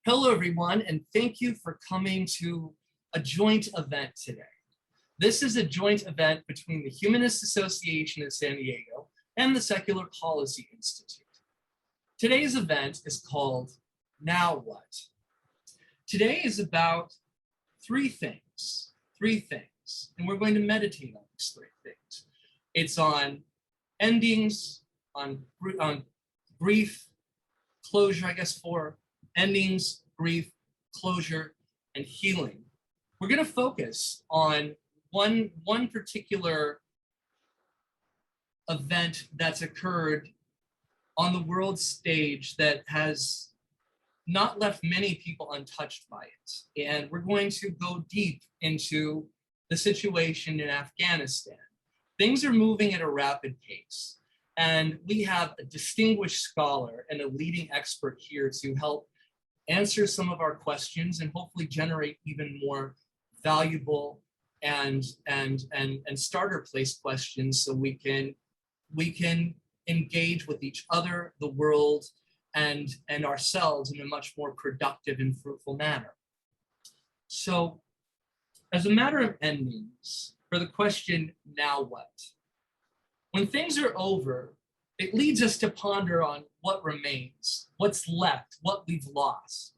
Hello, everyone, and thank you for coming to a joint event today. This is a joint event between the Humanist Association of San Diego and the Secular Policy Institute. Today's event is called Now What? Today is about three things, and we're going to meditate on these three things. It's on endings, on grief, closure, I guess, for endings, grief, closure, and healing. We're going to focus on one particular event that's occurred on the world stage that has not left many people untouched by it. And we're going to go deep into the situation in Afghanistan. Things are moving at a rapid pace. And we have a distinguished scholar and a leading expert here to help answer some of our questions and hopefully generate even more valuable and starter place questions so we can engage with each other, the world, and ourselves in a much more productive and fruitful manner. So as a matter of endings, for the question, now what? When things are over, it leads us to ponder on what remains, what's left, what we've lost.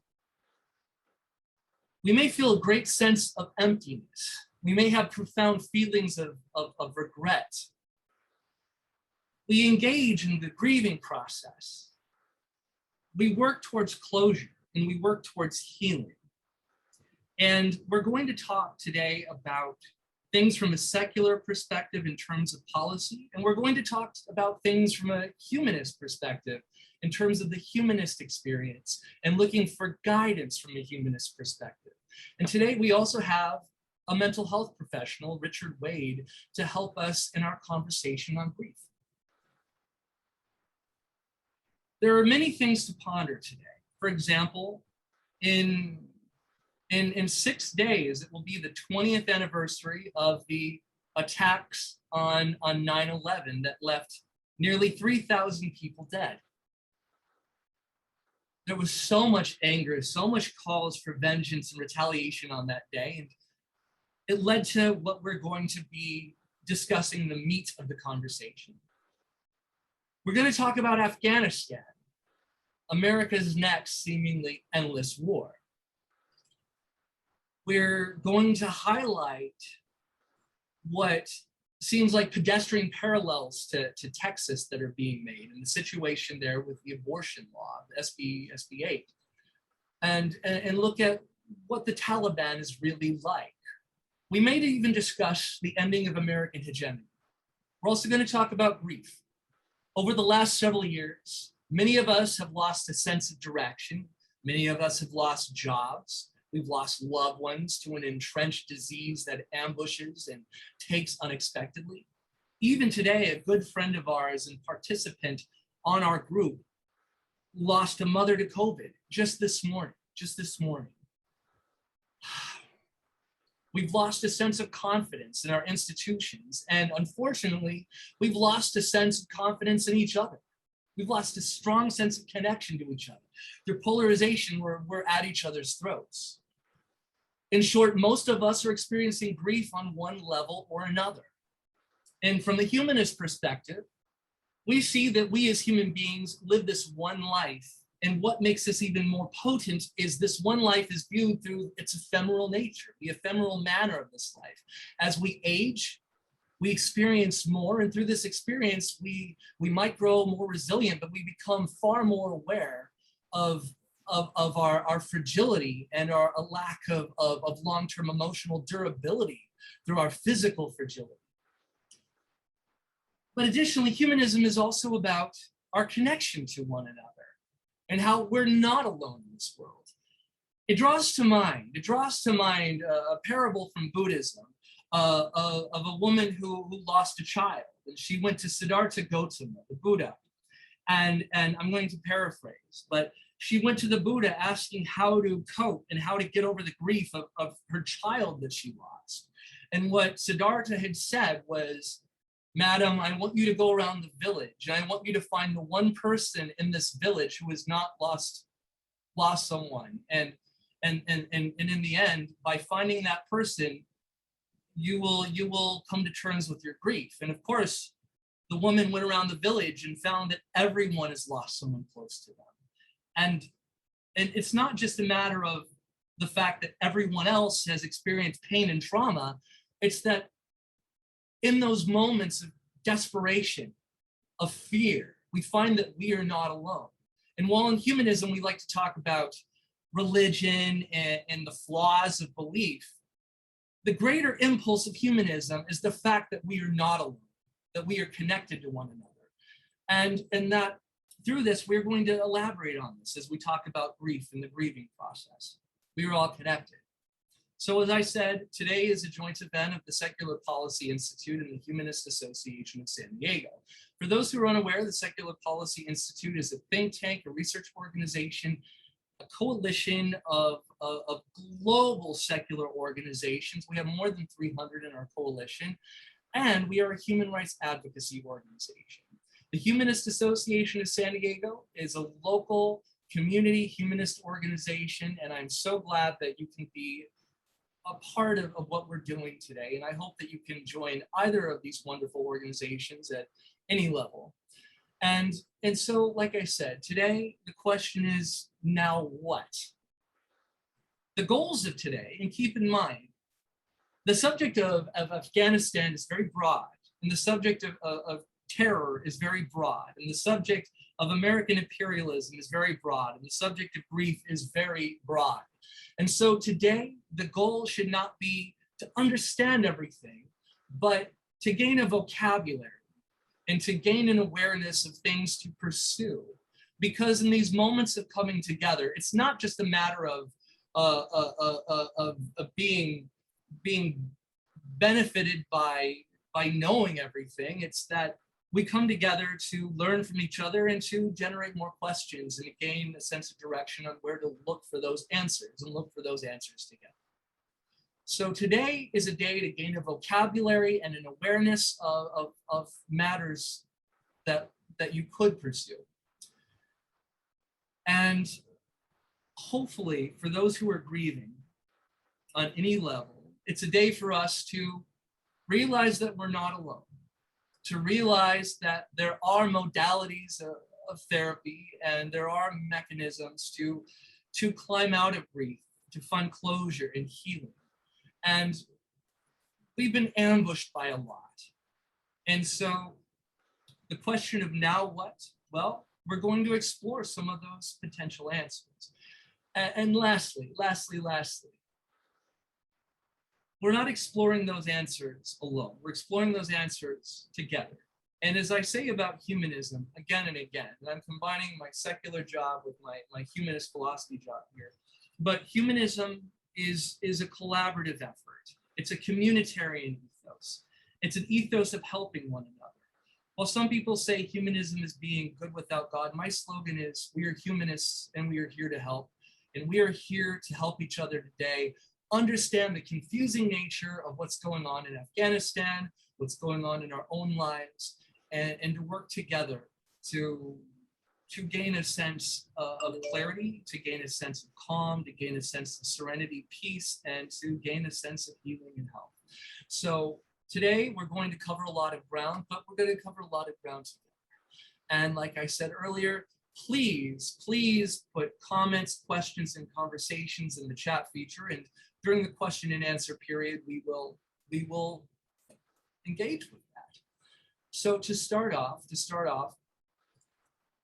We may feel a great sense of emptiness. We may have profound feelings of regret. We engage in the grieving process. We work towards closure and we work towards healing. And we're going to talk today about things from a secular perspective in terms of policy, and we're going to talk about things from a humanist perspective in terms of the humanist experience and looking for guidance from a humanist perspective. And today we also have a mental health professional, Richard Wade, to help us in our conversation on grief. There are many things to ponder today. For example, in 6 days, it will be the 20th anniversary of the attacks on 9/11 that left nearly 3,000 people dead. There was so much anger, so much calls for vengeance and retaliation on that day, and it led to what we're going to be discussing, the meat of the conversation. We're going to talk about Afghanistan, America's next seemingly endless war. We're going to highlight what seems like pedestrian parallels to Texas that are being made and the situation there with the abortion law, the SB 8, and look at what the Taliban is really like. We may even discuss the ending of American hegemony. We're also going to talk about grief. Over the last several years, many of us have lost a sense of direction. Many of us have lost jobs. We've lost loved ones to an entrenched disease that ambushes and takes unexpectedly. Even today, a good friend of ours and participant on our group lost a mother to COVID just this morning. We've lost a sense of confidence in our institutions. And unfortunately, we've lost a sense of confidence in each other. We've lost a strong sense of connection to each other. Through polarization, we're at each other's throats. In short, most of us are experiencing grief on one level or another. And from the humanist perspective, we see that we as human beings live this one life. And what makes this even more potent is this one life is viewed through its ephemeral nature, the ephemeral manner of this life. As we age, we experience more, and through this experience, we might grow more resilient, but we become far more aware of our fragility and our lack of long-term emotional durability through our physical fragility. But additionally, humanism is also about our connection to one another and how we're not alone in this world. It draws to mind a parable from Buddhism of a woman who lost a child. And she went to Siddhartha Gautama, the Buddha. And I'm going to paraphrase, but she went to the Buddha asking how to cope and how to get over the grief of her child that she lost. And what Siddhartha had said was, "Madam, I want you to go around the village and I want you to find the one person in this village who has not lost lost someone, and in the end, by finding that person, you will come to terms with your grief. And of course, the woman went around the village and found that everyone has lost someone close to them. And it's not just a matter of the fact that everyone else has experienced pain and trauma. It's that in those moments of desperation, of fear, we find that we are not alone. And while in humanism, we like to talk about religion and the flaws of belief, the greater impulse of humanism is the fact that we are not alone, that we are connected to one another. And that through this, we're going to elaborate on this as we talk about grief and the grieving process. We are all connected. So as I said, today is a joint event of the Secular Policy Institute and the Humanist Association of San Diego. For those who are unaware, the Secular Policy Institute is a think tank, a research organization, a coalition of global secular organizations. We have more than 300 in our coalition, and we are a human rights advocacy organization. The Humanist Association of San Diego is a local community humanist organization, and I'm so glad that you can be a part of what we're doing today. And I hope that you can join either of these wonderful organizations at any level. And so, like I said, today, the question is, now what? The goals of today, and keep in mind, the subject of Afghanistan is very broad, and the subject of terror is very broad, and the subject of American imperialism is very broad, and the subject of grief is very broad. And so today, the goal should not be to understand everything, but to gain a vocabulary and to gain an awareness of things to pursue. Because in these moments of coming together, it's not just a matter of being benefited by knowing everything. It's that we come together to learn from each other and to generate more questions and to gain a sense of direction on where to look for those answers and look for those answers together. So today is a day to gain a vocabulary and an awareness of matters that you could pursue. And hopefully for those who are grieving on any level, it's a day for us to realize that we're not alone, to realize that there are modalities of therapy and there are mechanisms to climb out of grief, to find closure and healing. And we've been ambushed by a lot. And so the question of now what? Well, we're going to explore some of those potential answers. And lastly, we're not exploring those answers alone. We're exploring those answers together. And as I say about humanism again and again, and I'm combining my secular job with my humanist philosophy job here, but humanism is a collaborative effort. It's a communitarian ethos. It's an ethos of helping one another. While some people say humanism is being good without God, my slogan is we are humanists and we are here to help. And we are here to help each other today understand the confusing nature of what's going on in Afghanistan, what's going on in our own lives, and to work together to gain a sense of clarity, to gain a sense of calm, to gain a sense of serenity, peace, and to gain a sense of healing and health. So today we're going to cover a lot of ground, but we're going to cover a lot of ground together. And like I said earlier, please put comments, questions, and conversations in the chat feature. And during the question and answer period, we will engage with that. So to start off,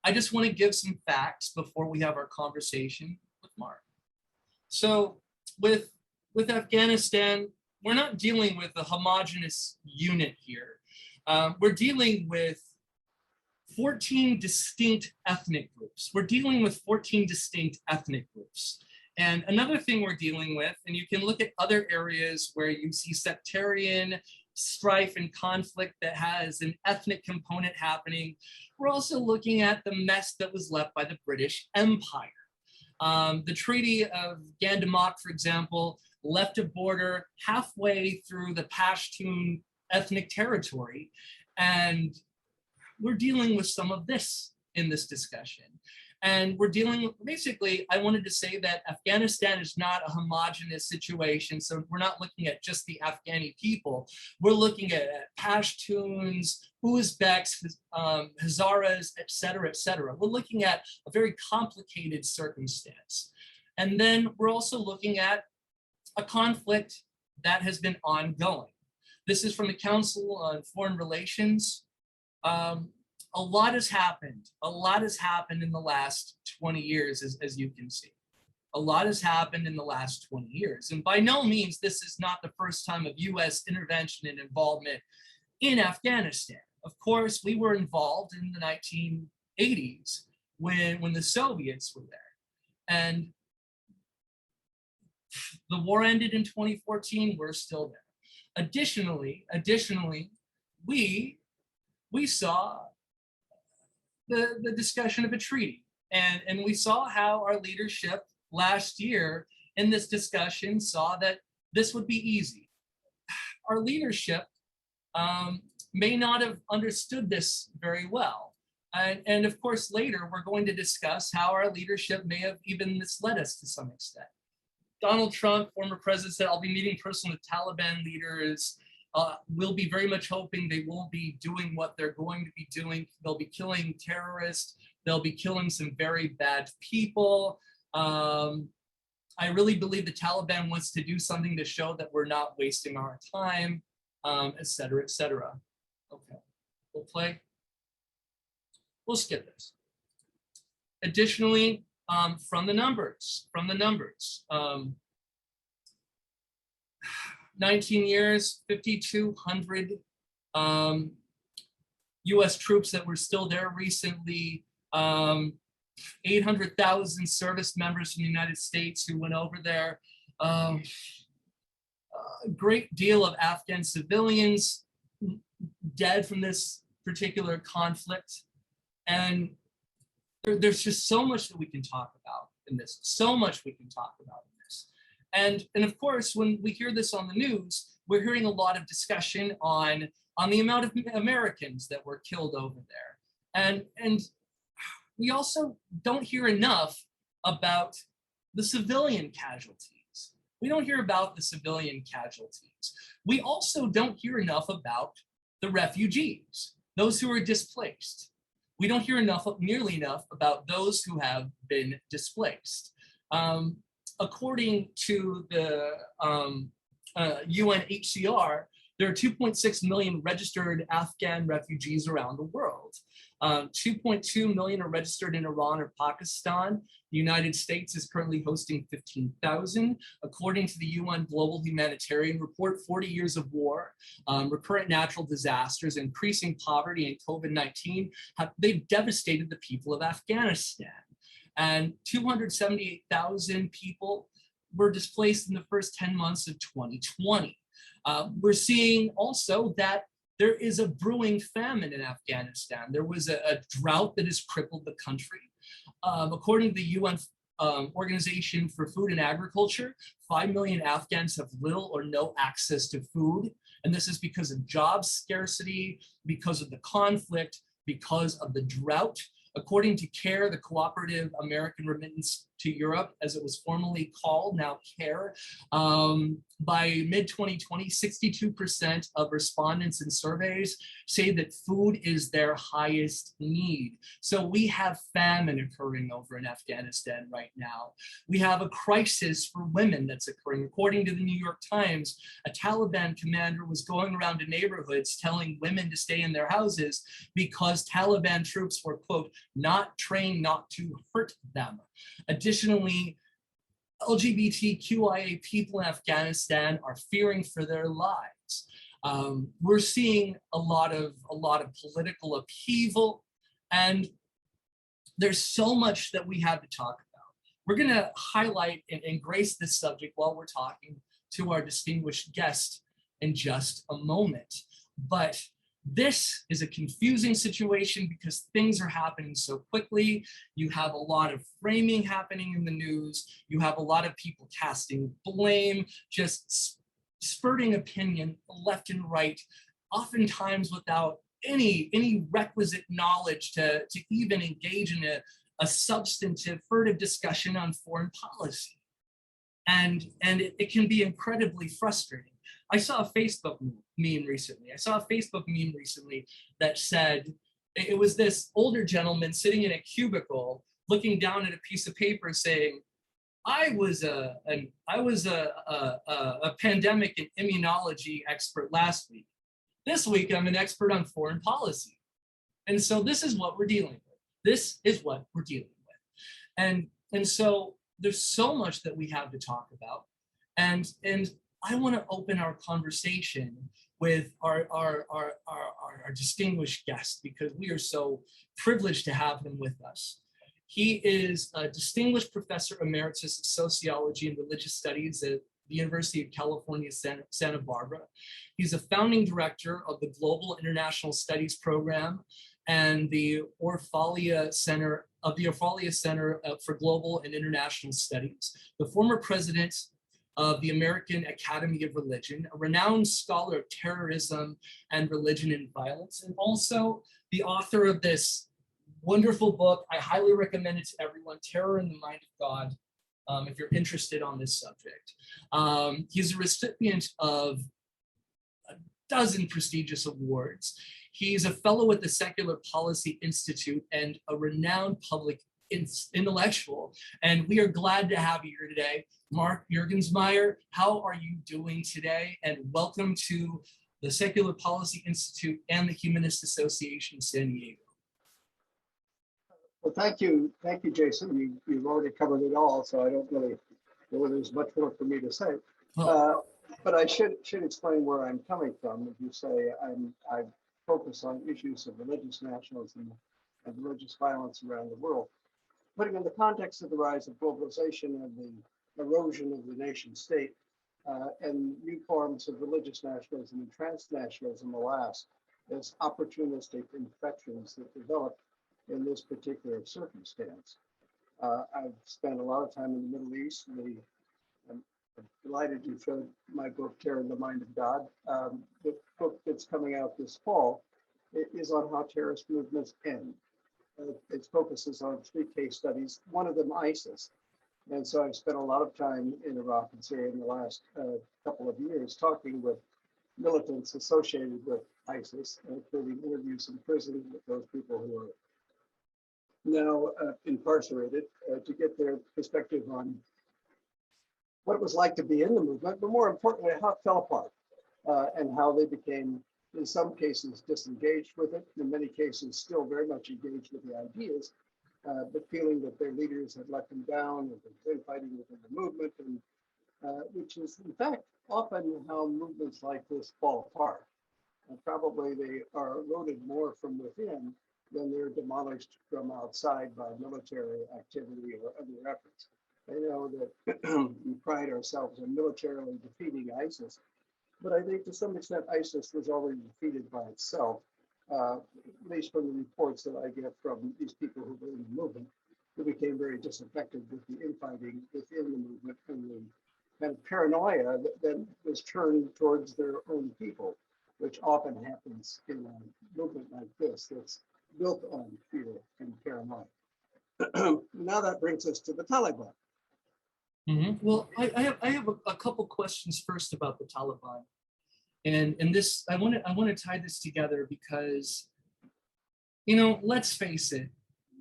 I just want to give some facts before we have our conversation with Mark. So with Afghanistan, we're not dealing with a homogeneous unit here. We're dealing with 14 distinct ethnic groups. We're dealing with 14 distinct ethnic groups. And another thing we're dealing with, and you can look at other areas where you see sectarian strife and conflict that has an ethnic component happening, we're also looking at the mess that was left by the British Empire. The Treaty of Gandamak, for example, left a border halfway through the Pashtun ethnic territory. And we're dealing with some of this in this discussion. And we're dealing, basically, I wanted to say that Afghanistan is not a homogenous situation. So we're not looking at just the Afghani people. We're looking at Pashtuns, Uzbeks, Hazaras, et cetera, et cetera. We're looking at a very complicated circumstance. And then we're also looking at a conflict that has been ongoing. This is from the Council on Foreign Relations. A lot has happened. A lot has happened in the last 20 years, as you can see. A lot has happened in the last 20 years. And by no means, this is not the first time of US intervention and involvement in Afghanistan. Of course, we were involved in the 1980s when the Soviets were there. And the war ended in 2014, we're still there. Additionally, we saw the discussion of a treaty. And we saw how our leadership last year in this discussion saw that this would be easy. Our leadership may not have understood this very well. And of course, later we're going to discuss how our leadership may have even misled us to some extent. Donald Trump, former president, said, I'll be meeting personally with Taliban leaders. We'll be very much hoping they won't be doing what they're going to be doing. They'll be killing terrorists. They'll be killing some very bad people. I really believe the Taliban wants to do something to show that we're not wasting our time, et cetera, et cetera. Okay, we'll play. We'll skip this. Additionally, from the numbers, 19 years, 5,200 US troops that were still there recently, 800,000 service members from the United States who went over there, a great deal of Afghan civilians dead from this particular conflict. And there's just so much that we can talk about in this, so much we can talk about in this. And of course, when we hear this on the news, we're hearing a lot of discussion on the amount of Americans that were killed over there. And we also don't hear enough about the civilian casualties. We don't hear about the civilian casualties. We also don't hear enough about the refugees, those who are displaced. We don't hear nearly enough about those who have been displaced. According to the UNHCR, there are 2.6 million registered Afghan refugees around the world. 2.2 million are registered in Iran or Pakistan. The United States is currently hosting 15,000. According to the UN Global Humanitarian Report, 40 years of war, recurrent natural disasters, increasing poverty, and COVID-19, they've devastated the people of Afghanistan. And 278,000 people were displaced in the first 10 months of 2020. We're seeing also that there is a brewing famine in Afghanistan. There was a drought that has crippled the country. According to the UN Organization for Food and Agriculture, 5 million Afghans have little or no access to food. And this is because of job scarcity, because of the conflict, because of the drought. According to CARE, the Cooperative American Remittance to Europe, as it was formerly called, now CARE, by mid-2020, 62% of respondents in surveys say that food is their highest need. So we have famine occurring over in Afghanistan right now. We have a crisis for women that's occurring. According to the New York Times, a Taliban commander was going around to neighborhoods telling women to stay in their houses because Taliban troops were, quote, not trained not to hurt them. Additionally, LGBTQIA people in Afghanistan are fearing for their lives. We're seeing a lot of political upheaval, and there's so much that we have to talk about. We're going to highlight and grace this subject while we're talking to our distinguished guest in just a moment. But this is a confusing situation because things are happening so quickly. You have a lot of framing happening in the news. You have a lot of people casting blame, just spurting opinion left and right, oftentimes without any requisite knowledge to even engage in a substantive, furtive discussion on foreign policy. And it can be incredibly frustrating. I saw a Facebook meme recently. That said, it was this older gentleman sitting in a cubicle looking down at a piece of paper saying, I was a pandemic and immunology expert last week. This week, I'm an expert on foreign policy. And so this is what we're dealing with. And so there's so much that we have to talk about. And I want to open our conversation with our distinguished guest, because we are so privileged to have him with us. He is a distinguished professor emeritus of sociology and religious studies at the University of California, Santa Barbara. He's a founding director of the Global International Studies Program and the Orfalea Center for Global and International Studies, the former president of the American Academy of Religion, a renowned scholar of terrorism and religion and violence, and also the author of this wonderful book. I highly recommend it to everyone, Terror in the Mind of God, if you're interested on this subject. He's a recipient of a dozen prestigious awards. He's a fellow at the Secular Policy Institute and a renowned public intellectual. And we are glad to have you here today. Mark Juergensmeyer, how are you doing today? And welcome to the Secular Policy Institute and the Humanist Association, San Diego. Well, thank you, Jason. You've already covered it all, so I don't really know there's much more for me to say. But I should explain where I'm coming from. As you say, I focus on issues of religious nationalism and religious violence around the world, putting in the context of the rise of globalization and the erosion of the nation state and new forms of religious nationalism and transnationalism, alas, as opportunistic infections that develop in this particular circumstance. I've spent a lot of time in the Middle East. I'm delighted you showed my book, Terror in the Mind of God. The book that's coming out this fall is on how terrorist movements end. It focuses on 3 case studies, one of them ISIS. And so I've spent a lot of time in Iraq and Syria in the last couple of years talking with militants associated with ISIS, including interviews in prison with those people who are now incarcerated, to get their perspective on what it was like to be in the movement, but more importantly, how it fell apart and how they became, in some cases, disengaged with it, in many cases, still very much engaged with the ideas, but feeling that their leaders had let them down and been fighting within the movement, and which is, in fact, often how movements like this fall apart. And probably they are eroded more from within than they're demolished from outside by military activity or other efforts. I know that we pride ourselves in militarily defeating ISIS, but I think to some extent ISIS was already defeated by itself, at least from the reports that I get from these people who were in the movement, who became very disaffected with the infighting within the movement and the kind of paranoia that then was turned towards their own people, which often happens in a movement like this that's built on fear and paranoia. Now that brings us to the Taliban. Well, I have a couple questions first about the Taliban, and this I want to tie this together because, you know, let's face it,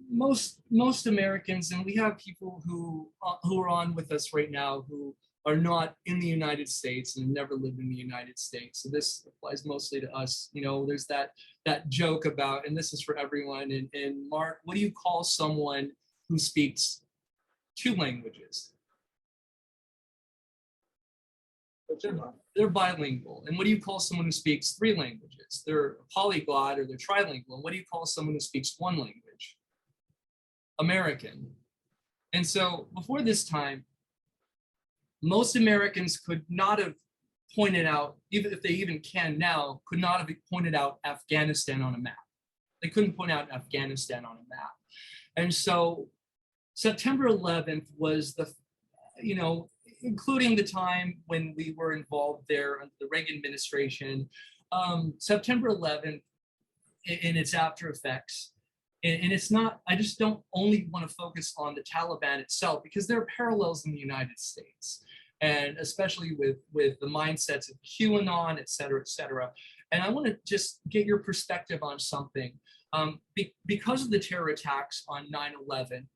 most Americans, and we have people who are on with us right now who are not in the United States and never lived in the United States. So this applies mostly to us. You know, there's that joke about, and this is for everyone. And Mark, what do you call someone who speaks 2 languages? They're bilingual. And what do you call someone who speaks 3 languages? They're a polyglot or they're trilingual. And what do you call someone who speaks 1 language? American. And so before this time, most Americans could not have pointed out, even if they even can now, could not have pointed out Afghanistan on a map. They couldn't point out Afghanistan on a map. And so September 11th was the, you know, including the time when we were involved there under the Reagan administration, September 11th in its after effects. And it's not, I just don't only want to focus on the Taliban itself, because there are parallels in the United States, and especially with the mindsets of QAnon, et cetera, et cetera. And I want to just get your perspective on something. Because of the terror attacks on 9/11,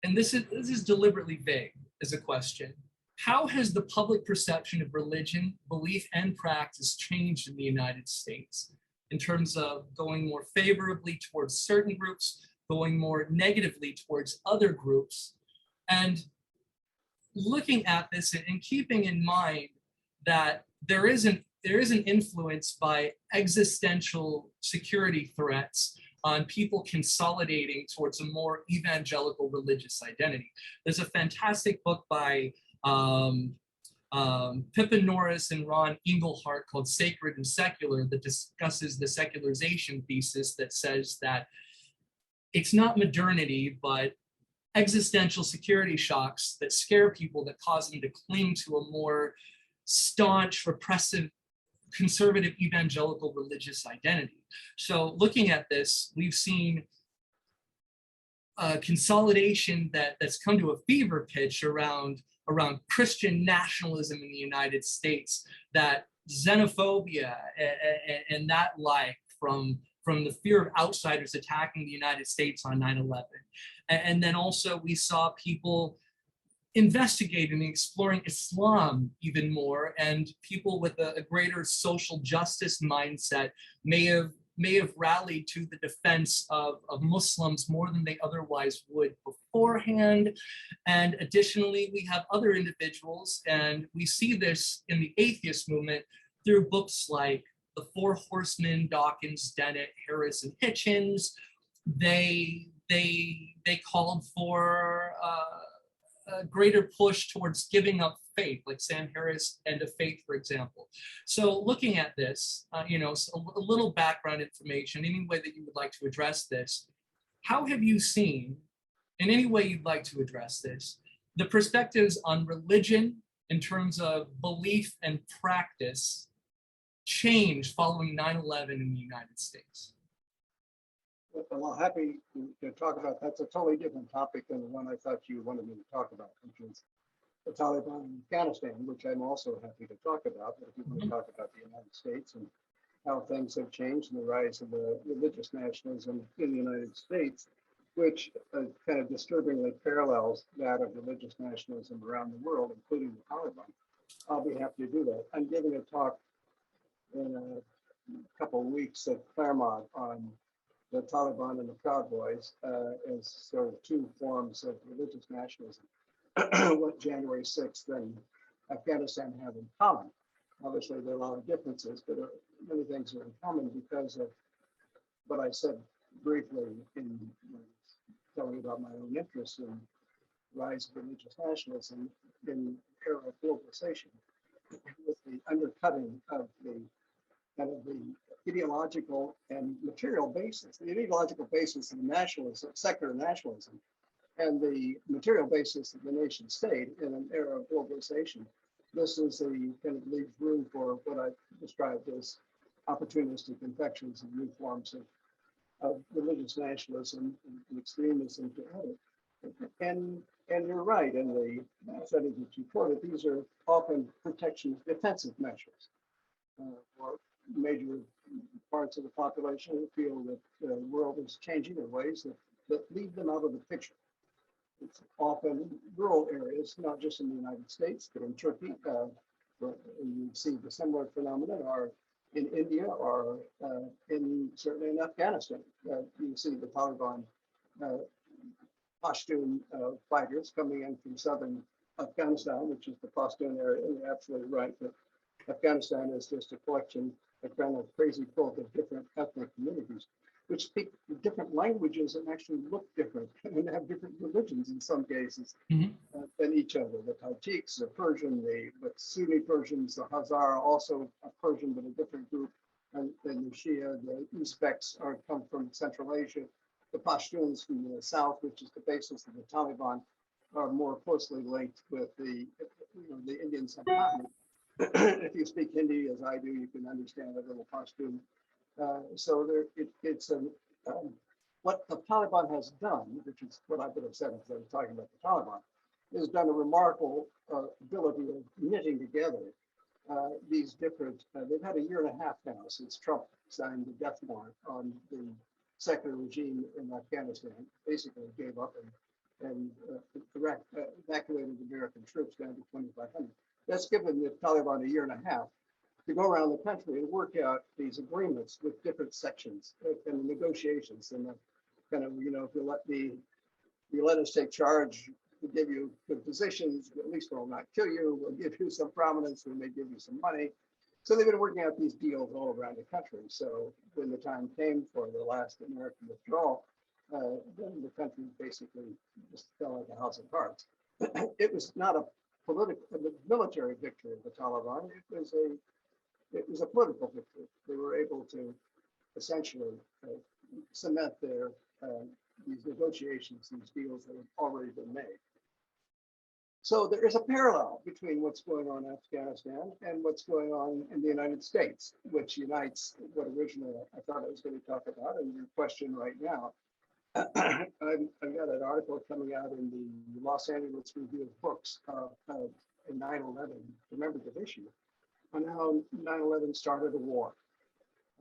and this is deliberately vague as a question, how has the public perception of religion, belief, and practice changed in the United States in terms of going more favorably towards certain groups, going more negatively towards other groups? And looking at this and keeping in mind that there is an influence by existential security threats on people consolidating towards a more evangelical religious identity. There's a fantastic book by Pippin Norris and Ron Engelhardt called Sacred and Secular that discusses the secularization thesis that says that it's not modernity, but existential security shocks that scare people that cause them to cling to a more staunch, repressive, conservative evangelical religious identity. So looking at this, we've seen consolidation that's come to a fever pitch around Christian nationalism in the United States, that xenophobia and that like from the fear of outsiders attacking the United States on 9/11. And then also we saw people investigating and exploring Islam even more, and people with a greater social justice mindset may have rallied to the defense of Muslims more than they otherwise would beforehand. And additionally, we have other individuals, and we see this in the atheist movement through books like The Four Horsemen, Dawkins, Dennett, Harris, and Hitchens. They called for a greater push towards giving up faith, like Sam Harris End of Faith, for example. So looking at this, so a little background information, any way that you would like to address this, how have you seen, in any way you'd like to address this, the perspectives on religion in terms of belief and practice change following 9/11 in the United States? Well, happy to talk about. That's a totally different topic than the one I thought you wanted me to talk about, which is the Taliban in Afghanistan, which I'm also happy to talk about. But if you want to talk about the United States and how things have changed and the rise of the religious nationalism in the United States, which kind of disturbingly parallels that of religious nationalism around the world, including the Taliban, I'll be happy to do that. I'm giving a talk in a couple of weeks at Claremont on the Taliban and the Proud Boys as sort of two forms of religious nationalism. What January 6th and Afghanistan have in common. Obviously, there are a lot of differences, but many things are in common because of what I said briefly in telling about my own interests in rise of religious nationalism in the era of globalization, with the undercutting of the kind of the ideological and material basis, the ideological basis of the nationalism, secular nationalism, and the material basis of the nation state in an era of globalization. This is a kind of leaves room for what I described as opportunistic infections of new forms of religious nationalism and extremism to add it. And you're right, in the studies that you quoted, these are often protection, defensive measures for major parts of the population who feel that the world is changing in ways that leave them out of the picture. It's often rural areas, not just in the United States, but in Turkey. You see the similar phenomenon, or in India, or certainly in Afghanistan. You see the Taliban Pashtun fighters coming in from southern Afghanistan, which is the Pashtun area. And you're absolutely right that Afghanistan is just a collection, a kind of crazy quilt of different ethnic communities, which speak different languages and actually look different and have different religions in some cases than each other. The Tajiks are Persian, the Sunni Persians, the Hazara also a Persian, but a different group, and then the Shia, the Uzbeks come from Central Asia. The Pashtuns from the south, which is the basis of the Taliban, are more closely linked with the Indian subcontinent. If you speak Hindi, as I do, you can understand a little Pashtun So it's what the Taliban has done, which is what I would have said instead of talking about the Taliban, has done a remarkable ability of knitting together these different, they've had a year and a half now since Trump signed the death warrant on the secular regime in Afghanistan, basically gave up and evacuated American troops down to 2,500. That's given the Taliban a year and a half to go around the country and work out these agreements with different sections and negotiations. And kind of, if you let us take charge, we'll give you good positions, at least we'll not kill you, we'll give you some prominence, we may give you some money. So they've been working out these deals all around the country. So when the time came for the last American withdrawal, then the country basically just fell like a house of cards. It was not a military victory of the Taliban. It was a political victory. They were able to essentially cement these negotiations, these deals that have already been made. So there is a parallel between what's going on in Afghanistan and what's going on in the United States, which unites what originally I thought I was going to talk about and your question right now. I've got an article coming out in the Los Angeles Review of Books in 9/11, commemorative issue, on how 9/11 started a war.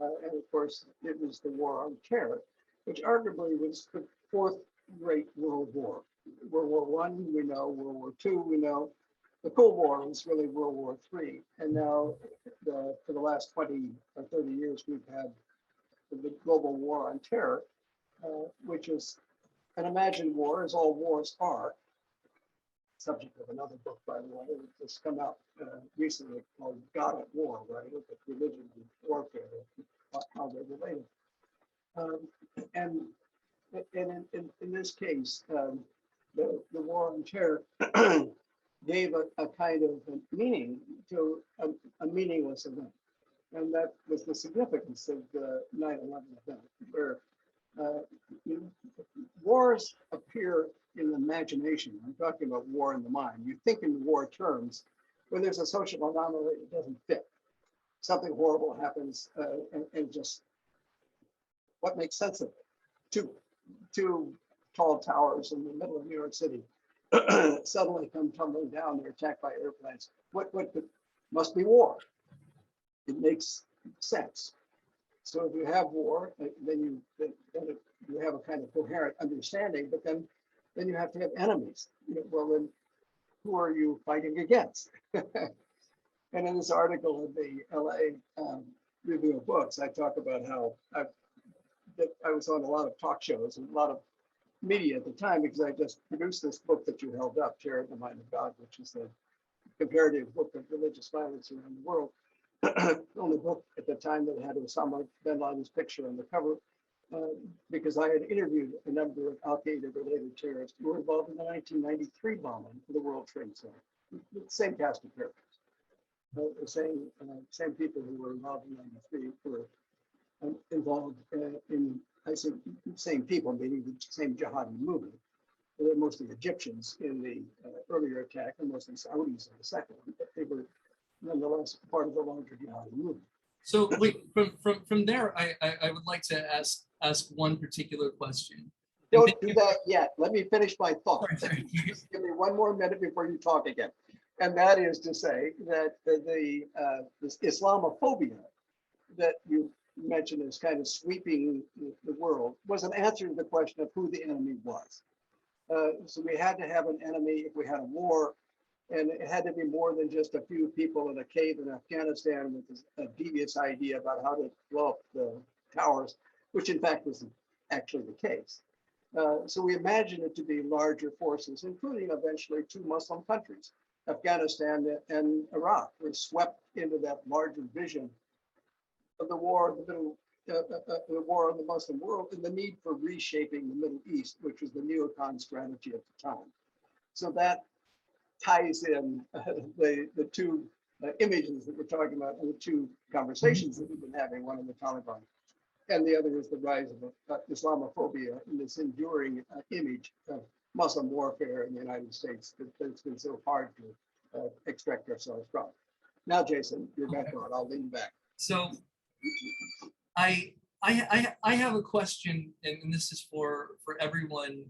And of course, it was the war on terror, which arguably was the fourth great world war. World War I, we know, World War II, we know. The Cold War was really World War III. And now, for the last 20 or 30 years, we've had the global war on terror, which is an imagined war, as all wars are. Subject of another book, by the way, that's come out recently called God at War, right? With religion and warfare, how they're related. And in this case, the war on terror gave a kind of meaning to a meaningless event. And that was the significance of the 9/11 event, where wars appear in the imagination. I'm talking about war in the mind. You think in war terms when there's a social anomaly that doesn't fit. Something horrible happens and just what makes sense of it? Two tall towers in the middle of New York City suddenly come tumbling down. They're attacked by airplanes. What must be war? It makes sense. So if you have war, then you have a kind of coherent understanding. But then you have to have enemies. Well, then who are you fighting against? And in this article in the LA Review of Books, I talk about how I was on a lot of talk shows and a lot of media at the time because I just produced this book that you held up, Terror in the Mind of God, which is a comparative book of religious violence around the world. The only book at the time that had Osama bin Laden's picture on the cover, because I had interviewed a number of Al-Qaeda related terrorists who were involved in the 1993 bombing of the World Trade Center. The same cast of characters. The same people who were involved in 93 were involved in, I say, same people, meaning the same jihadi movement. They're mostly Egyptians in the earlier attack and mostly Saudis in the second one, but they were nonetheless part of the larger jihadi movement. So wait, from there, I would like to ask one particular question. Don't do that yet. Let me finish my thought. Sorry. Just give me one more minute before you talk again. And that is to say that this Islamophobia that you mentioned is kind of sweeping the world was an answer to the question of who the enemy was. So we had to have an enemy if we had a war, and it had to be more than just a few people in a cave in Afghanistan with a devious idea about how to blow up the towers, which in fact was actually the case. So we imagined it to be larger forces, including eventually two Muslim countries, Afghanistan and Iraq, were swept into that larger vision of the war in the middle, the war in the Muslim world, and the need for reshaping the Middle East, which was the neocon strategy at the time. So that ties in the two images that we're talking about and the two conversations that we've been having, one in the Taliban, and the other is the rise of Islamophobia and this enduring image of Muslim warfare in the United States that it's been so hard to extract ourselves from. Now, Jason, you're back on. I'll lean back. So I have a question, and this is for everyone,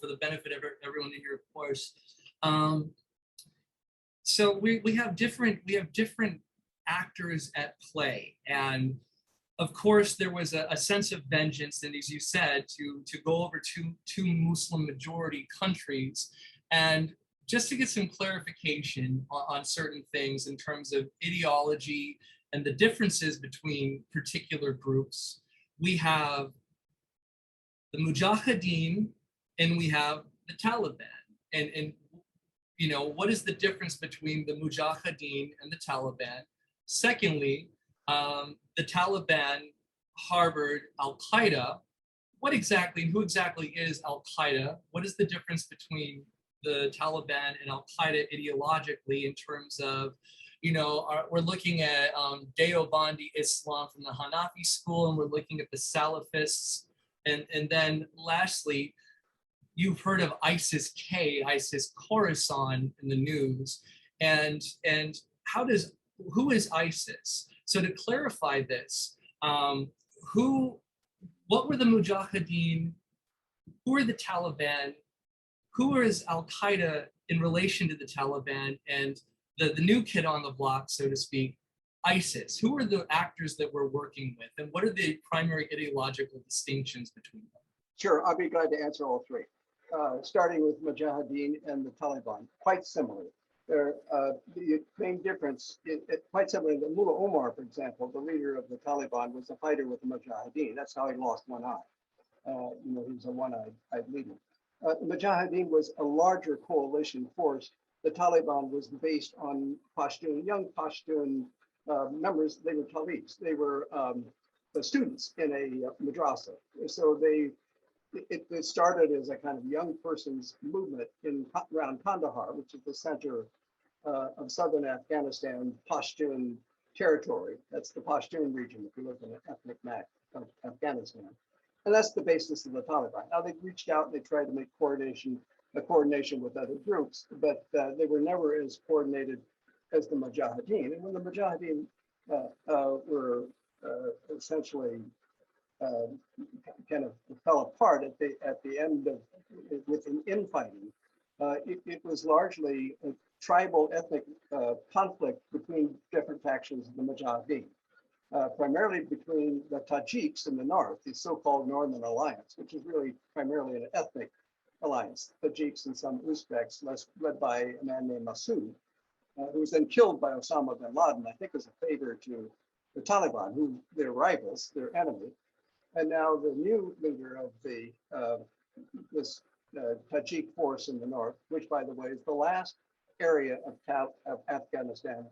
for the benefit of everyone in here, of course. So we have different actors at play, and of course there was a sense of vengeance, and as you said, to go over two Muslim majority countries, and just to get some clarification on certain things in terms of ideology and the differences between particular groups. We have the Mujahideen and we have the Taliban. And what is the difference between the Mujahideen and the Taliban? Secondly, the Taliban harbored Al-Qaeda. Who exactly is Al-Qaeda? What is the difference between the Taliban and Al-Qaeda ideologically in terms of, we're looking at Deobandi Islam from the Hanafi school, and we're looking at the Salafists. And then lastly, you've heard of ISIS-K, ISIS Khorasan in the news. And who is ISIS? So to clarify this, what were the Mujahideen? Who are the Taliban? Who is Al-Qaeda in relation to the Taliban? And the new kid on the block, so to speak, ISIS. Who are the actors that we're working with? And what are the primary ideological distinctions between them? Sure, I'll be glad to answer all three. Starting with Mujahideen and the Taliban, quite similar. The main difference, quite similar to Mullah Omar, for example, the leader of the Taliban, was a fighter with the Mujahideen. That's how he lost one eye. He was a one-eyed leader. Mujahideen was a larger coalition force. The Taliban was based on Pashtun, young Pashtun members. They were Talibs. They were the students in a madrasa. So it started as a kind of young person's movement around Kandahar, which is the center of southern Afghanistan, Pashtun territory. That's the Pashtun region, if you look at an ethnic map of Afghanistan. And that's the basis of the Taliban. Now they reached out and they tried to make coordination with other groups, but they were never as coordinated as the Mujahideen. And when the Mujahideen were essentially kind of fell apart at the end of with an infighting, it was largely a tribal ethnic conflict between different factions of the Mujahideen. Primarily between the Tajiks in the north, the so-called Northern Alliance, which is really primarily an ethnic alliance, Tajiks and some Uzbeks, led by a man named Masood, who was then killed by Osama bin Laden, I think as a favor to the Taliban, who their rivals, their enemy. And now the new leader of this Tajik force in the north, which by the way is the last area of Afghanistan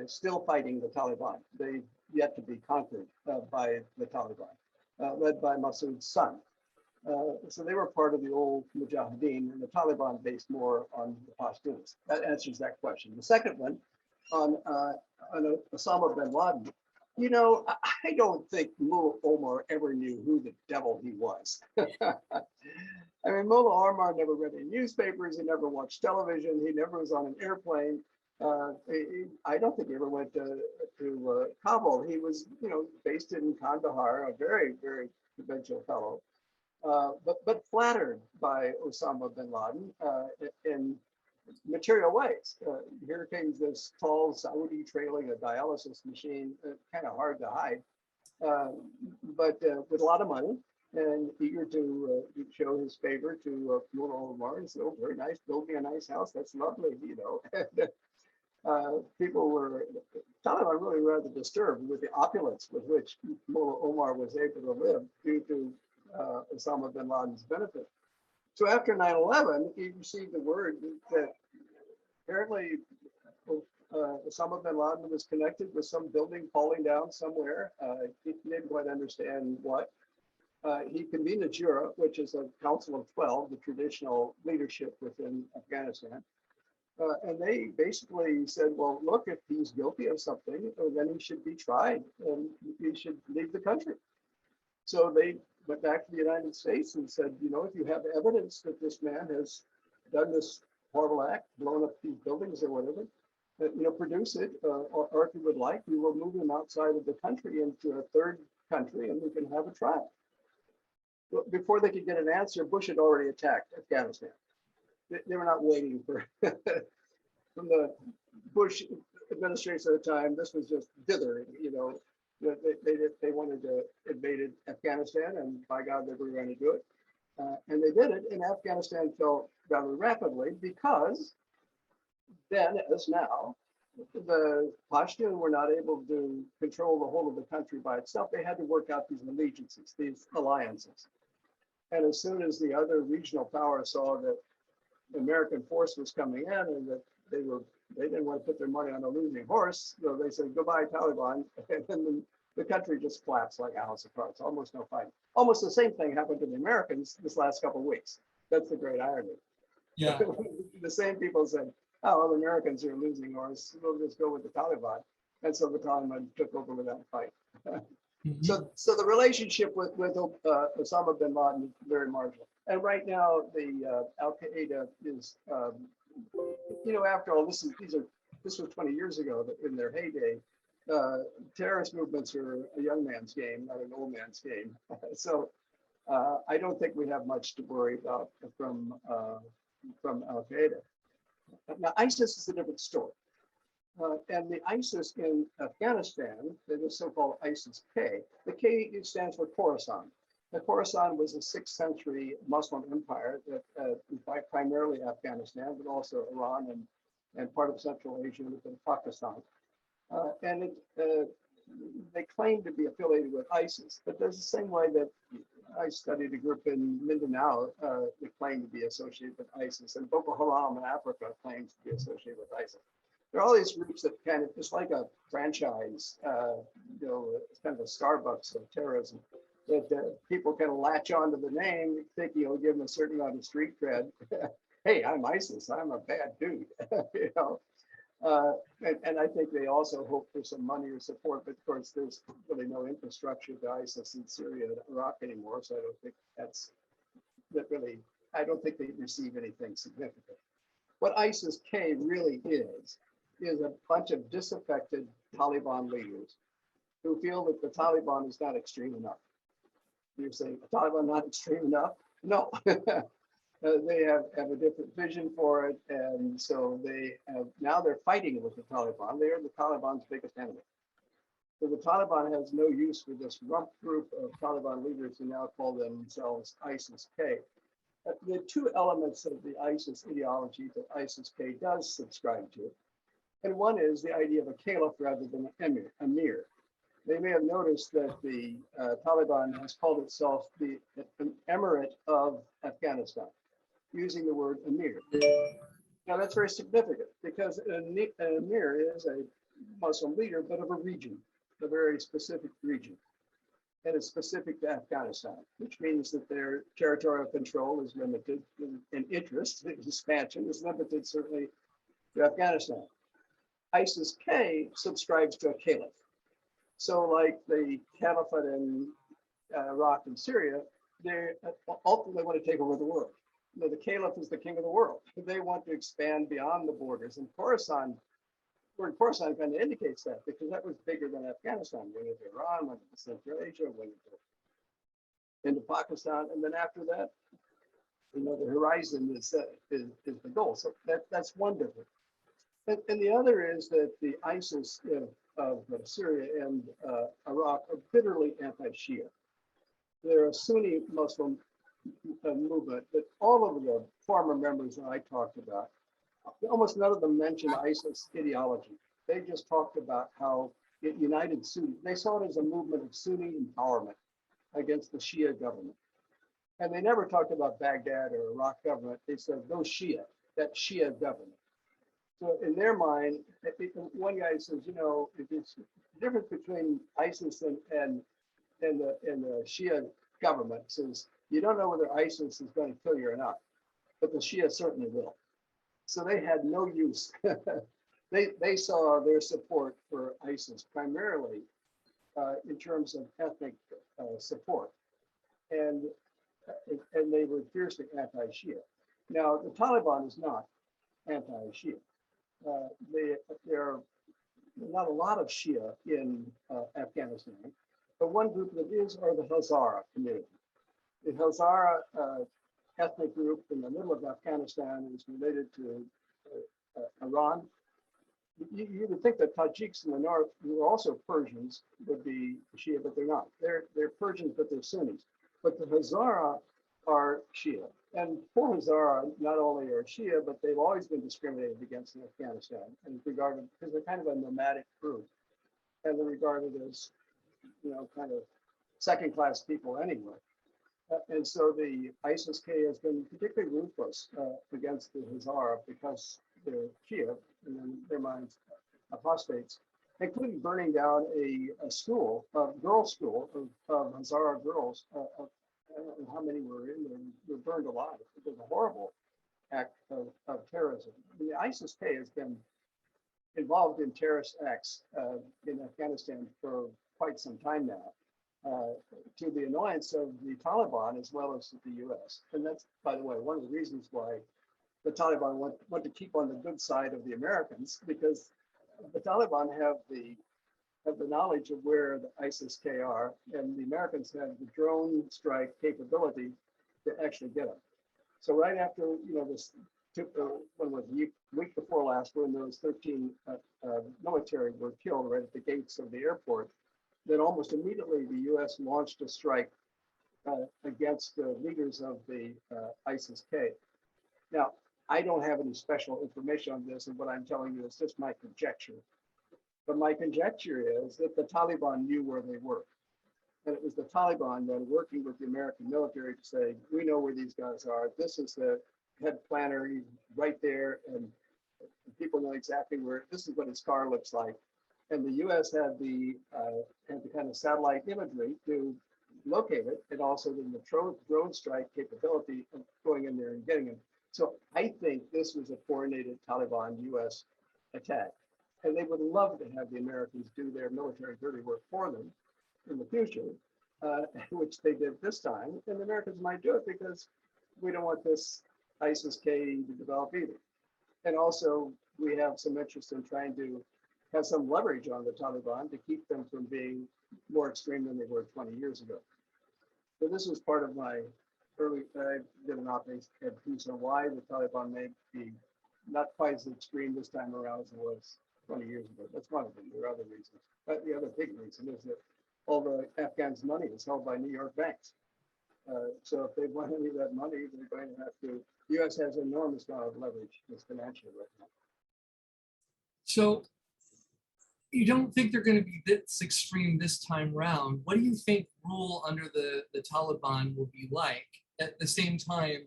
still fighting the Taliban. They've yet to be conquered by the Taliban, led by Masood's son. So they were part of the old Mujahideen, and the Taliban based more on the Pashtuns. That answers that question. The second one on Osama bin Laden. I don't think Mullah Omar ever knew who the devil he was. I mean, Mullah Omar never read any newspapers. He never watched television. He never was on an airplane. I don't think he ever went to Kabul. He was, based in Kandahar, a very, very provincial fellow, but flattered by Osama bin Laden in material ways. Here came this tall Saudi trailing a dialysis machine, kind of hard to hide, but with a lot of money and eager to show his favor to Mullah Omar and say, "Oh, very nice, build me a nice house. That's lovely," People were, Taliban really rather disturbed with the opulence with which Mullah Omar was able to live due to Osama bin Laden's benefit. So after 9/11, he received the word that apparently Osama bin Laden was connected with some building falling down somewhere. He didn't quite understand what. He convened a Jura, which is a council of 12, the traditional leadership within Afghanistan. And they basically said, well, look, if he's guilty of something, then he should be tried and he should leave the country. So they went back to the United States and said, if you have evidence that this man has done this horrible act, blown up these buildings or whatever, produce it, or if you would like, we will move him outside of the country into a third country and we can have a trial. But before they could get an answer, Bush had already attacked Afghanistan. They were not waiting for, from the Bush administration at the time, this was just dithering, you know. They wanted to invade Afghanistan, and by God, they were going to do it. And they did it, and Afghanistan fell rather rapidly because then, as now, the Pashtun were not able to control the whole of the country by itself. They had to work out these allegiances, these alliances. And as soon as the other regional powers saw that the American force was coming in and that they didn't want to put their money on a losing horse, so they said, goodbye, Taliban. And then the country just collapsed like a house of cards, almost no fighting. Almost the same thing happened to the Americans this last couple of weeks. That's the great irony. Yeah. The same people said, oh, well, the Americans are losing horse, we'll just go with the Taliban. And so the Taliban took over without a fight. Mm-hmm. So the relationship with Osama bin Laden is very marginal. And right now, the Al Qaeda is, you know, after all, this was 20 years ago in their heyday. Terrorist movements are a young man's game, not an old man's game. So I don't think we have much to worry about from Al Qaeda. Now, ISIS is a different story. And the ISIS in Afghanistan, the so-called ISIS-K, the K stands for Khorasan. The Khorasan was a 6th century Muslim empire that primarily Afghanistan, but also Iran and part of Central Asia and Pakistan. And they claim to be affiliated with ISIS, but there's the same way that I studied a group in Mindanao that claimed to be associated with ISIS, and Boko Haram in Africa claims to be associated with ISIS. There are all these groups that kind of, it's like a franchise, you know, it's kind of a Starbucks of terrorism, that people kind of latch onto the name, thinking it'll give them a certain amount of street cred. Hey, I'm ISIS, I'm a bad dude, you know. And I think they also hope for some money or support, but of course there's really no infrastructure to ISIS in Syria and Iraq anymore, so I don't think I don't think they receive anything significant. What ISIS-K really is a bunch of disaffected Taliban leaders who feel that the Taliban is not extreme enough. You're saying the Taliban not extreme enough? No. They have a different vision for it, and so now they're fighting with the Taliban. They are the Taliban's biggest enemy. So the Taliban has no use for this rump group of Taliban leaders who now call themselves ISIS-K. The two elements of the ISIS ideology that ISIS-K does subscribe to, and one is the idea of a caliph rather than an emir. They may have noticed that the Taliban has called itself an emirate of Afghanistan, using the word emir. Now that's very significant because an emir is a Muslim leader, but of a region, a very specific region. And it's specific to Afghanistan, which means that their territorial control is limited and interest, expansion is limited certainly to Afghanistan. ISIS-K subscribes to a caliph. So like the caliphate in Iraq and Syria, they ultimately want to take over the world. You know, the caliph is the king of the world. They want to expand beyond the borders. And Khorasan, word Khorasan kind of indicates that because that was bigger than Afghanistan. Went into Iran, went into Central Asia, went into Pakistan. And then after that, you know, the horizon is the goal. So that's one difference. And the other is that the ISIS of Syria and Iraq are bitterly anti-Shia. They're a Sunni Muslim movement, but all of the former members that I talked about, almost none of them mentioned ISIS ideology. They just talked about how it united Sunni. They saw it as a movement of Sunni empowerment against the Shia government. And they never talked about Baghdad or Iraq government. They said those Shia, that Shia government. So in their mind, one guy says, you know, it's the difference between ISIS and the Shia government says, you don't know whether ISIS is going to kill you or not, but the Shia certainly will. So they had no use. They saw their support for ISIS primarily in terms of ethnic support, and they were fiercely anti-Shia. Now the Taliban is not anti-Shia. There are not a lot of Shia in Afghanistan, The one group that is are the Hazara community. The Hazara ethnic group in the middle of Afghanistan is related to Iran. You would think that Tajiks in the north, who are also Persians, would be Shia, but they're not. They're Persians, but they're Sunnis. But the Hazara are Shia. And for Hazara, not only are Shia, but they've always been discriminated against in Afghanistan and regarded, because they're kind of a nomadic group, and they're regarded as, kind of second-class people anyway. And so the ISIS-K has been particularly ruthless against the Hazara because they're Shia, and in their minds, apostates, including burning down a school, a girls' school of Hazara girls. I don't know how many were in there, were burned alive. It was a horrible act of terrorism. And the ISIS-K has been involved in terrorist acts in Afghanistan for quite some time now, to the annoyance of the Taliban as well as the US. And that's, by the way, one of the reasons why the Taliban want to keep on the good side of the Americans, because the Taliban have the knowledge of where the ISIS-K are, and the Americans have the drone strike capability to actually get them. So right after, this when was the week before last, when those 13 military were killed right at the gates of the airport, then almost immediately the U.S. launched a strike against the leaders of the ISIS-K. Now, I don't have any special information on this, and what I'm telling you is just my conjecture. But my conjecture is that the Taliban knew where they were. And it was the Taliban that were working with the American military to say, we know where these guys are. This is the head planner, he's right there, and people know exactly where, this is what his car looks like. And the US had the kind of satellite imagery to locate it, and also the drone strike capability of going in there and getting him. So I think this was a coordinated Taliban US attack. And they would love to have the Americans do their military dirty work for them in the future, which they did this time. And the Americans might do it because we don't want this ISIS-K to develop either. And also, we have some interest in trying to have some leverage on the Taliban to keep them from being more extreme than they were 20 years ago. So this was part of my early, I did an op-ed piece on why the Taliban may be not quite as extreme this time around as it was 20 years ago. That's one of them. There are other reasons. But the other big reason is that all the Afghans' money is held by New York banks. So if they want any of that money, they're going to have to, the U.S. has an enormous amount of leverage just financially right now. So you don't think they're going to be this extreme this time round? What do you think rule under the Taliban will be like? At the same time,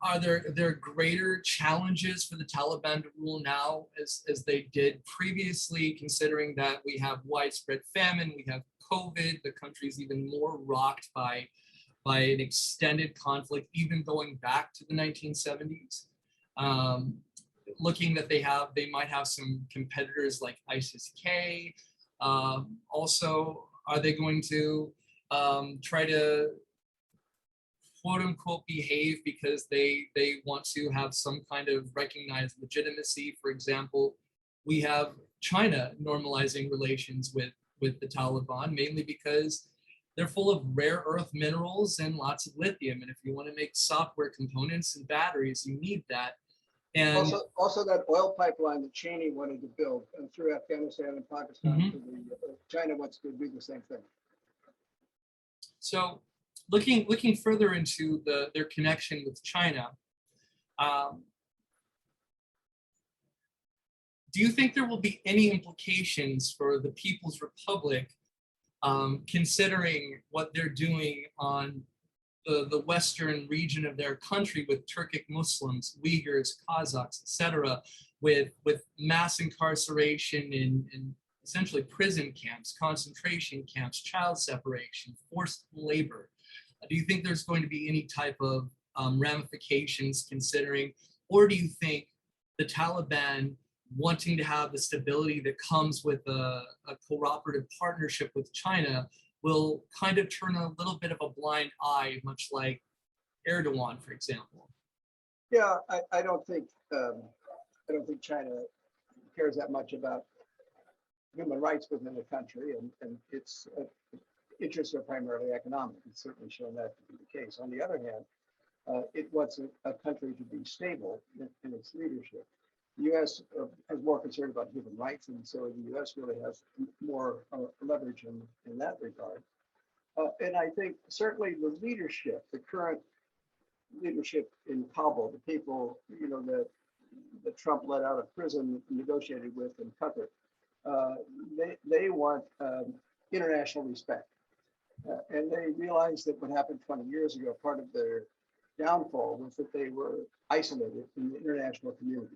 are there greater challenges for the Taliban to rule now as they did previously, considering that we have widespread famine, we have COVID, the country's even more rocked by an extended conflict, even going back to the 1970s? Looking that they might have some competitors like ISIS-K. Also, are they going to try to quote unquote behave because they want to have some kind of recognized legitimacy? For example, we have China normalizing relations with the Taliban, mainly because they're full of rare earth minerals and lots of lithium. And if you want to make software components and batteries, you need that. And also that oil pipeline that Cheney wanted to build through Afghanistan and Pakistan, China wants to do the same thing. So looking further into their connection with China, do you think there will be any implications for the People's Republic, considering what they're doing on the western region of their country with Turkic Muslims, Uyghurs, Kazakhs, etc., with mass incarceration in essentially prison camps, concentration camps, child separation, forced labor? Do you think there's going to be any type of ramifications considering, or do you think the Taliban wanting to have the stability that comes with a cooperative partnership with China will kind of turn a little bit of a blind eye, much like Erdogan, for example? Yeah, I don't think China cares that much about human rights within the country, and its interests are primarily economic. It's certainly shown that to be the case. On the other hand, it wants a country to be stable in its leadership. The U.S. Has more concern about human rights, and so the U.S. really has more leverage in that regard. And I think certainly the leadership, the current leadership in Kabul, the people, that Trump let out of prison, negotiated with in Qatar, they want international respect. And they realized that what happened 20 years ago, part of their downfall was that they were isolated in the international community.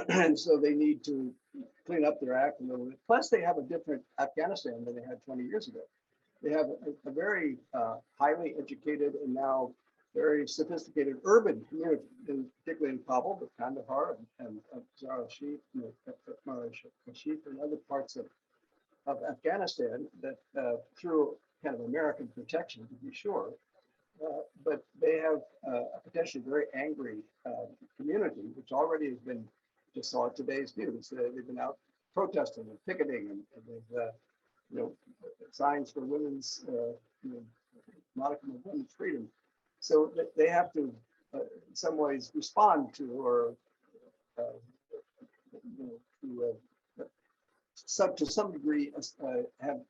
And so they need to clean up their act a little bit. Plus, they have a different Afghanistan than they had 20 years ago. They have a very highly educated and now very sophisticated urban community, particularly in Kabul, but Kandahar and Zara-Shif and other parts of Afghanistan that through kind of American protection, to be sure, but they have a potentially very angry community, which already has been, just saw today's news. They've been out protesting and picketing, and they've signs for women's modicum of women's freedom. So they have to, in some ways, respond to or to some degree have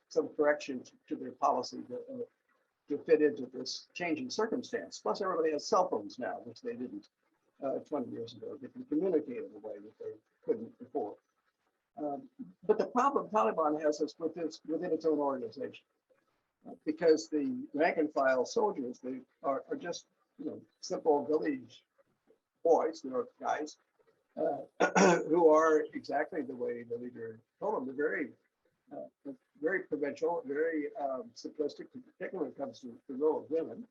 some correction to their policy to fit into this changing circumstance. Plus, everybody has cell phones now, which they didn't 20 years ago. They can communicate in a way that they couldn't before. But the problem Taliban has is within its own organization, because the rank and file soldiers, they are just simple village boys, guys who are exactly the way the leader told them. They're very provincial, very simplistic, particularly when it comes to the role of women,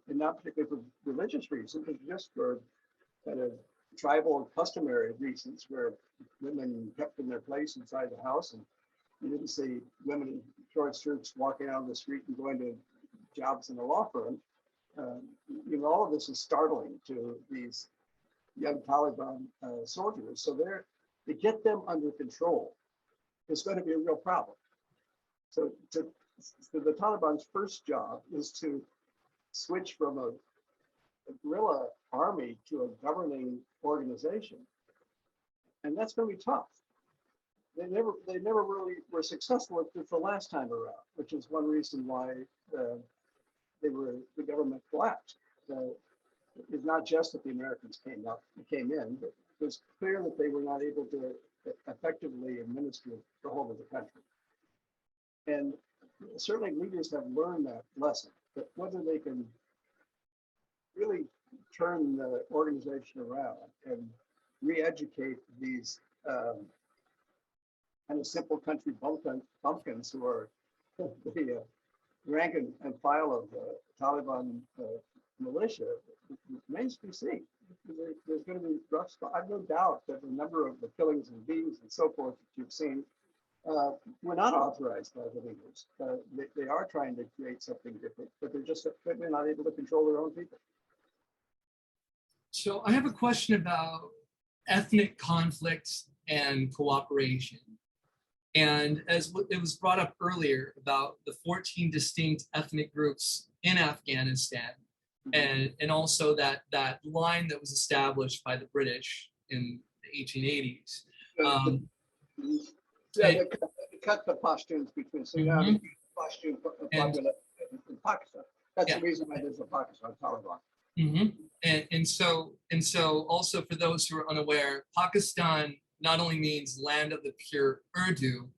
and not particularly for religious reasons, but just for kind of tribal and customary reasons, where women kept in their place inside the house, and you didn't see women in short skirts walking out on the street and going to jobs in a law firm. All of this is startling to these young Taliban soldiers. So to get them under control is going to be a real problem. So the Taliban's first job is to switch from a guerrilla army to a governing organization, and that's going to be tough. They never really were successful at this the last time around, which is one reason why the government collapsed. It's not just that the Americans came in, but it was clear that they were not able to effectively administer the whole of the country. And certainly leaders have learned that lesson, but whether they can really turn the organization around and re-educate these kind of simple country bumpkins who are the rank and file of Taliban militia remains to be seen. There's going to be rough spots. I've no doubt that a number of the killings and beatings and so forth that you've seen were not authorized by the leaders. They are trying to create something different, but they're not able to control their own people. So I have a question about ethnic conflicts and cooperation. And as it was brought up earlier about the 14 distinct ethnic groups in Afghanistan, and also that line that was established by the British in the 1880s. They cut the Pashtuns between Sudan and Pashtun population in Pakistan. That's the reason why there's a Pakistan Taliban. And so also for those who are unaware, Pakistan not only means land of the pure Urdu,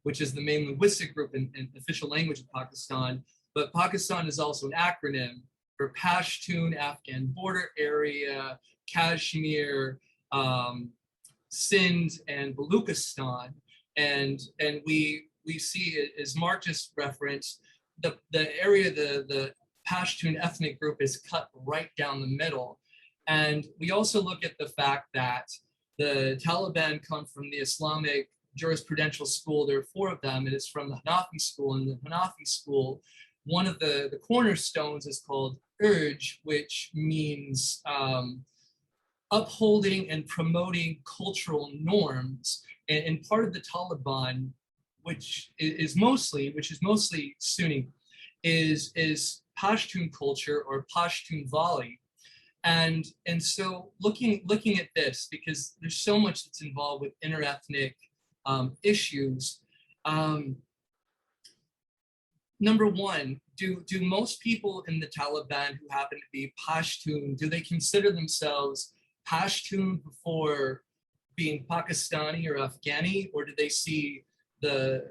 which is the main linguistic group and official language of Pakistan, but Pakistan is also an acronym for Pashtun, Afghan border area, Kashmir, Sindh, and Baluchistan. And we see it, as Mark just referenced, the area, the Pashtun ethnic group is cut right down the middle. And we also look at the fact that the Taliban come from the Islamic jurisprudential school. There are 4 of them, and it's from the Hanafi school. And the Hanafi school, one of the cornerstones is called urj, which means upholding and promoting cultural norms. And part of the Taliban, which is mostly Sunni, is Pashtun culture or Pashtun Valley. And so looking at this, because there's so much that's involved with interethnic issues. Number one, do most people in the Taliban who happen to be Pashtun, do they consider themselves Pashtun before being Pakistani or Afghani, or do they see the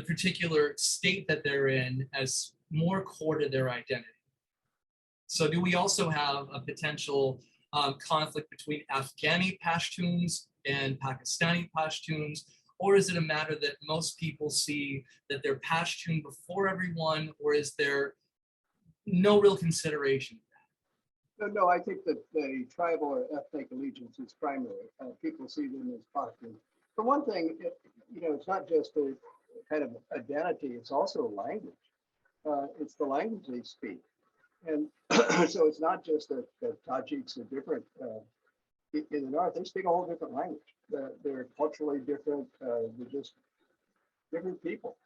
particular state that they're in as more core to their identity? So do we also have a potential conflict between Afghani Pashtuns and Pakistani Pashtuns? Or is it a matter that most people see that they're Pashtun before everyone, or is there no real consideration? No, I think that the tribal or ethnic allegiance is primary. People see them as Pashtun. For one thing, it's not just a kind of identity, it's also language. It's the language they speak. And so it's not just that Tajiks are different. In the north, they speak a whole different language. They're culturally different. They're just different people.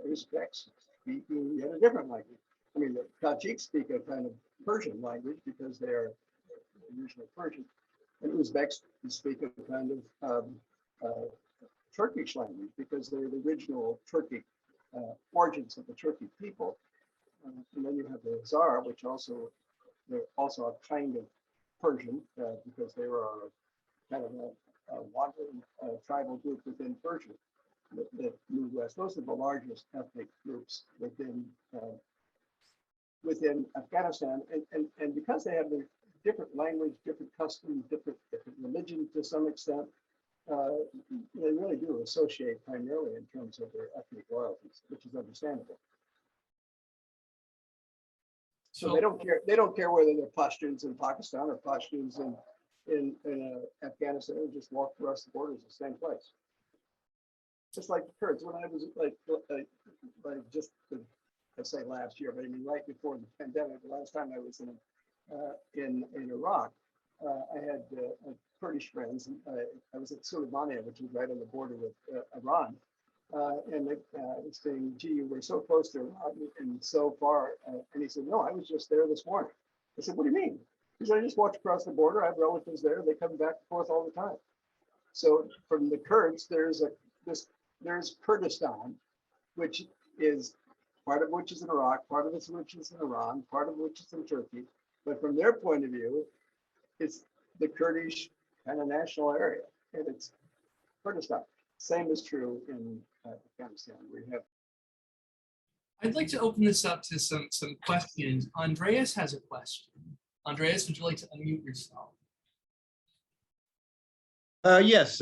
Uzbeks speaking yet a different language. I mean, the Tajiks speak a kind of Persian language because they're originally Persian, and Uzbeks speak a kind of Turkish language because they're the original Turkic origins of the Turkic people. And then you have the Hazara, which they're also a kind of Persian because they were kind of a wandering tribal group within Persia that moved west. Those are the largest ethnic groups within Afghanistan, and because they have their different language, different customs, different religion to some extent, they really do associate primarily in terms of their ethnic loyalties, which is understandable. So they don't care. They don't care whether they're Pashtuns in Pakistan or Pashtuns in Afghanistan. They just walk across the borders, the same place. Just like the Kurds. When I was I say last year, but I mean right before the pandemic, the last time I was in Iraq, I had Kurdish friends. I was at Suleimania, which is right on the border with Iran. And they was saying, gee, you were so close to Iran and so far. And he said, no, I was just there this morning. I said, what do you mean? He said, I just walked across the border. I have relatives there. They come back and forth all the time. So from the Kurds, there's Kurdistan, which is part of which is in Iraq, part of which is in Iran, part of which is in Turkey. But from their point of view, it's the Kurdish kind of national area, and it's Kurdistan. Same is true in Afghanistan. We have. I'd like to open this up to some questions. Andreas has a question. Andreas, would you like to unmute yourself? Yes.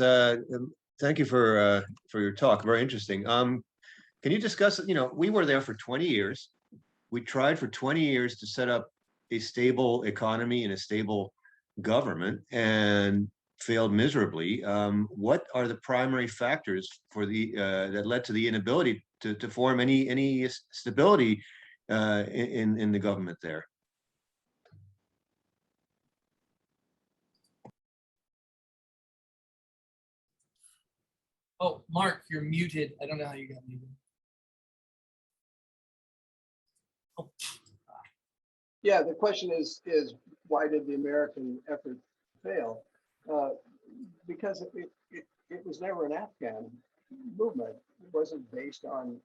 Thank you for your talk. Very interesting. Can you discuss? We were there for 20 years. We tried for 20 years to set up a stable economy and a stable government, and failed miserably. What are the primary factors for that led to the inability to form any stability in the government there? Oh, Mark, you're muted. I don't know how you got muted. Oh. Yeah, the question is why did the American effort fail? Because it was never an Afghan movement. It wasn't based on,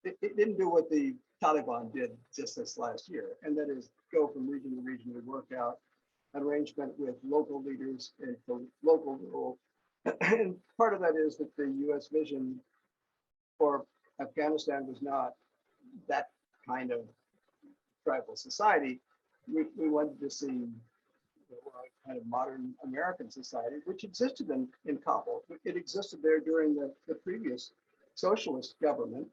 it didn't do what the Taliban did just this last year, and that is go from region to region to work out an arrangement with local leaders and for local rule. And part of that is that the US vision for Afghanistan was not that kind of tribal society. We wanted to see kind of modern American society, which existed in Kabul. It existed there during the previous socialist government,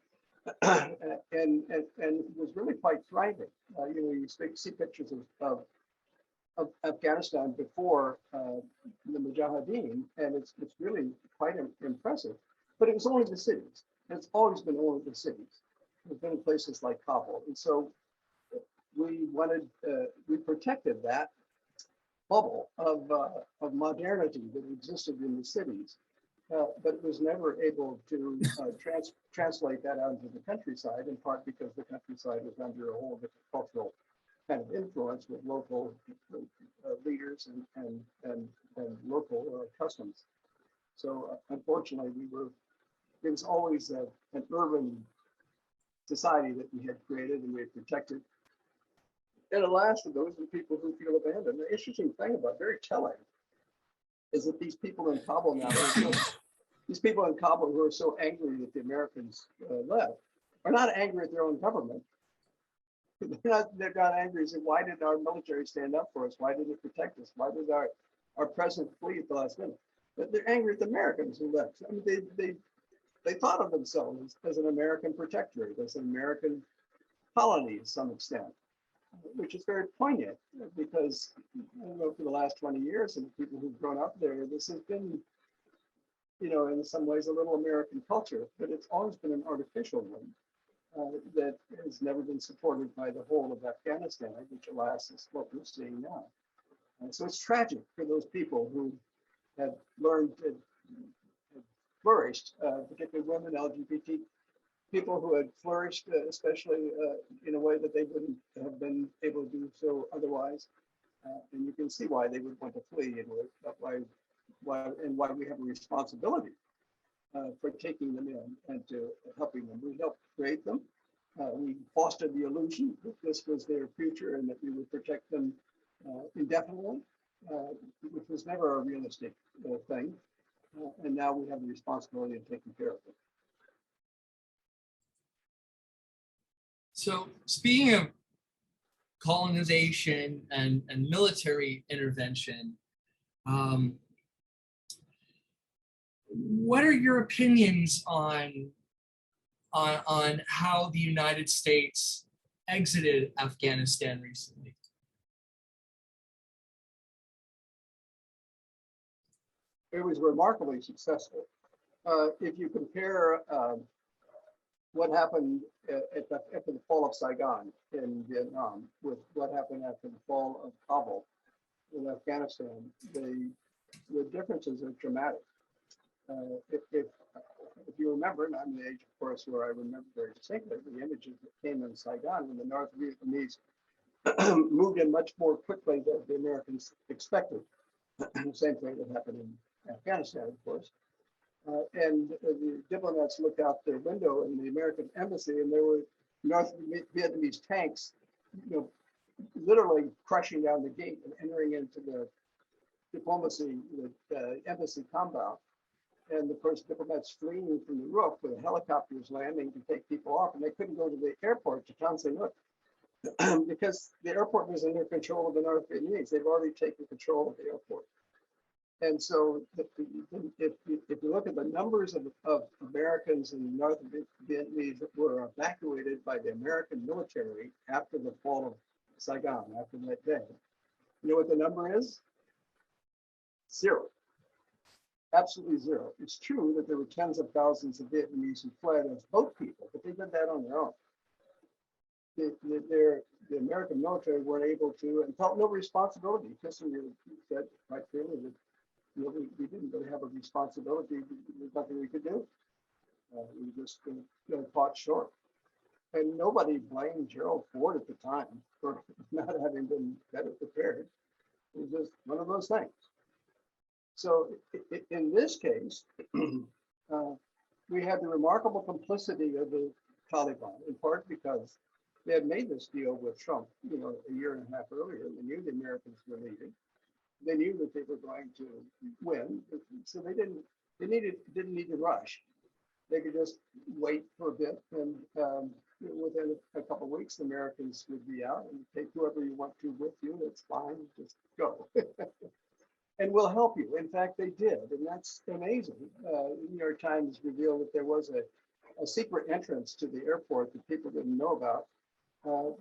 and it was really quite thriving. You see pictures of Afghanistan before the Mujahideen, and it's really quite impressive. But it was only the cities. It's always been only the cities. There's been places like Kabul, and so we protected that. bubble of modernity that existed in the cities, but it was never able to translate that out into the countryside, in part because the countryside was under a whole different cultural kind of influence with local leaders and local customs. So unfortunately, it was always an urban society that we had created and we had protected. And alas, for those are people who feel abandoned. The interesting thing about, very telling, is that these people in Kabul now, these people in Kabul who are so angry that the Americans left, are not angry at their own government. They're not angry. Say, why did our military stand up for us? Why did it protect us? Why did our president flee at the last minute? But they're angry at the Americans who left. I mean, they thought of themselves as an American protectorate, as an American colony to some extent, which is very poignant because, for the last 20 years and the people who've grown up there, this has been, in some ways a little American culture, but it's always been an artificial one that has never been supported by the whole of Afghanistan, which alas is what we're seeing now. And so it's tragic for those people who have learned to flourished, particularly women, LGBT people who had flourished, especially in a way that they wouldn't have been able to do so otherwise. And you can see why they would want to flee, and why we have a responsibility for taking them in and to helping them. We helped create them. We fostered the illusion that this was their future and that we would protect them indefinitely, which was never a realistic thing. And now we have the responsibility of taking care of them. So speaking of colonization and military intervention, what are your opinions on how the United States exited Afghanistan recently? It was remarkably successful. If you compare what happened after the fall of Saigon in Vietnam with what happened after the fall of Kabul in Afghanistan, the differences are dramatic. If you remember, and I'm the age, of course, where I remember very distinctly the images that came in Saigon when the North Vietnamese moved in much more quickly than the Americans expected. The same thing that happened in Afghanistan, of course. And the diplomats looked out their window in the American embassy, and there were North Vietnamese tanks, literally crushing down the gate and entering into the embassy compound. And of course, diplomats fleeing from the roof with helicopters landing to take people off, and they couldn't go to the airport to Tanzania because the airport was under control of the North Vietnamese. They've already taken control of the airport. And so if you look at the numbers of Americans and North Vietnamese that were evacuated by the American military after the fall of Saigon, after that day, you know what the number is? 0. Absolutely 0. It's true that there were tens of thousands of Vietnamese who fled as boat people, but they did that on their own. The American military weren't able to and felt no responsibility. Kissinger said quite clearly that we didn't really have a responsibility. There's nothing we could do. We just caught short. And nobody blamed Gerald Ford at the time for not having been better prepared. It was just one of those things. So in this case, we had the remarkable complicity of the Taliban, in part because they had made this deal with Trump, a year and a half earlier. They knew the Americans were leaving. They knew that they were going to win, so they didn't need to rush. They could just wait for a bit, and within a couple of weeks, the Americans would be out and take whoever you want to with you. That's fine, just go. And we'll help you. In fact, they did, and that's amazing. The New York Times revealed that there was a secret entrance to the airport that people didn't know about,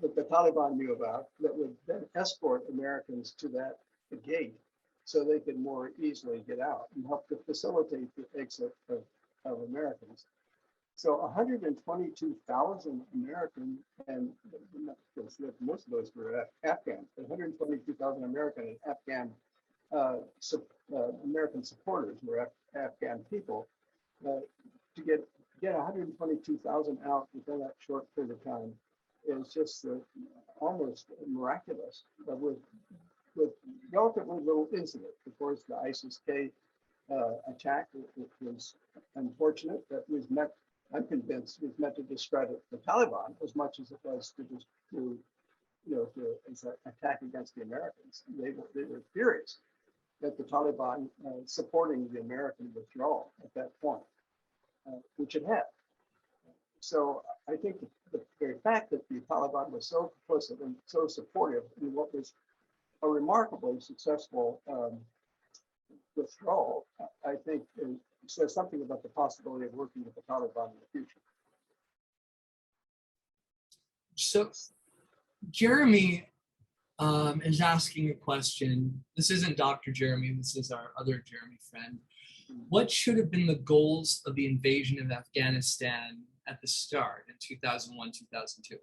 that the Taliban knew about, that would then escort Americans to the gate so they could more easily get out and help to facilitate the exit of Americans. So 122,000 American, and most of those were Afghans, but 122,000 American and Afghan American supporters were Afghan people. To get 122,000 out within that short period of time is just almost miraculous, with relatively little incident. Of course, the ISIS-K attack, which was unfortunate, that was meant, I'm convinced, was meant to discredit the Taliban as much as it was to as an attack against the Americans. They were furious at the Taliban supporting the American withdrawal at that point, which it had. So I think the very fact that the Taliban was so complicit and so supportive in what was a remarkably successful withdrawal, I think says something about the possibility of working with the Taliban in the future. So Jeremy is asking a question. This isn't Dr. Jeremy, this is our other Jeremy friend. What should have been the goals of the invasion of Afghanistan at the start in 2001, 2002?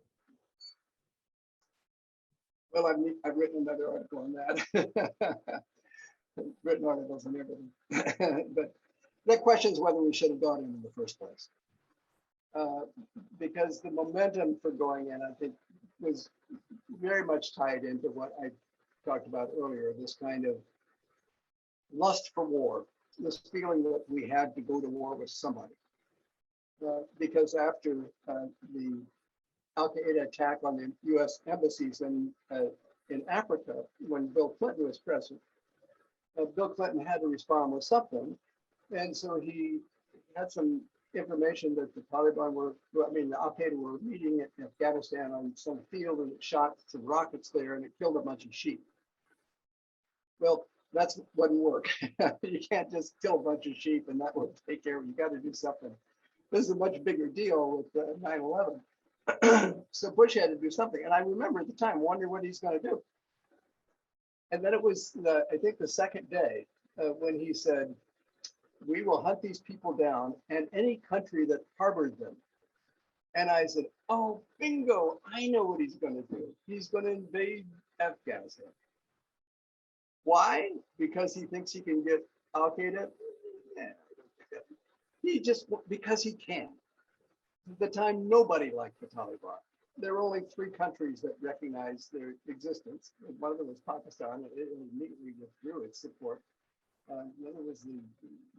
Well, I've written another article on that. Written articles and everything. But that question is whether we should have gone in the first place. Because the momentum for going in, I think, was very much tied into what I talked about earlier, this kind of lust for war, this feeling that we had to go to war with somebody. Because after the Al-Qaeda attack on the U.S. embassies in Africa, when Bill Clinton was president, Bill Clinton had to respond with something. And so he had some information that the Taliban the Al-Qaeda were meeting in Afghanistan on some field, and it shot some rockets there and it killed a bunch of sheep. Well, that wouldn't work. You can't just kill a bunch of sheep and that will take care of it. You got to do something. This is a much bigger deal with 9/11. So Bush had to do something. And I remember at the time, wondering what he's going to do. And then it was, I think, the second day when he said, we will hunt these people down and any country that harbored them. And I said, oh, bingo, I know what he's going to do. He's going to invade Afghanistan. Why? Because he thinks he can get Al-Qaeda? Because he can. At the time, nobody liked the Taliban. There were only 3 countries that recognized their existence. One of them was Pakistan, and it immediately withdrew its support. The other was the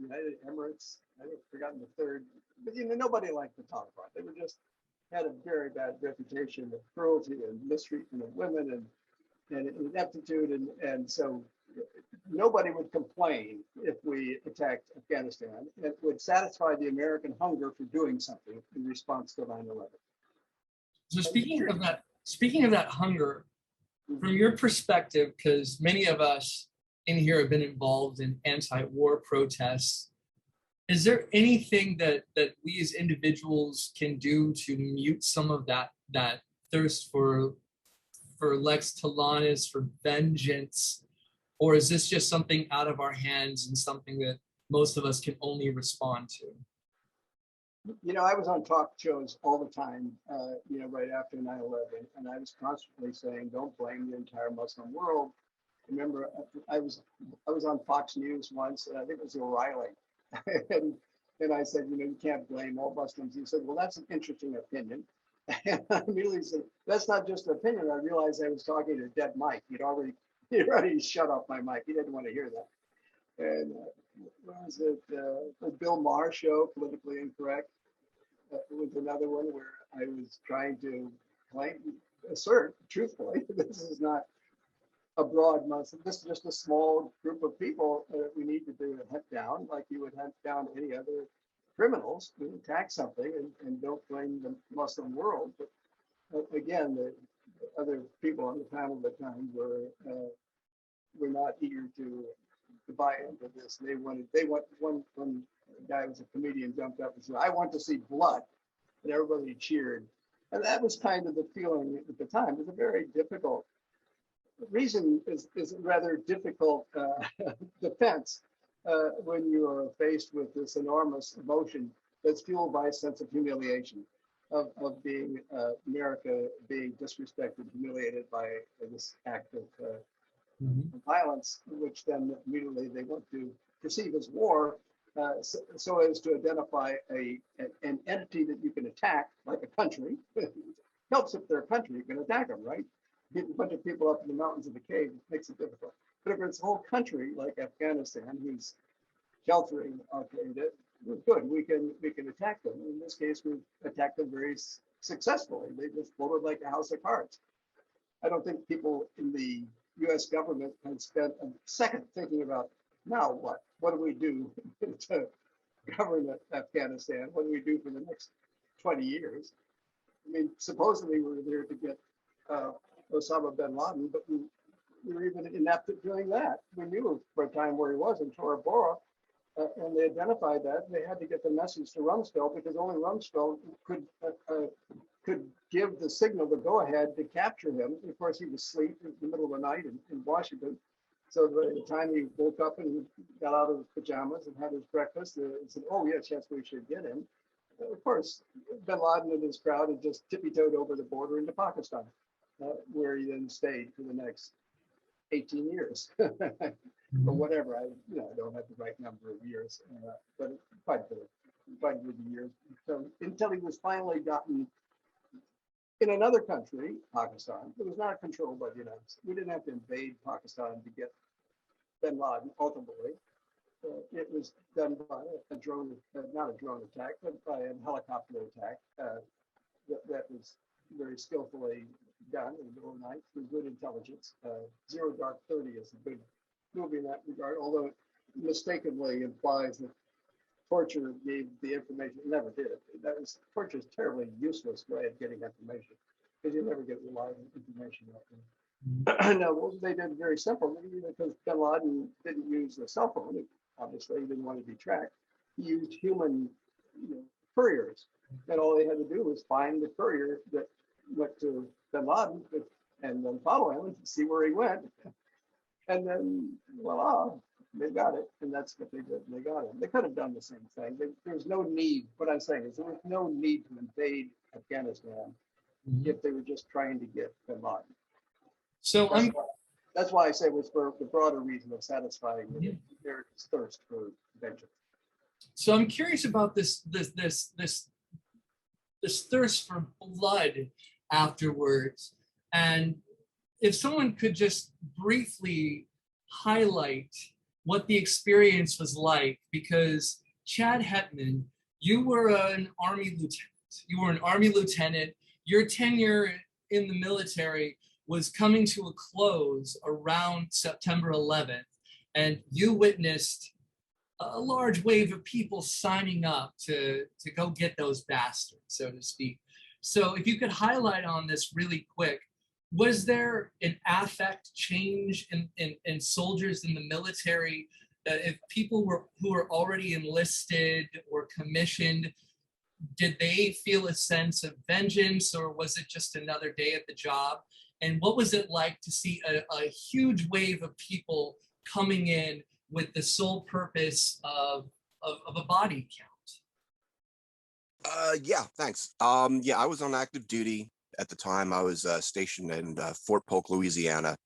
United Emirates. I've forgotten the third. But nobody liked the Taliban. They had a very bad reputation of cruelty and mistreatment of women and ineptitude, and so nobody would complain if we attacked Afghanistan. It would satisfy the American hunger for doing something in response to 9/11. So speaking of that hunger, from your perspective, because many of us in here have been involved in anti-war protests, is there anything that we as individuals can do to mute some of that thirst for lex talionis, for vengeance? Or is this just something out of our hands and something that most of us can only respond to? I was on talk shows all the time, right after 9/11, and I was constantly saying, don't blame the entire Muslim world. Remember, I was on Fox News once, and I think it was O'Reilly, and I said, you can't blame all Muslims. He said, well, that's an interesting opinion. And I immediately said, that's not just an opinion. I realized I was talking to dead Mike. He'd already shut off my mic. He didn't want to hear that. And what was it? The Bill Maher show, Politically Incorrect. It was another one where I was trying to assert truthfully, this is not a broad Muslim. This is just a small group of people that we need to do a hunt down, like you would hunt down any other criminals who attack something, and don't blame the Muslim world. But again, the other people on the panel at the time were not eager to buy into this. They want one guy was a comedian jumped up and said, I want to see blood, and everybody cheered. And that was kind of the feeling at the time. It was a very difficult reason is a rather difficult defense when you are faced with this enormous emotion that's fueled by a sense of humiliation, of being America being disrespected, humiliated by this act of violence, which then immediately they want to perceive as war, so as to identify an entity that you can attack, like a country. Helps if they're a country, you can attack them, right? Get a bunch of people up in the mountains of the cave, it makes it difficult. But if it's a whole country like Afghanistan, who's sheltering, okay, that we're good. We can attack them. In this case, we've attacked them very successfully. They just folded like a house of cards. I don't think people in the U.S. government have spent a second thinking about now what? What do we do to govern Afghanistan? What do we do for the next 20 years? I mean, supposedly we were there to get Osama bin Laden, but we were even inept at doing that. We knew for a time where he was in Tora Bora, and they identified that. They had to get the message to Rumsfeld because only Rumsfeld could give the signal to go ahead to capture him. Of course, he was asleep in the middle of the night in Washington. So by the time he woke up and got out of his pajamas and had his breakfast, he said, "Oh yes, we should get him." Of course, bin Laden and his crowd had just tippy-toed over the border into Pakistan, where he then stayed for the next 18 years. Or whatever. I don't have the right number of years, but quite a good years. So until he was finally gotten in another country, Pakistan, it was not controlled by the United States. We didn't have to invade Pakistan to get bin Laden ultimately. It was done by a drone, not a drone attack, but by a helicopter attack that was very skillfully done in the middle of the night through good intelligence. Zero Dark 30 is a good movie in that regard, although it mistakenly implies that torture gave the information. It never did. Torture is a terribly useless way of getting information because you never get reliable information that way. No, they did very simple because bin Laden didn't use a cell phone. Obviously, he didn't want to be tracked. He used human couriers, and all they had to do was find the courier that went to bin Laden and then follow him and see where he went. And then, voila, they got it. And that's what they did. They got it. They could have done the same thing. There's no need. What I'm saying is there was no need to invade Afghanistan if they were just trying to get bin Laden. So that's why I say it was for the broader reason of satisfying their thirst for vengeance. So I'm curious about this thirst for blood afterwards, and if someone could just briefly highlight what the experience was like, because Chad Hetman, you were an Army lieutenant. You were an Army lieutenant. Your tenure in the military was coming to a close around September 11th, and you witnessed a large wave of people signing up to go get those bastards, so to speak. So if you could highlight on this really quick, was there an affect change in soldiers in the military? If people who were already enlisted or commissioned, did they feel a sense of vengeance, or was it just another day at the job? And what was it like to see a huge wave of people coming in with the sole purpose of a body count? Yeah, thanks. Yeah, I was on active duty at the time. I was stationed in Fort Polk, Louisiana.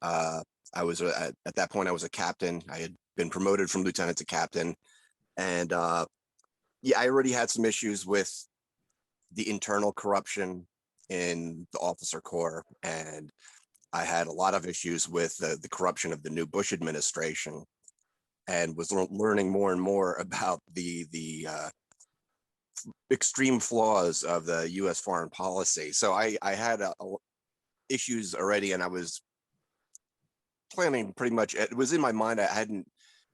I was at that point I was a captain. I had been promoted from lieutenant to captain, and yeah, I already had some issues with the internal corruption in the officer corps, and I had a lot of issues with the corruption of the new Bush administration, and was learning more and more about the extreme flaws of the U.S. foreign policy. So I had issues already, and I was planning pretty much. It was in my mind.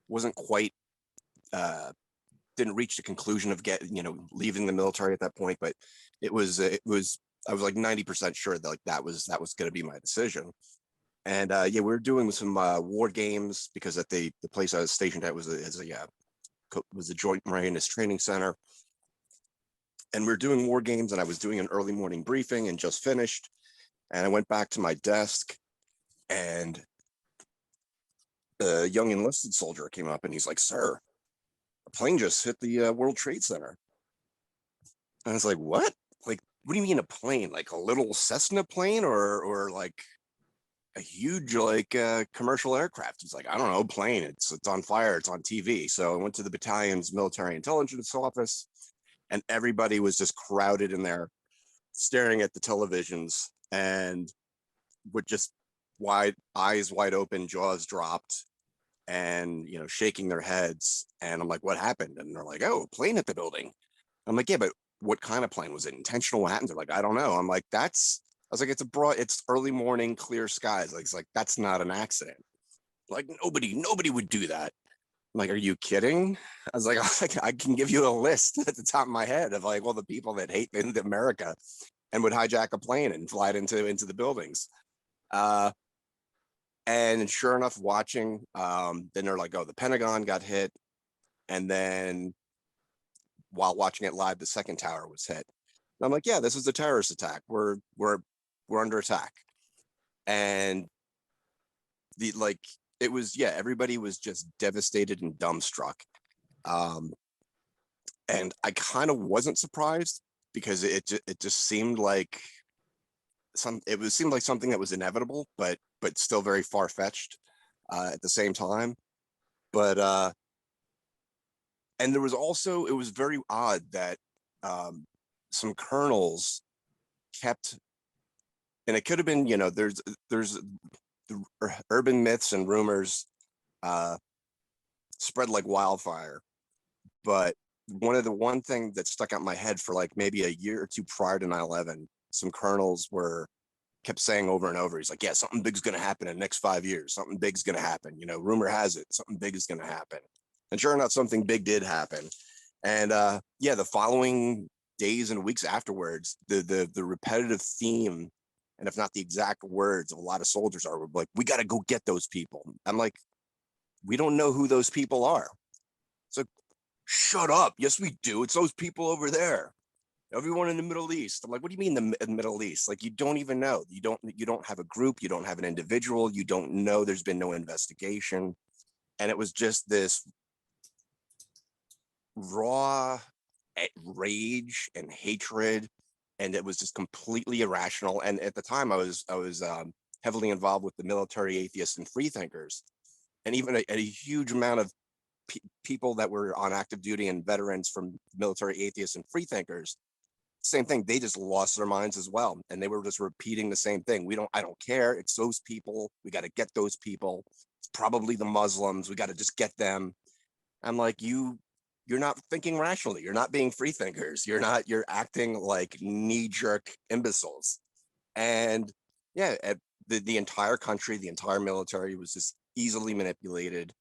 Wasn't quite didn't reach the conclusion of leaving the military at that point, but it was I was like 90% sure that that was going to be my decision. And yeah, we were doing some war games because at the place I was stationed at was a Joint Humanist Training Center. And we were doing war games, and I was doing an early morning briefing and just finished. And I went back to my desk, and a young enlisted soldier came up, and he's like, "Sir, a plane just hit the World Trade Center." And I was like, what? Like, what do you mean a plane? Like a little Cessna plane or like a huge like commercial aircraft? He's like, I don't know, plane. It's on fire. It's on TV. So I went to the battalion's military intelligence office, and everybody was just crowded in there, staring at the televisions and with just eyes wide open, jaws dropped, and shaking their heads. And I'm like, what happened? And they're like, oh, a plane hit the building. I'm like, yeah, but what kind of plane was it? Intentional? What happened? They're like, I don't know. I'm like, I was like, it's early morning, clear skies. Like, it's like, that's not an accident. Like, nobody would do that. I'm like, are you kidding? I was like, I can give you a list at the top of my head of like all the people that hate America and would hijack a plane and fly it into the buildings. And sure enough, watching, then they're like, oh, the Pentagon got hit. And then while watching it live, the second tower was hit. And I'm like, yeah, this is a terrorist attack. We're under attack. And it was, yeah, everybody was just devastated and dumbstruck. And I kind of wasn't surprised, because it just seemed like seemed like something that was inevitable, but still very far-fetched at the same time. But and there was also, it was very odd that some colonels kept, and it could have been, there's the urban myths and rumors spread like wildfire. But one thing that stuck out in my head for like maybe a year or two prior to 9/11, some colonels kept saying over and over, he's like, yeah, something big's going to happen in the next 5 years. Something big's going to happen. Rumor has it, something big is going to happen. And sure enough, something big did happen. And yeah, the following days and weeks afterwards, the repetitive theme, and if not the exact words of a lot of soldiers are like, we got to go get those people. I'm like, we don't know who those people are. It's like, shut up. Yes, we do. It's those people over there. Everyone in the Middle East. I'm like, what do you mean the Middle East? Like, you don't even know. You don't have a group. You don't have an individual. You don't know. There's been no investigation. And it was just this raw rage and hatred. And it was just completely irrational. And at the time, I was heavily involved with the military atheists and freethinkers. And even a huge amount of people that were on active duty and veterans from military atheists and freethinkers, same thing. They just lost their minds as well. And they were just repeating the same thing. I don't care. It's those people. We got to get those people. It's probably the Muslims. We got to just get them. I'm like, you're not thinking rationally. You're not being free thinkers. You're acting like knee-jerk imbeciles. And yeah, the entire country, the entire military was just easily manipulated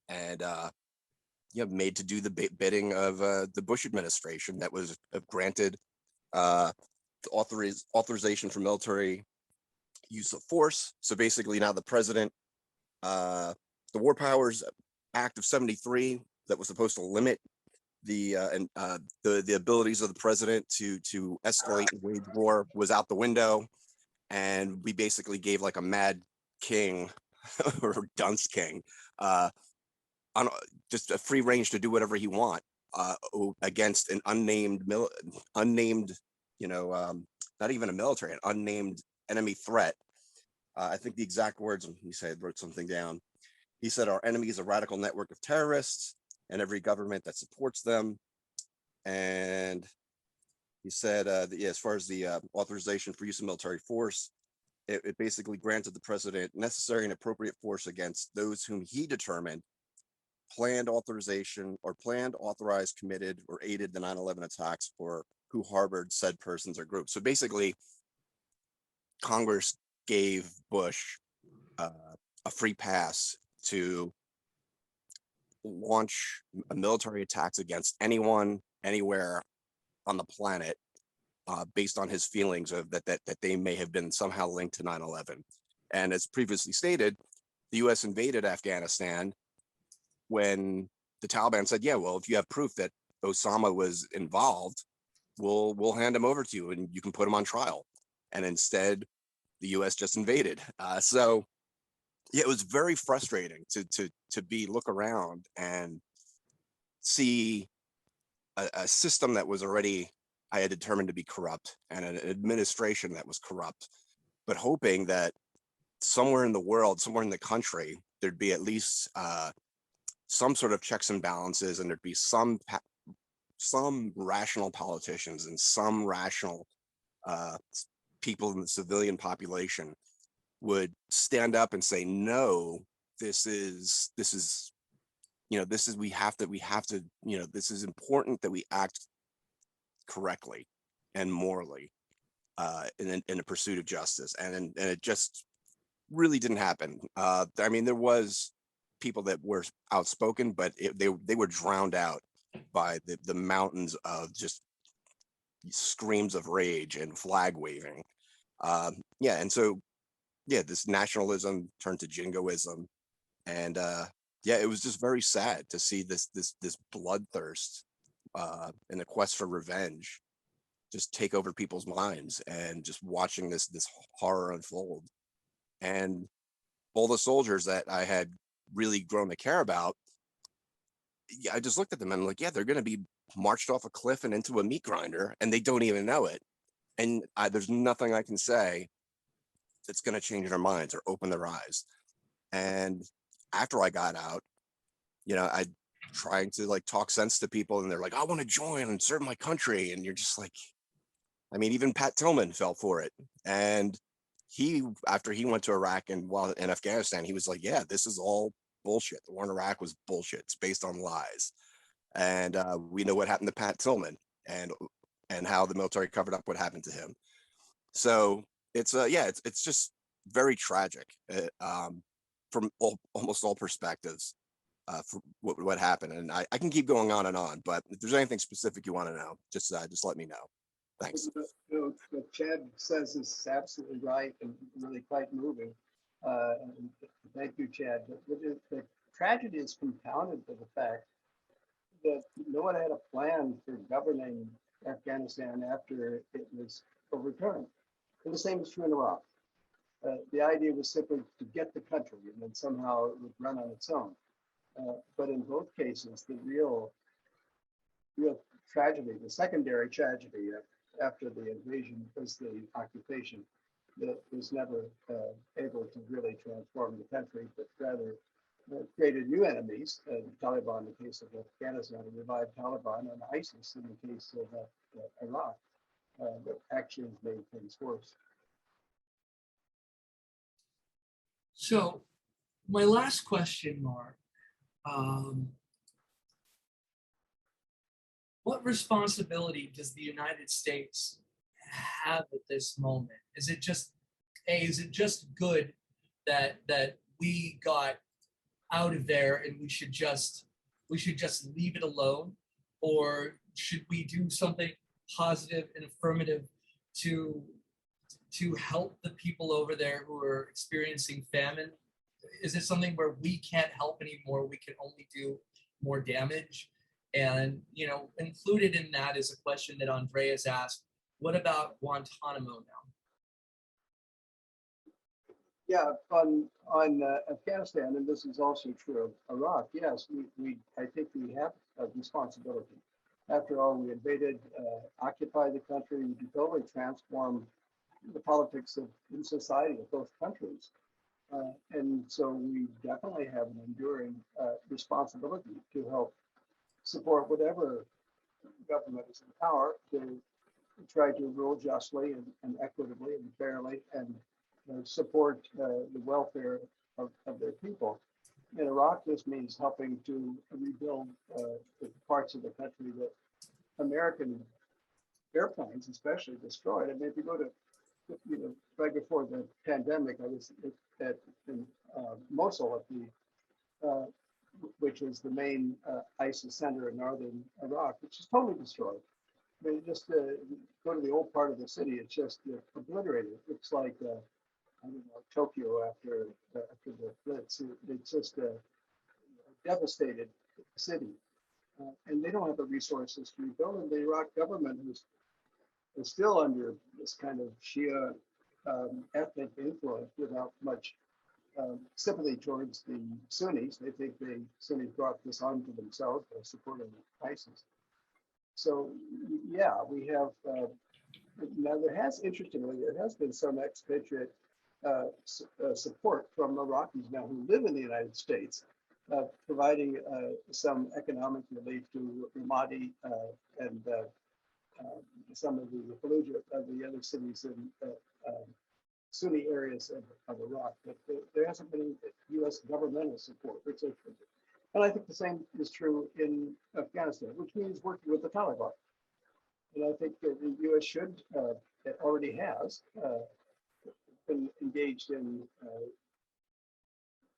and made to do the bidding of the Bush administration that was granted authorization for military use of force. So basically now the president, the War Powers Act of 73 that was supposed to limit the abilities of the president to escalate and wage war was out the window. And we basically gave like a mad king or dunce king on just a free range to do whatever he want against an unnamed, not even a military, an unnamed enemy threat. I think the exact words, he said, wrote something down. He said, our enemy is a radical network of terrorists and every government that supports them. And he said, as far as the authorization for use of military force, it basically granted the president necessary and appropriate force against those whom he determined planned, authorized, committed, or aided the 9/11 attacks, or who harbored said persons or groups. So basically, Congress gave Bush a free pass to launch military attacks against anyone, anywhere on the planet, based on his feelings of that they may have been somehow linked to 9/11. And as previously stated, the U.S. invaded Afghanistan when the Taliban said, yeah, well, if you have proof that Osama was involved, we'll hand him over to you and you can put him on trial. And instead, the U.S. just invaded. So yeah, it was very frustrating to look around and see a system that was already I had determined to be corrupt, and an administration that was corrupt, but hoping that somewhere in the world, somewhere in the country, there'd be at least some sort of checks and balances, and there'd be some rational politicians and some rational people in the civilian population would stand up and say, no, this is we have to, this is important that we act correctly and morally in the pursuit of justice. And it just really didn't happen. I mean, there was people that were outspoken, but they were drowned out by the mountains of just screams of rage and flag waving. And so this nationalism turned to jingoism, and it was just very sad to see this bloodthirst and the quest for revenge just take over people's minds, and just watching this horror unfold. And all the soldiers that I had really grown to care about, I just looked at them and I'm like, yeah, they're going to be marched off a cliff and into a meat grinder, and they don't even know it. And there's nothing I can say that's going to change their minds or open their eyes. And after I got out, I trying to like talk sense to people, and they're like, I want to join and serve my country. And you're just like, I mean, even Pat Tillman fell for it. And after he went to Iraq and while in Afghanistan, he was like, yeah, this is all bullshit. The war in Iraq was bullshit. It's based on lies. And we know what happened to Pat Tillman, and how the military covered up what happened to him. So it's just very tragic from almost all perspectives for what happened. And I can keep going on and on, but if there's anything specific you want to know, just let me know. Thanks. What Chad says is absolutely right and really quite moving. Thank you, Chad. The tragedy is compounded by the fact that no one had a plan for governing Afghanistan after it was overturned. And the same is true in Iraq. The idea was simply to get the country, and then somehow it would run on its own. But in both cases, the real tragedy, the secondary tragedy after the invasion, was the occupation that was never able to really transform the country, but rather created new enemies, Taliban in the case of Afghanistan, and revived Taliban, and ISIS in the case of Iraq, that actually made things worse. So my last question, Mark, what responsibility does the United States have at this moment? Is it just good that we got out of there and we should just leave it alone, or should we do something positive and affirmative to help the people over there who are experiencing famine? Is it something where we can't help anymore? We can only do more damage? And, included in that is a question that Andreas asked, what about Guantanamo now? Yeah, on Afghanistan, and this is also true of Iraq, yes, I think we have a responsibility. After all, we invaded, occupied the country, we totally transformed the politics in society of both countries. And so we definitely have an enduring responsibility to help support whatever government is in power to try to rule justly and equitably and fairly, and support the welfare of their people. In Iraq, this means helping to rebuild the parts of the country that American airplanes especially destroyed. I mean, if you go to, right before the pandemic, I was in Mosul, which is the main ISIS center in northern Iraq, which is totally destroyed. I mean, just go to the old part of the city, it's just obliterated. It looks like I don't know, Tokyo after the Blitz. It's just a devastated city, and they don't have the resources to rebuild. And the Iraq government is still under this kind of Shia ethnic influence, without much sympathy towards the Sunnis. They think the Sunnis brought this on to themselves by supporting ISIS. So yeah, we have, now interestingly, there has been some expatriate support from Iraqis now who live in the United States, providing some economic relief to Ramadi and some of the Fallujah, the other cities in Sunni areas of Iraq. But there hasn't been U.S. governmental support, which is, and I think the same is true in Afghanistan, which means working with the Taliban. And I think that the U.S. should, it already has, been engaged in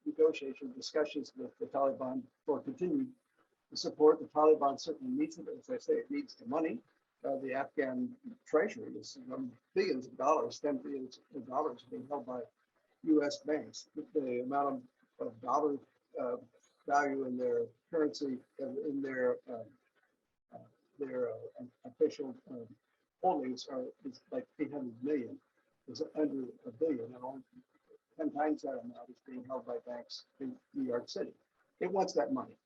negotiation discussions with the Taliban for continued support. The Taliban certainly needs it. As I say, it needs the money. The Afghan treasury is billions of dollars, $10 billion being held by U.S. banks. The amount of dollar value in their currency, in their official holdings is like 800 million. It's under a billion, and only 10 times that amount is being held by banks in New York City. It wants that money.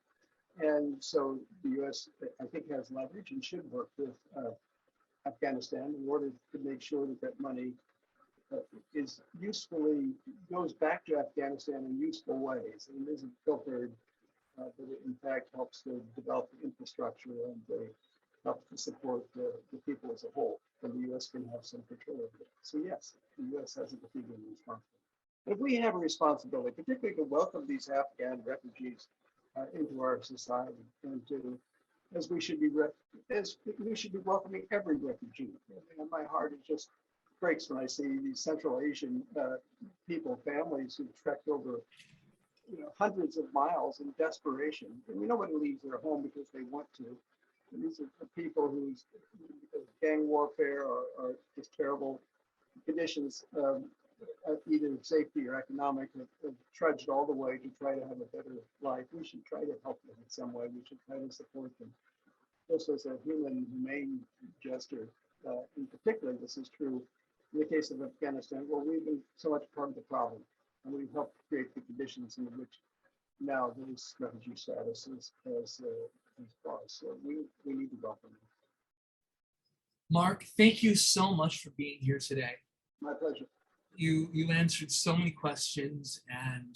And so the U.S., I think, has leverage and should work with Afghanistan in order to make sure that that money goes back to Afghanistan in useful ways and isn't filtered, but it in fact helps to develop the infrastructure and helps to support the people as a whole. And the U.S. can have some control over it. So yes, the U.S. has a defeating responsibility. But if we have a responsibility, particularly to welcome these Afghan refugees into our society, and as we should be welcoming every refugee. And my heart just breaks when I see these Central Asian people, families who trekked over, hundreds of miles in desperation. And nobody leaves their home because they want to. And these are people whose gang warfare or just terrible conditions, either safety or economic, have trudged all the way to try to have a better life. We should try to help them in some way. We should try to support them. Just as a humane gesture. In particular, this is true in the case of Afghanistan, where we've been so much part of the problem, and we've helped create the conditions in which now this refugee status has caused. So we need to welcome them. Mark, thank you so much for being here today. My pleasure. You answered so many questions, and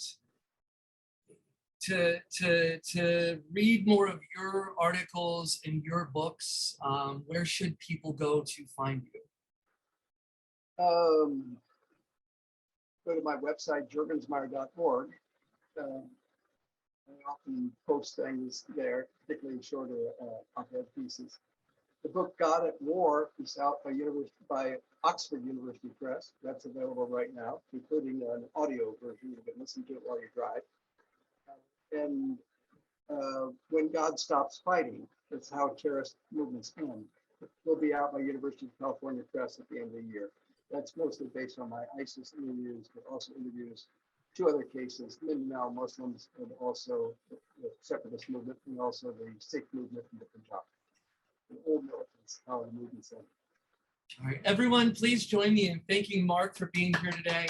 to read more of your articles and your books, where should people go to find you? Go to my website, Juergensmeyer.org. I often post things there, particularly shorter op-ed pieces. The book God at War is out by Oxford University Press. That's available right now, including an audio version. You can listen to it while you drive. And When God Stops Fighting, that's how terrorist movements end. It will be out by University of California Press at the end of the year. That's mostly based on my ISIS interviews, but also interviews two other cases, Mindanao Muslims, and also the separatist movement, and also the Sikh movement in the Punjab. The old militants, how the movements end. All right, everyone, please join me in thanking Mark for being here today.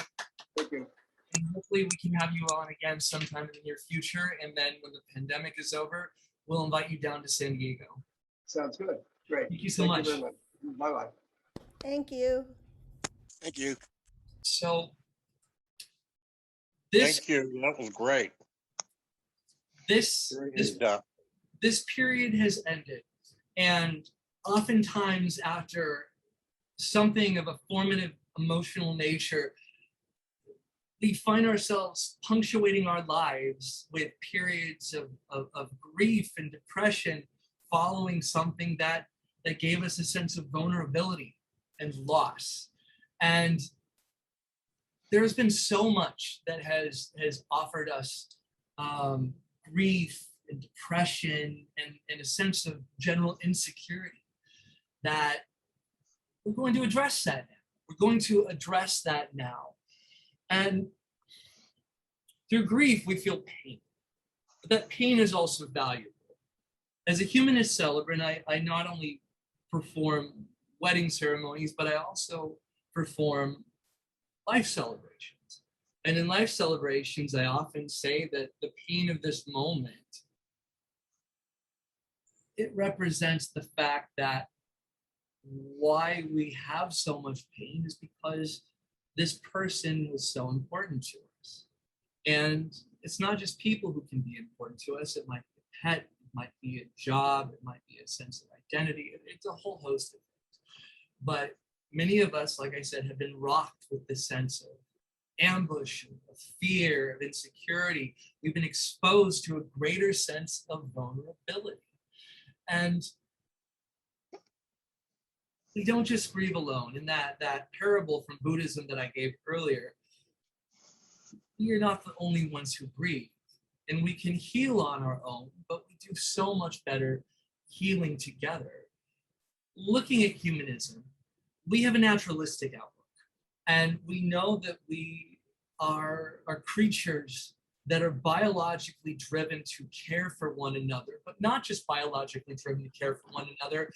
Thank you. And hopefully we can have you on again sometime in the near future. And then when the pandemic is over, we'll invite you down to San Diego. Sounds good. Great. Thank you so much. Very much. Bye-bye. Thank you. Thank you. So this Thank you. That was great. this period has ended. And oftentimes after something of a formative emotional nature, we find ourselves punctuating our lives with periods of grief and depression following something that gave us a sense of vulnerability and loss. And there's been so much that has offered us grief and depression and a sense of general insecurity that we're going to address that now. We're going to address that now. And through grief, we feel pain. But that pain is also valuable. As a humanist celebrant, I not only perform wedding ceremonies, but I also perform life celebrations. And in life celebrations, I often say that the pain of this moment it represents the fact that why we have so much pain is because this person was so important to us. And it's not just people who can be important to us. It might be a pet, it might be a job, it might be a sense of identity. It's a whole host of things. But many of us, like I said, have been rocked with this sense of ambush, of fear, of insecurity. We've been exposed to a greater sense of vulnerability. And we don't just grieve alone. In that parable from Buddhism that I gave earlier, we are not the only ones who grieve. And we can heal on our own, but we do so much better healing together. Looking at humanism, we have a naturalistic outlook. And we know that we are creatures that are biologically driven to care for one another, but not just biologically driven to care for one another.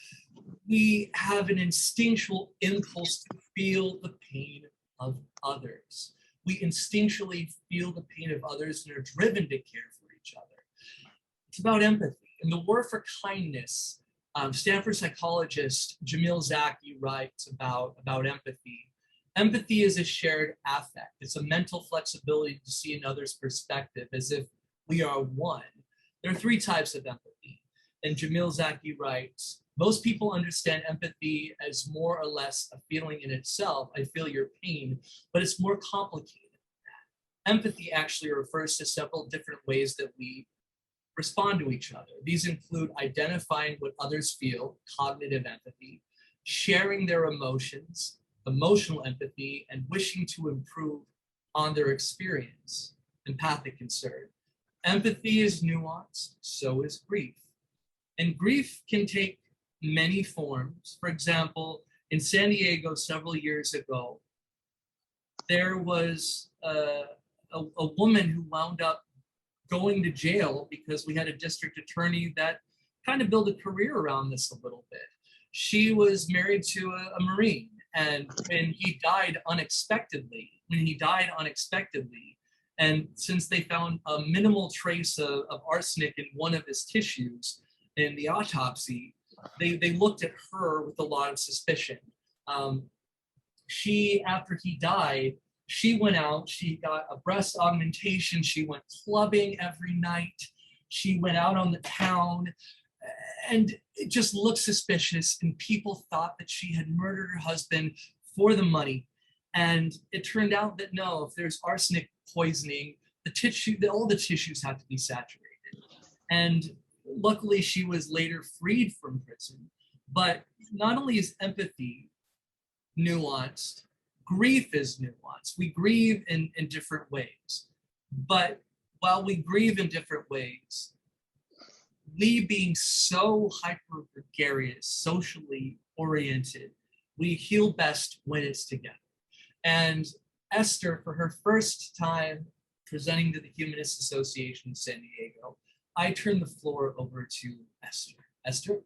We have an instinctual impulse to feel the pain of others. We instinctually feel the pain of others and are driven to care for each other. It's about empathy. And the word for kindness, Stanford psychologist Jamil Zaki writes about empathy. Empathy is a shared affect. It's a mental flexibility to see another's perspective as if we are one. There are three types of empathy. And Jamil Zaki writes, most people understand empathy as more or less a feeling in itself. I feel your pain, but it's more complicated than that. Empathy actually refers to several different ways that we respond to each other. These include identifying what others feel, cognitive empathy, sharing their emotions, emotional empathy, and wishing to improve on their experience, empathic concern. Empathy is nuanced, so is grief. And grief can take many forms. For example, in San Diego several years ago, there was a woman who wound up going to jail because we had a district attorney that kind of built a career around this a little bit. She was married to a Marine, and when he died unexpectedly, and since they found a minimal trace of arsenic in one of his tissues in the autopsy, they looked at her with a lot of suspicion. After he died, she went out, she got a breast augmentation, she went clubbing every night, she went out on the town, and it just looked suspicious, and people thought that she had murdered her husband for the money. And it turned out that no, if there's arsenic poisoning, all the tissues have to be saturated. And luckily she was later freed from prison. But not only is empathy nuanced, grief is nuanced. We grieve in different ways. But while we grieve in different ways, we being so hyper-gregarious, socially oriented, we heal best when it's together. And Esther, for her first time presenting to the Humanist Association in San Diego, I turn the floor over to Esther. Esther?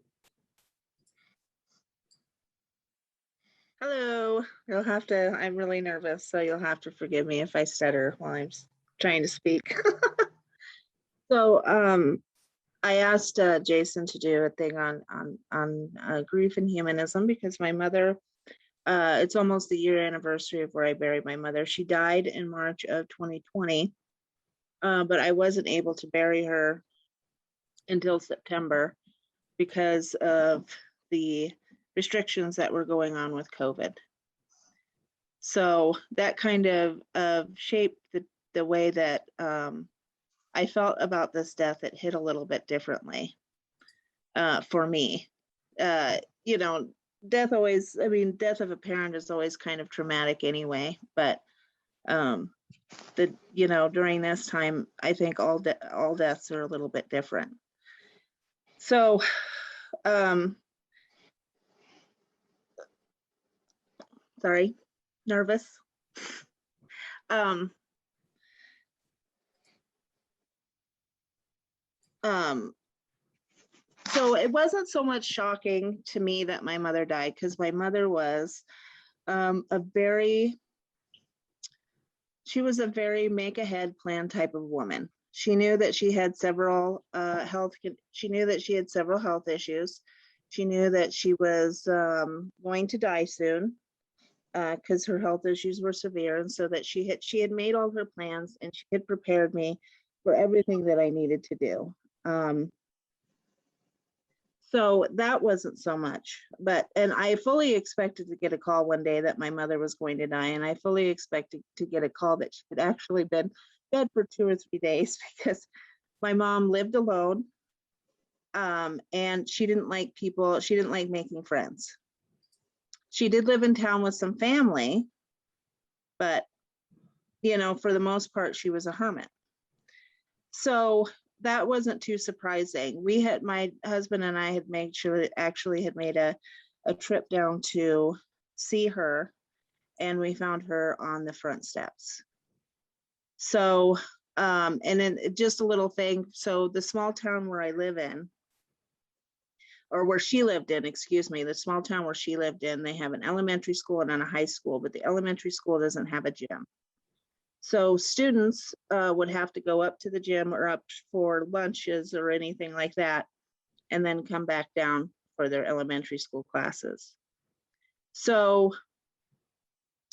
Hello. I'm really nervous, so you'll have to forgive me if I stutter while I'm trying to speak. So I asked Jason to do a thing on grief and humanism because my mother, it's almost the year anniversary of where I buried my mother. She died in March of 2020, but I wasn't able to bury her until September because of the restrictions that were going on with COVID. So that kind of shaped the way that I felt about this death. It hit a little bit differently for me. Death of a parent is always kind of traumatic anyway, but during this time, I think all deaths are a little bit different. So, sorry, nervous. So it wasn't so much shocking to me that my mother died because my mother was she was a very make ahead plan type of woman. She knew that she had several she knew that she had several health issues. She knew that she was going to die soon because her health issues were severe, and so that she had made all her plans, and she had prepared me for everything that I needed to do. So that wasn't so much, and I fully expected to get a call one day that my mother was going to die, and I fully expected to get a call that she had actually been dead for 2 or 3 days, because my mom lived alone, and she didn't like people. She didn't like making friends. She did live in town with some family, but for the most part, she was a hermit. So that wasn't too surprising. My husband and I had made a trip down to see her, and we found her on the front steps. So, and then just a little thing. So the small town where I live in, or where she lived in, excuse me, the small town where she lived in, they have an elementary school and then a high school, but the elementary school doesn't have a gym. So students would have to go up to the gym or up for lunches or anything like that, and then come back down for their elementary school classes. So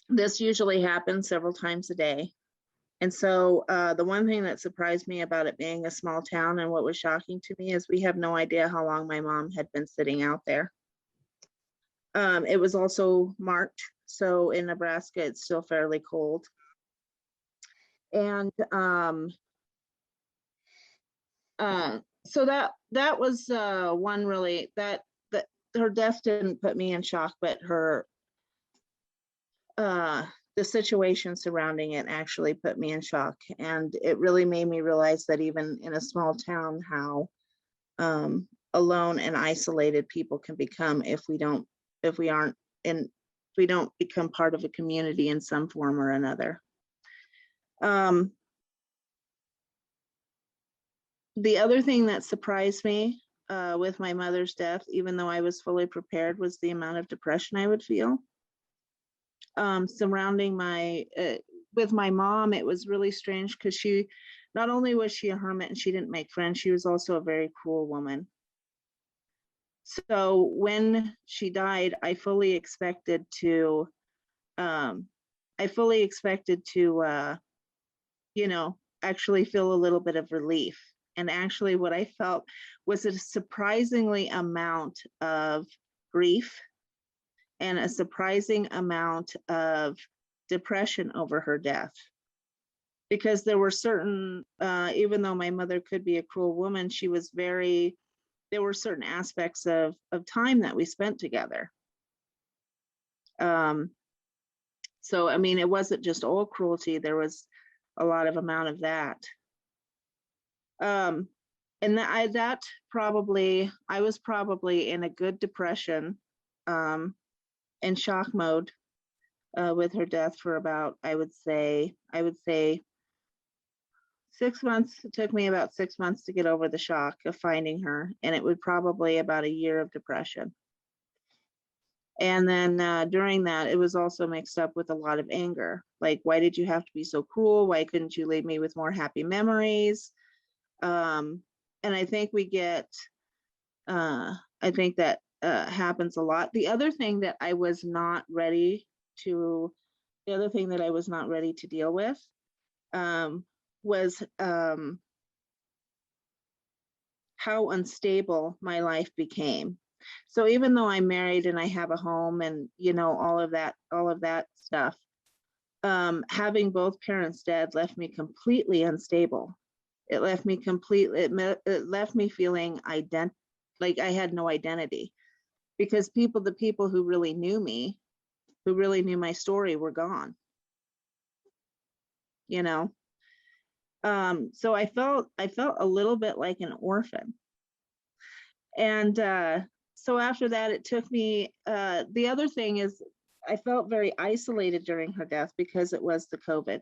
this usually happens several times a day. And so the one thing that surprised me about it being a small town, and what was shocking to me, is we have no idea how long my mom had been sitting out there. It was also March, so in Nebraska, it's still fairly cold. And so that was one really, that her death didn't put me in shock, but the situation surrounding it actually put me in shock. And it really made me realize that even in a small town, how alone and isolated people can become if we don't become part of a community in some form or another. The other thing that surprised me with my mother's death, even though I was fully prepared, was the amount of depression I would feel. Surrounding with my mom, it was really strange, because not only was she a hermit and she didn't make friends, she was also a very cruel woman. So when she died, I fully expected to actually feel a little bit of relief. And actually what I felt was a surprisingly amount of grief and a surprising amount of depression over her death. Because there were certain, even though my mother could be a cruel woman, there were certain aspects of time that we spent together. So, I mean, it wasn't just all cruelty, there was a lot of amount of that. And I was probably in a good depression and shock mode with her death for about, I would say 6 months. It took me about 6 months to get over the shock of finding her, and it would probably about a year of depression. And then during that, it was also mixed up with a lot of anger. Like, why did you have to be so cruel? Why couldn't you leave me with more happy memories? And I think that happens a lot. The other thing that I was not ready to deal with was how unstable my life became. So even though I'm married and I have a home and all of that stuff, having both parents dead left me completely unstable. It left me feeling like I had no identity, because the people who really knew me, who really knew my story, were gone. So I felt a little bit like an orphan. And so after that, it took me, the other thing is I felt very isolated during her death, because it was the COVID,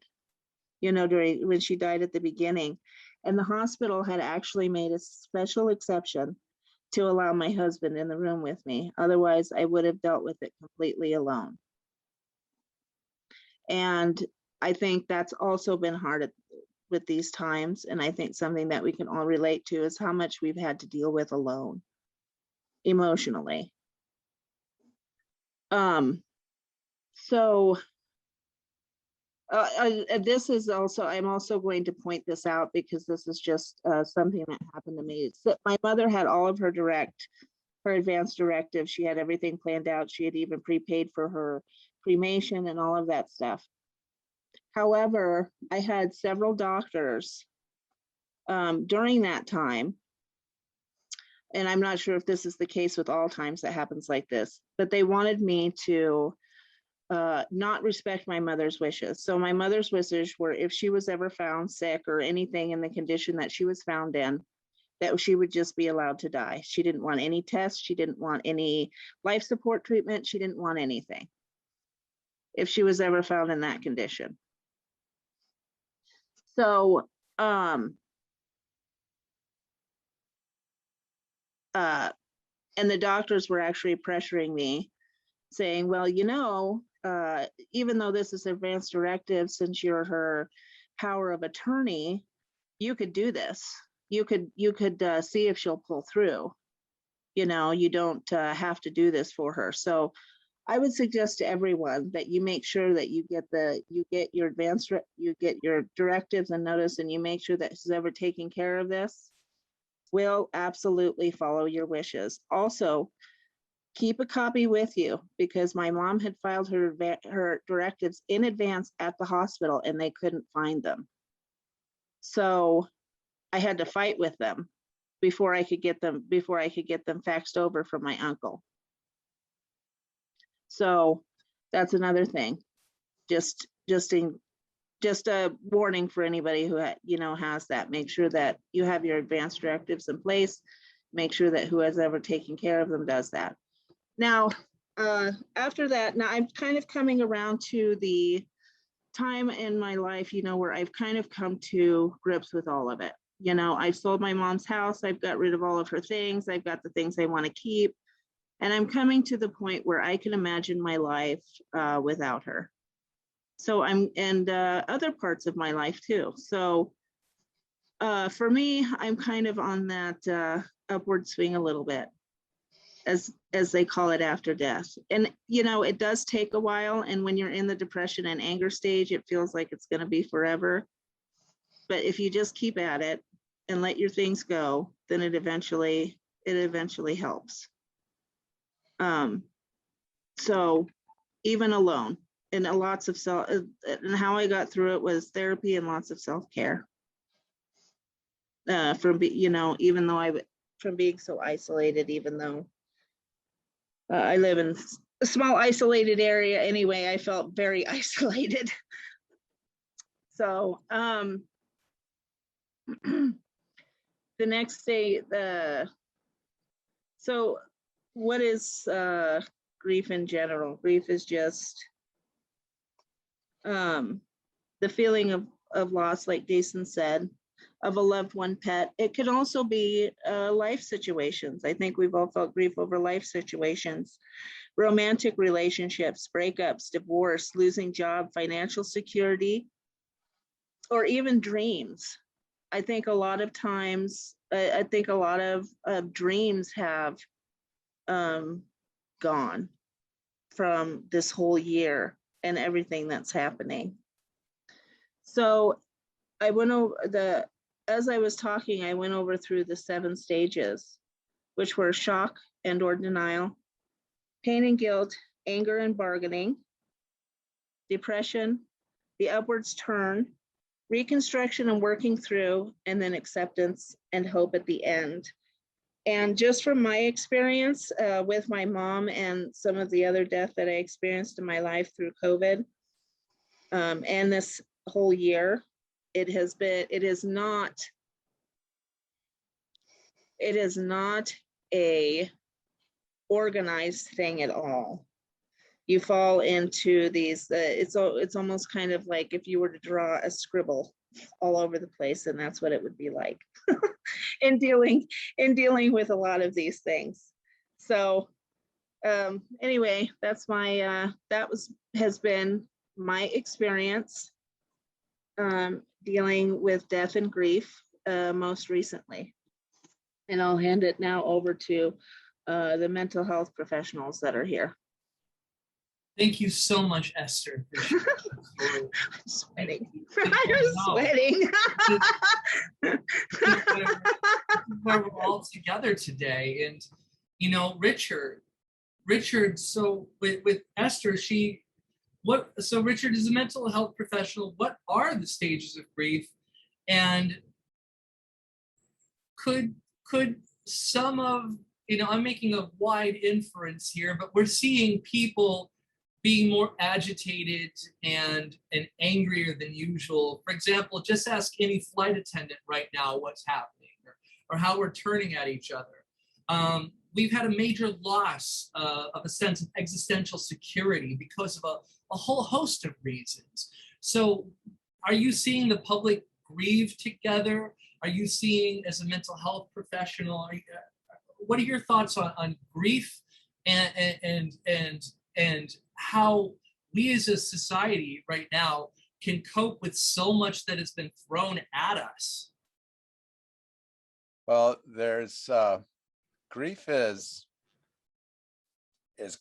when she died at the beginning. And the hospital had actually made a special exception to allow my husband in the room with me. Otherwise, I would have dealt with it completely alone. And I think that's also been hard. with these times, and I think something that we can all relate to, is how much we've had to deal with alone emotionally. So this is also, I'm also going to point this out because this is just something that happened to me. So my mother had all of her advanced directives. She had everything planned out. She had even prepaid for her cremation and all of that stuff. However, I had several doctors during that time, and I'm not sure if this is the case with all times that happens like this, but they wanted me to not respect my mother's wishes. So my mother's wishes were, if she was ever found sick or anything in the condition that she was found in, that she would just be allowed to die. She didn't want any tests. She didn't want any life support treatment. She didn't want anything if she was ever found in that condition. So, and the doctors were actually pressuring me, saying, well, you know, even though this is advanced directive, since you're her power of attorney, you could do this. You could see if she'll pull through. You know, you don't have to do this for her. So I would suggest to everyone that you make sure that you get your directives and notice, and you make sure that who's ever taking care of this will absolutely follow your wishes. Also, keep a copy with you, because my mom had filed her directives in advance at the hospital and they couldn't find them. So I had to fight with them before I could get them faxed over from my uncle. So that's another thing. Just a warning for anybody who has that. Make sure that you have your advanced directives in place. Make sure that who has ever taken care of them does that. Now, after that, now I'm kind of coming around to the time in my life, where I've kind of come to grips with all of it. I've sold my mom's house. I've got rid of all of her things. I've got the things I want to keep. And I'm coming to the point where I can imagine my life without her. So and other parts of my life too. So for me, I'm kind of on that upward swing a little bit, as they call it, after death. And, it does take a while. And when you're in the depression and anger stage, it feels like it's going to be forever. But if you just keep at it and let your things go, then it eventually helps. So even alone, and lots of and how I got through it was therapy and lots of self-care. From being so isolated, even though I live in a small isolated area anyway, I felt very isolated. So the next day, so what is grief in general? Grief is just the feeling of loss, like Jason said, of a loved one, pet. It could also be life situations. I think we've all felt grief over life situations, romantic relationships, breakups, divorce, losing job, financial security, or even dreams. I think a lot of times, dreams have gone from this whole year and everything that's happening. So as I was talking, I went over through the 7 stages, which were shock and or denial, pain and guilt, anger and bargaining, depression, the upwards turn, reconstruction and working through, and then acceptance and hope at the end. And just from my experience with my mom and some of the other death that I experienced in my life through COVID and this whole year, it is not a organized thing at all. You fall into these, it's almost kind of like if you were to draw a scribble all over the place, and that's what it would be like in dealing with a lot of these things. So anyway, that's my has been my experience dealing with death and grief most recently. And I'll hand it now over to the mental health professionals that are here. Thank you so much, Esther, for sharing that story. I'm sweating. No, I'm sweating. where we're all together today. And, you know, Richard, so with Esther, so Richard is a mental health professional. What are the stages of grief? And could some of, you know, I'm making a wide inference here, but we're seeing people being more agitated and angrier than usual. For example, just ask any flight attendant right now what's happening or how we're turning at each other. We've had a major loss of a sense of existential security because of a whole host of reasons. So are you seeing the public grieve together? Are you seeing, as a mental health professional, what are your thoughts on grief and how we as a society right now can cope with so much that has been thrown at us? Well, there's grief is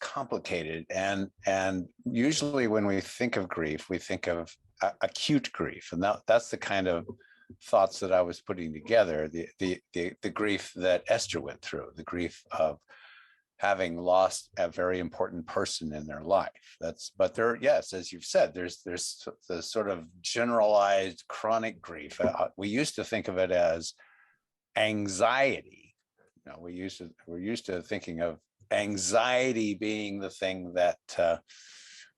complicated, and usually when we think of grief, we think of acute grief, and that's the kind of thoughts that I was putting together. The grief that Esther went through, the grief of having lost a very important person in their life. But there, yes, as you've said, there's the sort of generalized chronic grief. We used to think of it as anxiety. You know, we're used to thinking of anxiety being the thing that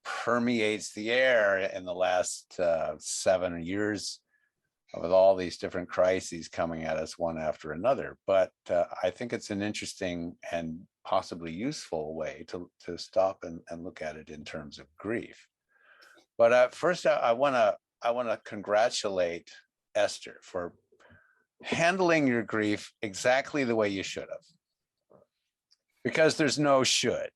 permeates the air in the last 7 years, with all these different crises coming at us one after another. But I think it's an interesting and possibly useful way to stop and look at it in terms of grief. But first, I want to congratulate Esther for handling your grief exactly the way you should have, because there's no should.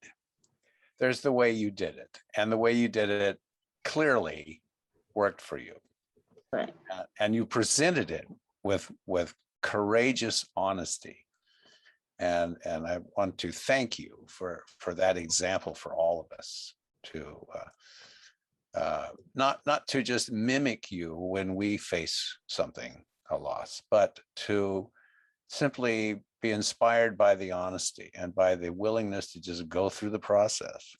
There's the way you did it, and the way you did it clearly worked for you. Right. And you presented it with courageous honesty, and I want to thank you for that example for all of us, to not to just mimic you when we face something, a loss, but to simply be inspired by the honesty and by the willingness to just go through the process.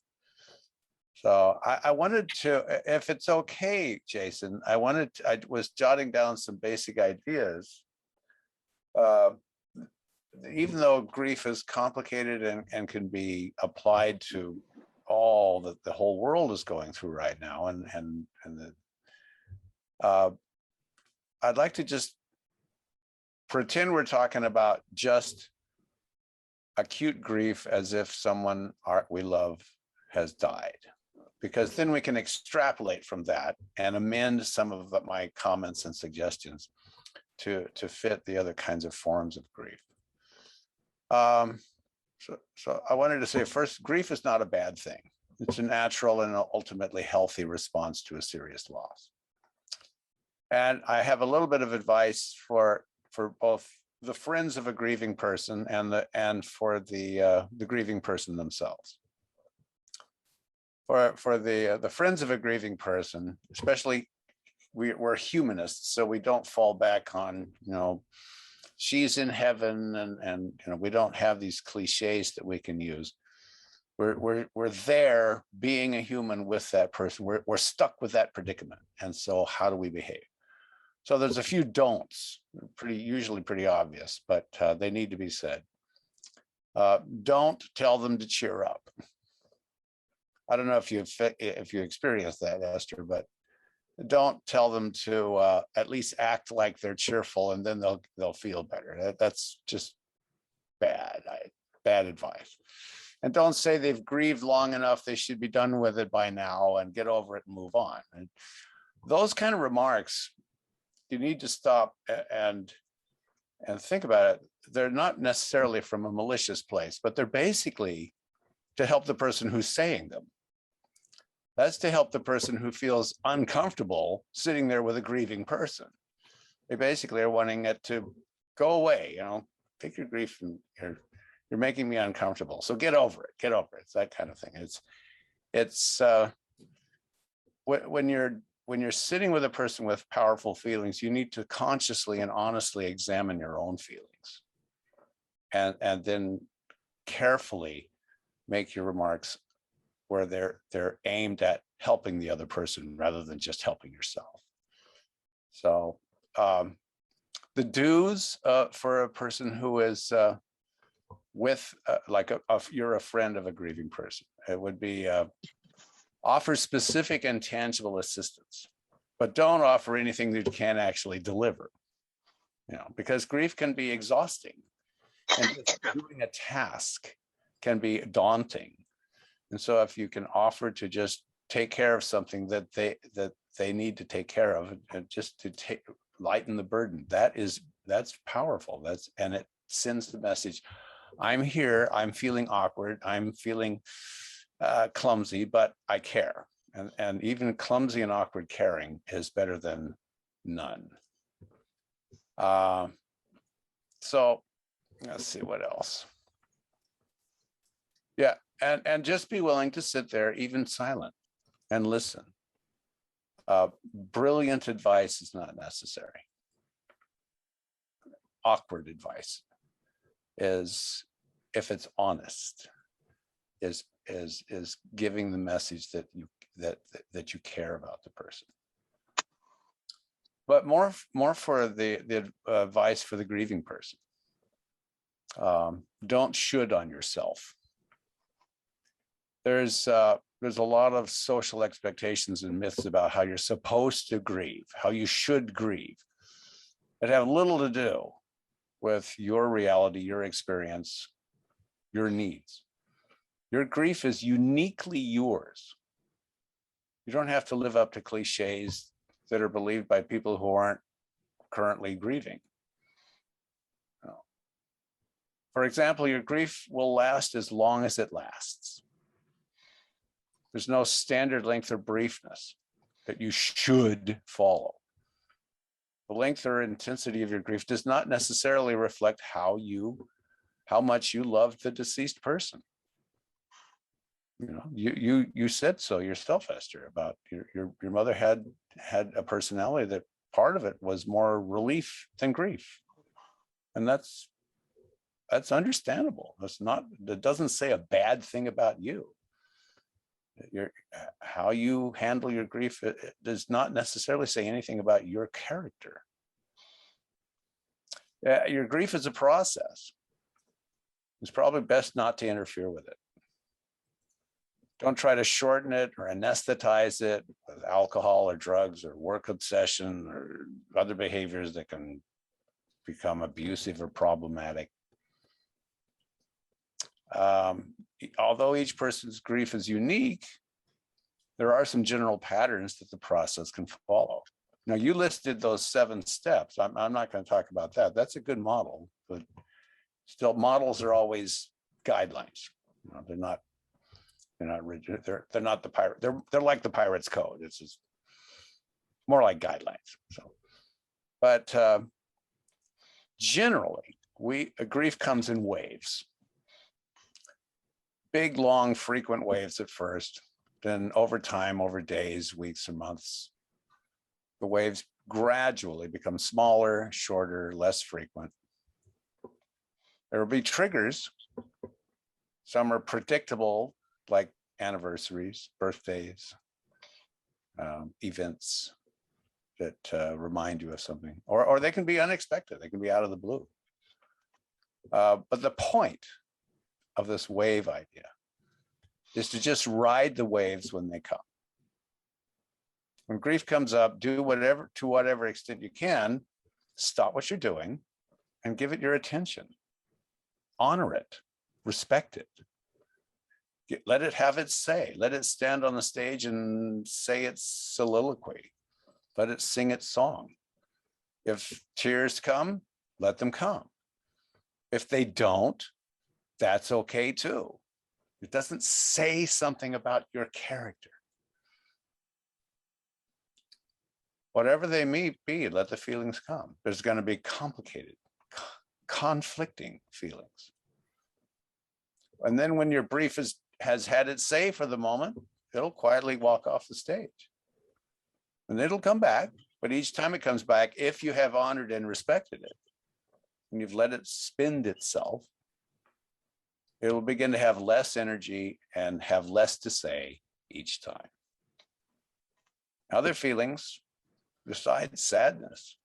So I wanted to, if it's okay, Jason, I was jotting down some basic ideas. Even though grief is complicated and can be applied to all that the whole world is going through right now, I'd like to just pretend we're talking about just acute grief as if someone we love has died, because then we can extrapolate from that and amend some of my comments and suggestions to fit the other kinds of forms of grief. So I wanted to say, first, grief is not a bad thing. It's a natural and ultimately healthy response to a serious loss. And I have a little bit of advice for both the friends of a grieving person and for the grieving person themselves. For the friends of a grieving person, especially, we're humanists, so we don't fall back on, she's in heaven, and we don't have these cliches that we can use. We're there being a human with that person. We're stuck with that predicament, and so how do we behave? So there's a few don'ts, usually pretty obvious, but they need to be said. Don't tell them to cheer up. I don't know if you experienced that, Esther, but don't tell them to at least act like they're cheerful, and then they'll feel better. That's just bad advice. And don't say they've grieved long enough, they should be done with it by now and get over it and move on. And those kind of remarks, you need to stop and think about it. They're not necessarily from a malicious place, but they're basically to help the person who's saying them. That's to help the person who feels uncomfortable sitting there with a grieving person. They basically are wanting it to go away, you know, take your grief and you're making me uncomfortable. So get over it, get over it. It's that kind of thing. It's when you're sitting with a person with powerful feelings, you need to consciously and honestly examine your own feelings and then carefully make your remarks where they're aimed at helping the other person rather than just helping yourself. So the do's for a person who is with you're a friend of a grieving person, it would be offer specific and tangible assistance, but don't offer anything that you can't actually deliver. You know, because grief can be exhausting, and just doing a task can be daunting. And so, if you can offer to just take care of something that they need to take care of, and just to lighten the burden, that's powerful. And it sends the message: I'm here. I'm feeling awkward. I'm feeling clumsy, but I care. And even clumsy and awkward caring is better than none. So let's see what else. Yeah, and just be willing to sit there, even silent, and listen. Brilliant advice is not necessary. Awkward advice is, if it's honest, is giving the message that you care about the person. But more for the advice for the grieving person. Don't should on yourself. There's a lot of social expectations and myths about how you're supposed to grieve, how you should grieve, that have little to do with your reality, your experience, your needs. Your grief is uniquely yours. You don't have to live up to cliches that are believed by people who aren't currently grieving. No. For example, your grief will last as long as it lasts. There's no standard length or briefness that you should follow. The length or intensity of your grief does not necessarily reflect how much you love the deceased person. You know, you said so yourself, Esther, about your mother had a personality that part of it was more relief than grief, and that's understandable. That doesn't say a bad thing about you. How you handle your grief, it does not necessarily say anything about your character. Your grief is a process. It's probably best not to interfere with it. Don't try to shorten it or anesthetize it with alcohol or drugs or work obsession or other behaviors that can become abusive or problematic. Although each person's grief is unique, there are some general patterns that the process can follow. Now, you listed those 7 steps. I'm not going to talk about that. That's a good model, but still, models are always guidelines. You know, they're not rigid. They're not the pirate. They're like the Pirate's Code. It's just more like guidelines. So, but generally, grief comes in waves. Big, long, frequent waves at first. Then over time, over days, weeks, or months, the waves gradually become smaller, shorter, less frequent. There will be triggers. Some are predictable, like anniversaries, birthdays, events that remind you of something, or they can be unexpected. They can be out of the blue. But the point of this wave idea is to just ride the waves when they come. When grief comes up, do whatever, to whatever extent you can, stop what you're doing and give it your attention. Honor it, respect it. Let it have its say. Let it stand on the stage and say its soliloquy. Let it sing its song. If tears come, let them come. If they don't, that's okay too. It doesn't say something about your character. whatever they may be, let the feelings come. There's going to be complicated, conflicting feelings. And then when your brief has had its say for the moment, it'll quietly walk off the stage. And it'll come back, but each time it comes back, if you have honored and respected it, and you've let it spend itself, it will begin to have less energy and have less to say each time. Other feelings, besides sadness,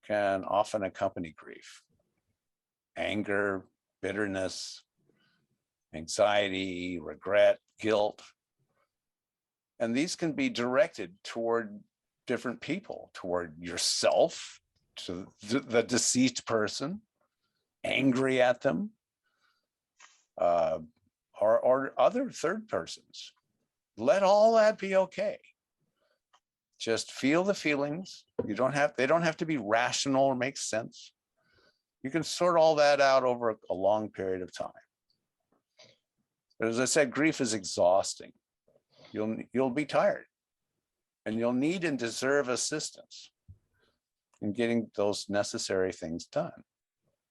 can often accompany grief. Anger, bitterness, anxiety, regret, guilt. And these can be directed toward different people, toward yourself, to the deceased person, angry at them, or other third persons. Let all that be okay. Just feel the feelings. They don't have to be rational or make sense. You can sort all that out over a long period of time. But as I said, grief is exhausting. You'll be tired, and you'll need and deserve assistance in getting those necessary things done.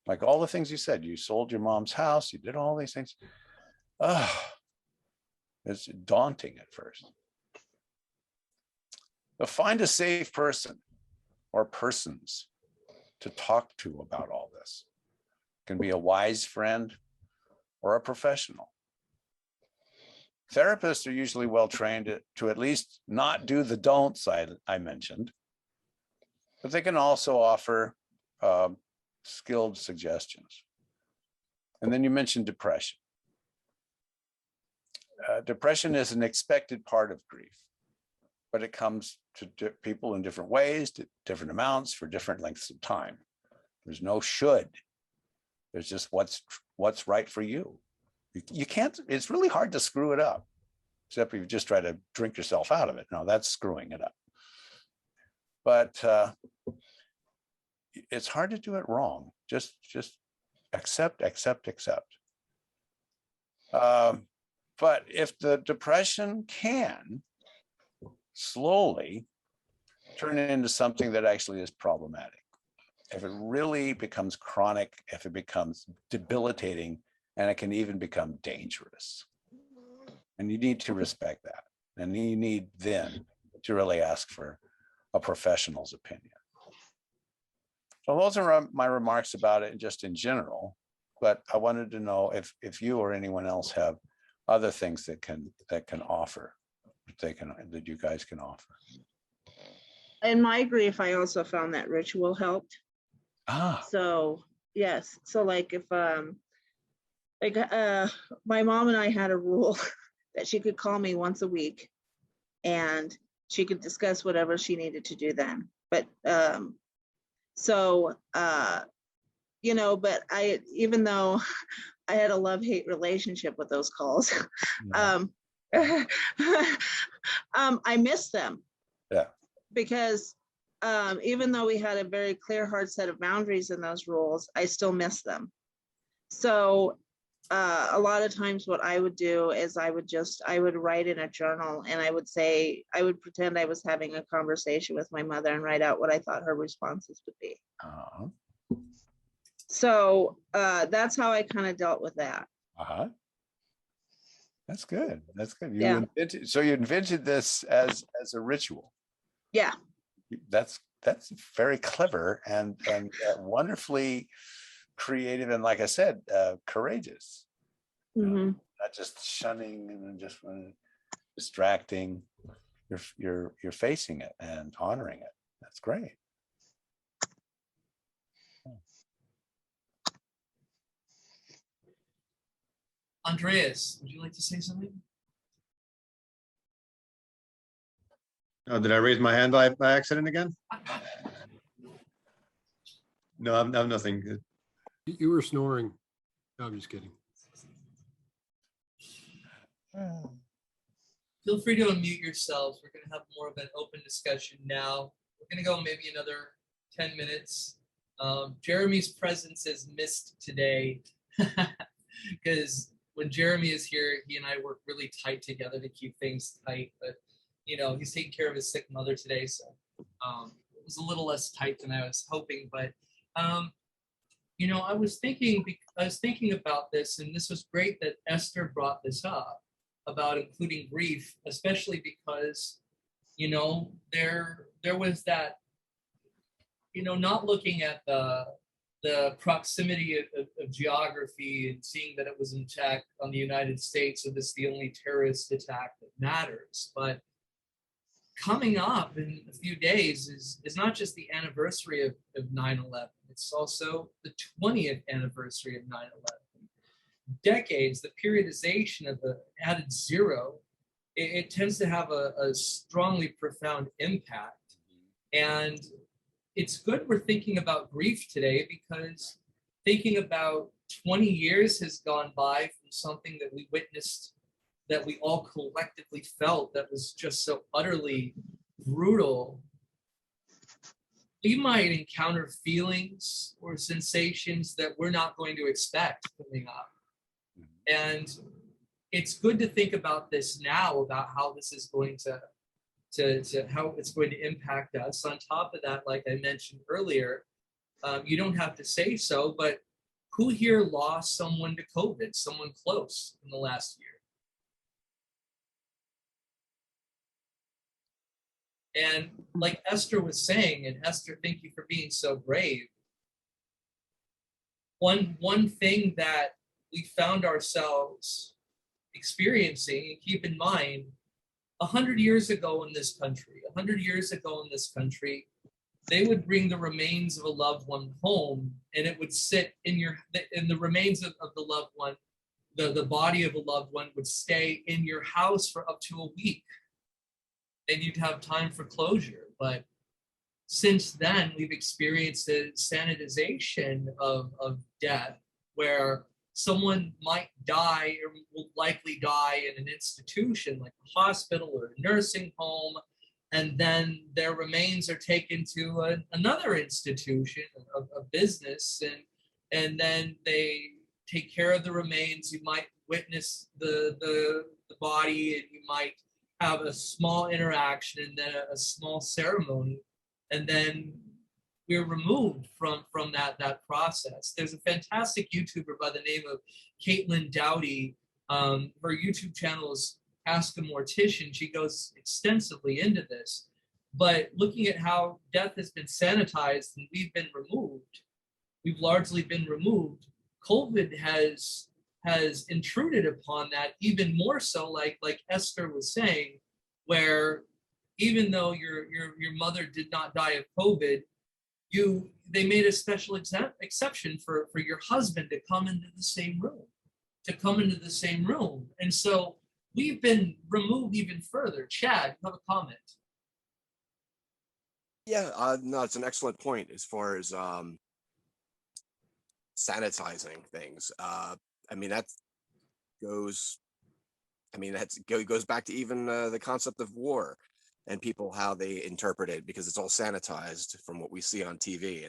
Like all the things you said, you sold your mom's house, you did all these things. It's daunting at first. But find a safe person or persons to talk to about all this. It can be a wise friend or a professional. Therapists are usually well trained to at least not do the don'ts I mentioned, but they can also offer skilled suggestions. And then you mentioned depression. Depression is an expected part of grief, but it comes to people in different ways, to different amounts, for different lengths of time. There's no should. There's just what's right for you. You can't, it's really hard to screw it up, except if you just try to drink yourself out of it. No, that's screwing it up. But it's hard to do it wrong. Just accept. But if the depression can slowly turn it into something that actually is problematic, if it really becomes chronic, if it becomes debilitating, and it can even become dangerous. And you need to respect that. And you need then to really ask for a professional's opinion. So those are my remarks about it just in general, but I wanted to know if you or anyone else have other things that can offer, that you guys can offer. In my grief, I also found that ritual helped. So yes, so like if my mom and I had a rule that she could call me once a week and she could discuss whatever she needed to do then. But but even though I had a love-hate relationship with those calls, I miss them. Yeah. Because even though we had a very clear, hard set of boundaries in those rules, I still miss them. So a lot of times what I would do is I would write in a journal, and I would pretend I was having a conversation with my mother and write out what I thought her responses would be. So that's how I kind of dealt with that. That's good. That's good. Yeah. You invented this as a ritual. Yeah. That's very clever and wonderfully creative, and like I said, courageous. Mm-hmm. Not just shunning and just distracting. You're facing it and honoring it. That's great. Andreas, would you like to say something? Oh, did I raise my hand by accident again? No, I'm nothing. You were snoring. No, I'm just kidding. Feel free to unmute yourselves. We're going to have more of an open discussion now. We're going to go maybe another 10 minutes. Jeremy's presence is missed today because when Jeremy is here, he and I work really tight together to keep things tight. But he's taking care of his sick mother today, so it was a little less tight than I was hoping. But I was thinking about this, and this was great that Esther brought this up about including grief, especially because there was that, not looking at the proximity of geography and seeing that it was in attack on the United States, so this is the only terrorist attack that matters. But coming up in a few days is not just the anniversary of 9/11, it's also the 20th anniversary of 9/11. Decades, the periodization of the added zero, it tends to have a strongly profound impact. And it's good we're thinking about grief today, because thinking about 20 years has gone by from something that we witnessed, that we all collectively felt, that was just so utterly brutal. We might encounter feelings or sensations that we're not going to expect coming up. And it's good to think about this now, about how this is going to how it's going to impact us. On top of that, like I mentioned earlier, you don't have to say so, but who here lost someone to COVID, someone close in the last year? And like Esther was saying, and Esther, thank you for being so brave. One thing that we found ourselves experiencing, and keep in mind, 100 years ago in this country, they would bring the remains of a loved one home, and it would sit in the remains of the loved one, the body of a loved one would stay in your house for up to a week, and you'd have time for closure. But since then, we've experienced a sanitization of death, where someone might die or will likely die in an institution like a hospital or a nursing home, and then their remains are taken to another institution, a business, and then they take care of the remains. You might witness the body, and you might have a small interaction, and then a small ceremony, and then we're removed from that process. There's a fantastic YouTuber by the name of Caitlin Dowdy. Her YouTube channel is Ask a Mortician. She goes extensively into this. But looking at how death has been sanitized and we've largely been removed, COVID has intruded upon that even more so, like Esther was saying, where even though your mother did not die of COVID, they made a special exception for your husband to come into the same room. And so we've been removed even further. Chad, you have a comment? Yeah, no, it's an excellent point as far as sanitizing things. That goes back to even the concept of war and people, how they interpret it, because it's all sanitized from what we see on TV,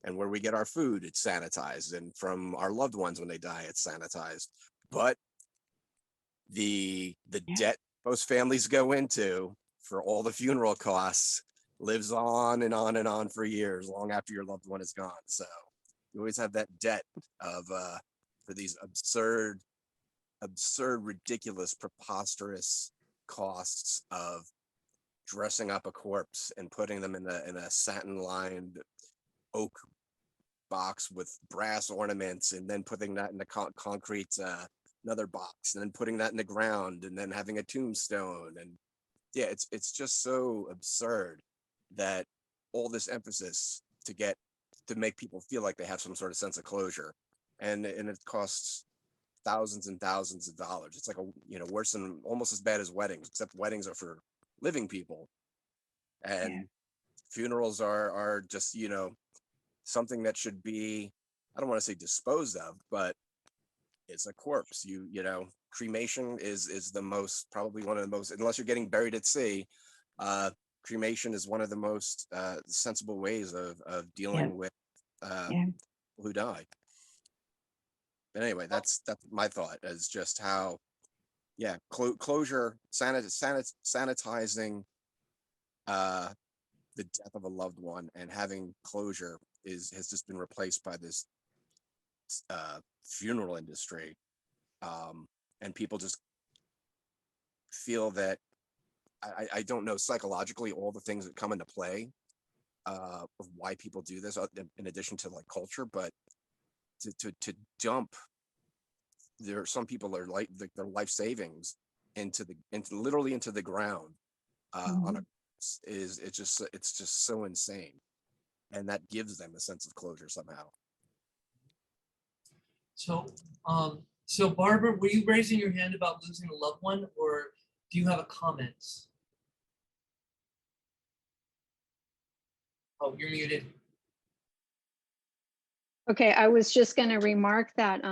and where we get our food, it's sanitized, and from our loved ones when they die, it's sanitized. But the debt most families go into for all the funeral costs lives on and on and on for years, long after your loved one is gone. So you always have that debt of for these absurd, ridiculous, preposterous costs of dressing up a corpse and putting them in a satin-lined oak box with brass ornaments, and then putting that in the concrete another box, and then putting that in the ground, and then having a tombstone. And yeah, it's just so absurd that all this emphasis to make people feel like they have some sort of sense of closure, and it costs thousands and thousands of dollars. It's like worse than, almost as bad as weddings, except weddings are for living people, and funerals are just something that should be, I don't want to say disposed of, but it's a corpse. Cremation is the most, probably one of the most, unless you're getting buried at sea, cremation is one of the most sensible ways of dealing with people who die. But anyway, that's my thought, is just how yeah, closure, sanitizing the death of a loved one and having closure has just been replaced by this funeral industry, and people just feel that I don't know psychologically all the things that come into play of why people do this in addition to like culture, but to dump some people are like their life savings into literally into the ground on a it's just so insane, and that gives them a sense of closure somehow. So Barbara, were you raising your hand about losing a loved one, or do you have a comment? Oh, you're muted. Okay, I was just going to remark that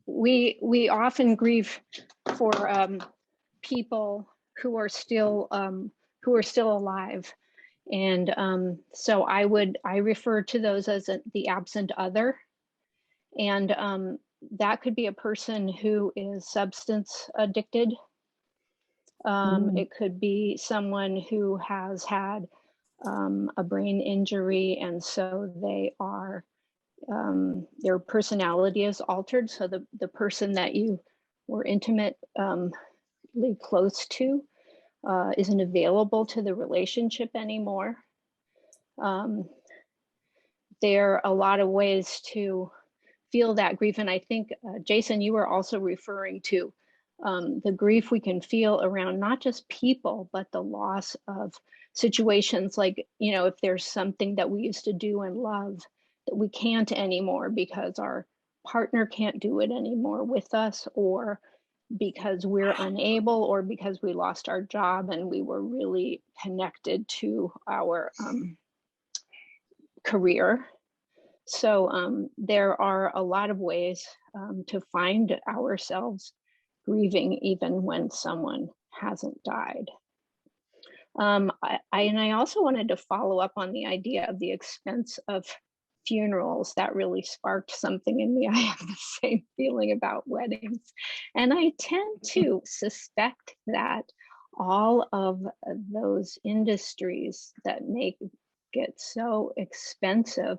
we often grieve for people who are still alive, and so I refer to those as the absent other, and that could be a person who is substance addicted. It could be someone who has had a brain injury, and so they are their personality is altered. So the person that you were intimately close to isn't available to the relationship anymore. There are a lot of ways to feel that grief, and I think Jason, you were also referring to the grief we can feel around not just people, but the loss of situations, like, you know, if there's something that we used to do and love that we can't anymore because our partner can't do it anymore with us, or because we're unable, or because we lost our job and we were really connected to our career. So there are a lot of ways to find ourselves grieving even when someone hasn't died. I also wanted to follow up on the idea of the expense of funerals. That really sparked something in me. I have the same feeling about weddings. And I tend to suspect that all of those industries that make it so expensive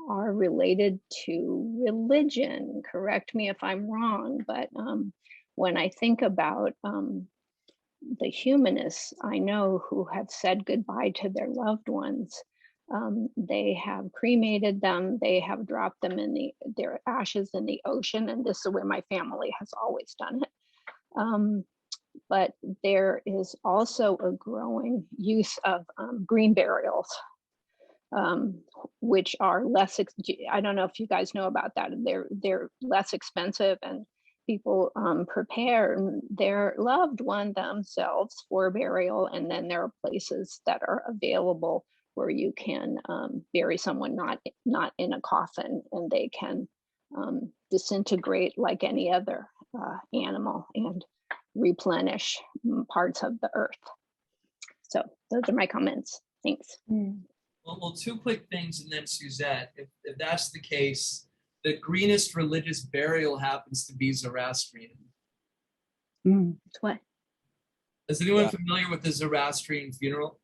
are related to religion. Correct me if I'm wrong, but when I think about the humanists I know who have said goodbye to their loved ones, they have cremated them, they have dropped them in their ashes in the ocean, and this is the way my family has always done it. But there is also a growing use of green burials, which are less, I don't know if you guys know about that. They're less expensive, and people prepare their loved one themselves for burial. And then there are places that are available where you can bury someone not in a coffin, and they can disintegrate like any other animal and replenish parts of the earth. So those are my comments. Thanks. Well, two quick things, and then Suzette, if that's the case, the greenest religious burial happens to be Zoroastrian. What? Is anyone familiar with the Zoroastrian funeral?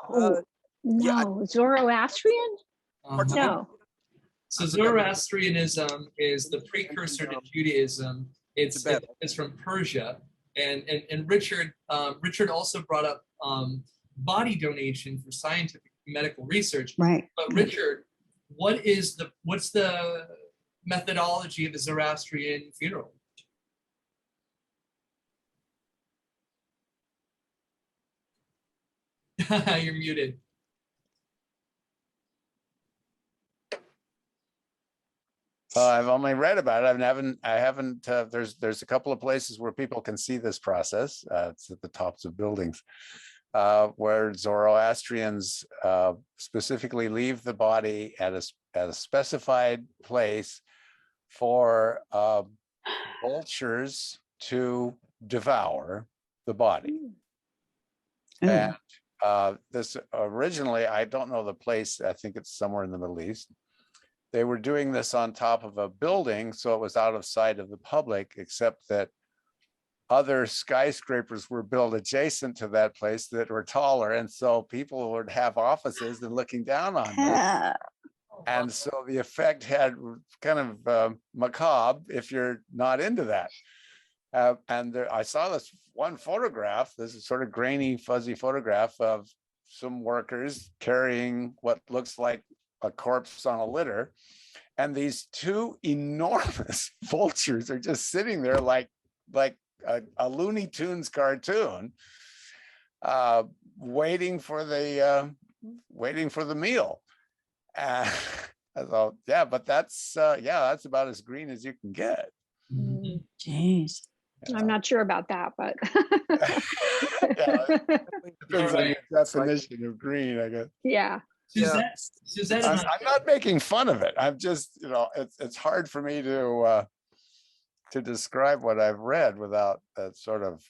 Oh, yeah, no. Zoroastrian? No. So Zoroastrianism is the precursor to Judaism. It's from Persia, and Richard also brought up body donation for scientific medical research. Right. But Richard, what's the methodology of the Zoroastrian funeral? You're muted. I've only read about it. I haven't. There's a couple of places where people can see this process. It's at the tops of buildings, where Zoroastrians specifically leave the body at a specified place for vultures to devour the body. And this originally, I don't know the place. I think it's somewhere in the Middle East. they were doing this on top of a building, so it was out of sight of the public, except that other skyscrapers were built adjacent to that place that were taller. And so people would have offices and looking down on them. And so the effect had kind of macabre if you're not into that. I saw this one photograph, this is sort of grainy, fuzzy photograph of some workers carrying what looks like a corpse on a litter. And these two enormous vultures are just sitting there like a Looney Tunes cartoon, waiting for the meal. I thought, yeah, but that's about as green as you can get. Jeez. I'm not sure about that, but Depends on your definition of green, I guess. yeah. Suzette, I'm not making fun of it. I'm just, it's hard for me to describe what I've read without that sort of,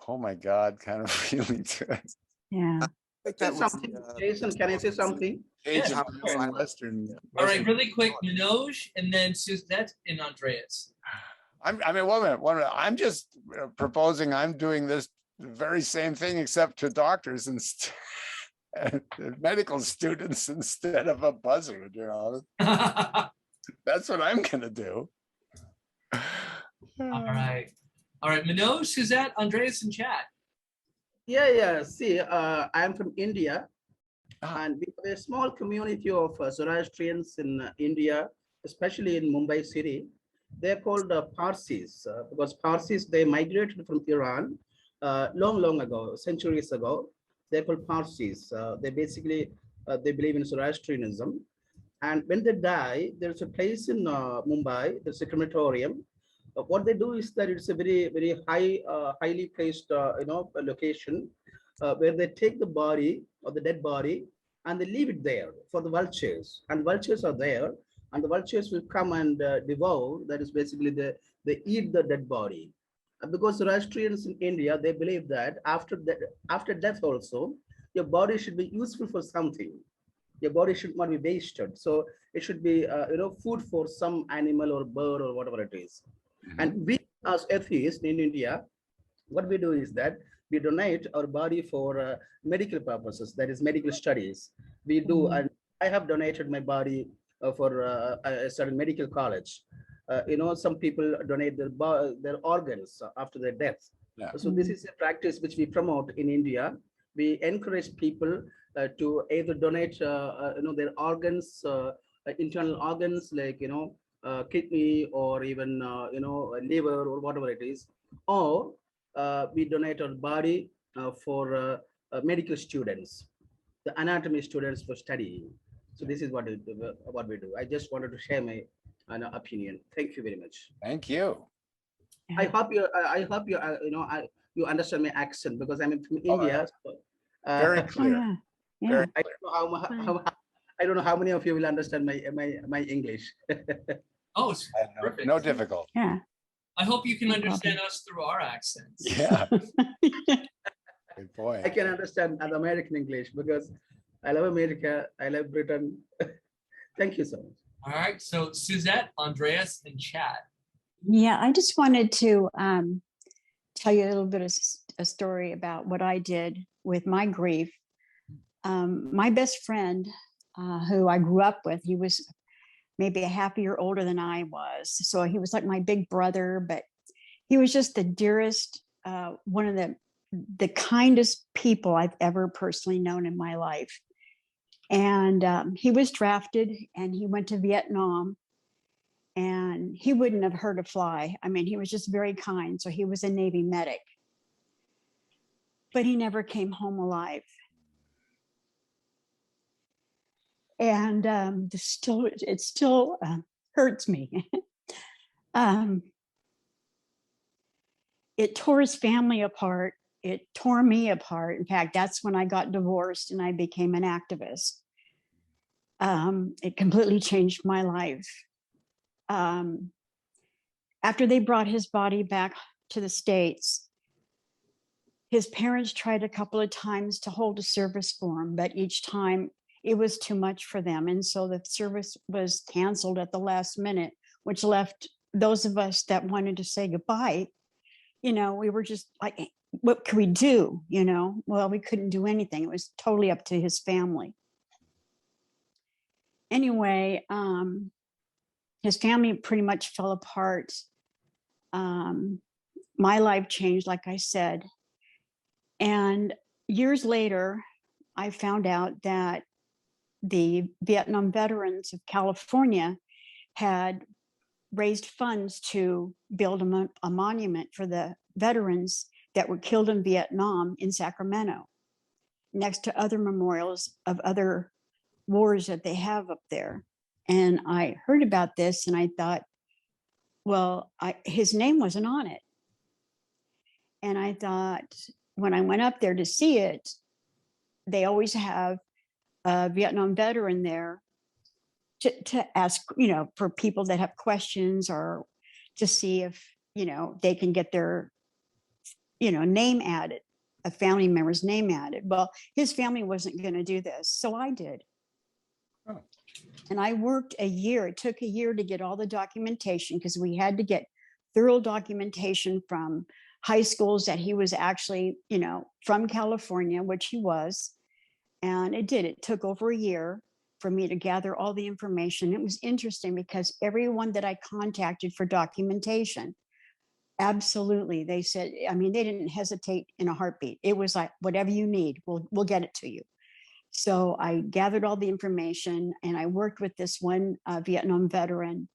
oh my God, kind of feeling to it. Yeah. I think that was, Something, Jason, can I say something? Age Yeah, of modern Western. all right, really quick, Manoj, and then Suzette and Andreas. One minute. I'm just proposing I'm doing this very same thing, except to doctors and medical students instead of a buzzard, That's what I'm gonna do. All right, Manoj, Suzette, Andreas, and Chad. Yeah. See, I'm from India, Ah. and we have a small community of Zoroastrians in India, especially in Mumbai city. They're called Parsis because Parsis, they migrated from Iran long ago, centuries ago. They're called Parsis. They basically they believe in Zoroastrianism, and when they die, there's a place in Mumbai. There's a crematorium. What they do is that it's a very highly placed location where they take the body or the dead body and they leave it there for the vultures, and vultures are there, and the vultures will come and devour. That is basically they eat the dead body. Because Zoroastrians in India, they believe that after death also, your body should be useful for something. Your body should not be wasted. So it should be food for some animal or bird or whatever it is. And we as atheists in India, what we do is that we donate our body for medical purposes, that is medical studies. We do, and I have donated my body for a certain medical college. Some people donate their organs after their death. Yeah. So this is a practice which we promote in India. We encourage people to either donate their organs, internal organs like kidney or even liver or whatever it is, or we donate our body for medical students, the anatomy students for studying. So this is what we do. I just wanted to share my opinion. Thank you very much. Thank you. I hope you understand my accent because I'm from India. So, Very clear. Yeah. I don't know how many of you will understand my English. Oh, it's perfect. No difficult. Yeah. I hope you can No understand us through our accents. Yeah. Good boy. I can understand an American English because I love America. I love Britain. Thank you so much. All right, so Suzette, Andreas, and Chad. Yeah, I just wanted to tell you a little bit of a story about what I did with my grief. My best friend, who I grew up with, he was maybe a half a year older than I was. So he was like my big brother, but he was just the dearest, one of the kindest people I've ever personally known in my life. And he was drafted and he went to Vietnam, and he wouldn't have hurt a fly. I mean, he was just very kind. So he was a Navy medic, but he never came home alive. And it still hurts me. It tore his family apart. It tore me apart. In fact, that's when I got divorced and I became an activist. It completely changed my life. After they brought his body back to the States, his parents tried a couple of times to hold a service for him, but each time it was too much for them. And so the service was canceled at the last minute, which left those of us that wanted to say goodbye, we were just like, what could we do? Well, we couldn't do anything. It was totally up to his family. Anyway, his family pretty much fell apart. My life changed, like I said. And years later, I found out that the Vietnam veterans of California had raised funds to build a monument for the veterans that were killed in Vietnam in Sacramento, next to other memorials of other wars that they have up there. And I heard about this and I thought, well, his name wasn't on it. And I thought, when I went up there to see it, they always have a Vietnam veteran there to ask, for people that have questions or to see if, they can get their, name added, a family member's name added. Well, his family wasn't going to do this, so I did. Oh. And I worked a year. It took a year to get all the documentation because we had to get thorough documentation from high schools that he was actually, from California, which he was. And it took over a year for me to gather all the information. It was interesting because everyone that I contacted for documentation, absolutely, they said, they didn't hesitate in a heartbeat. It was like, whatever you need, we'll get it to you. So I gathered all the information and I worked with this one Vietnam veteran.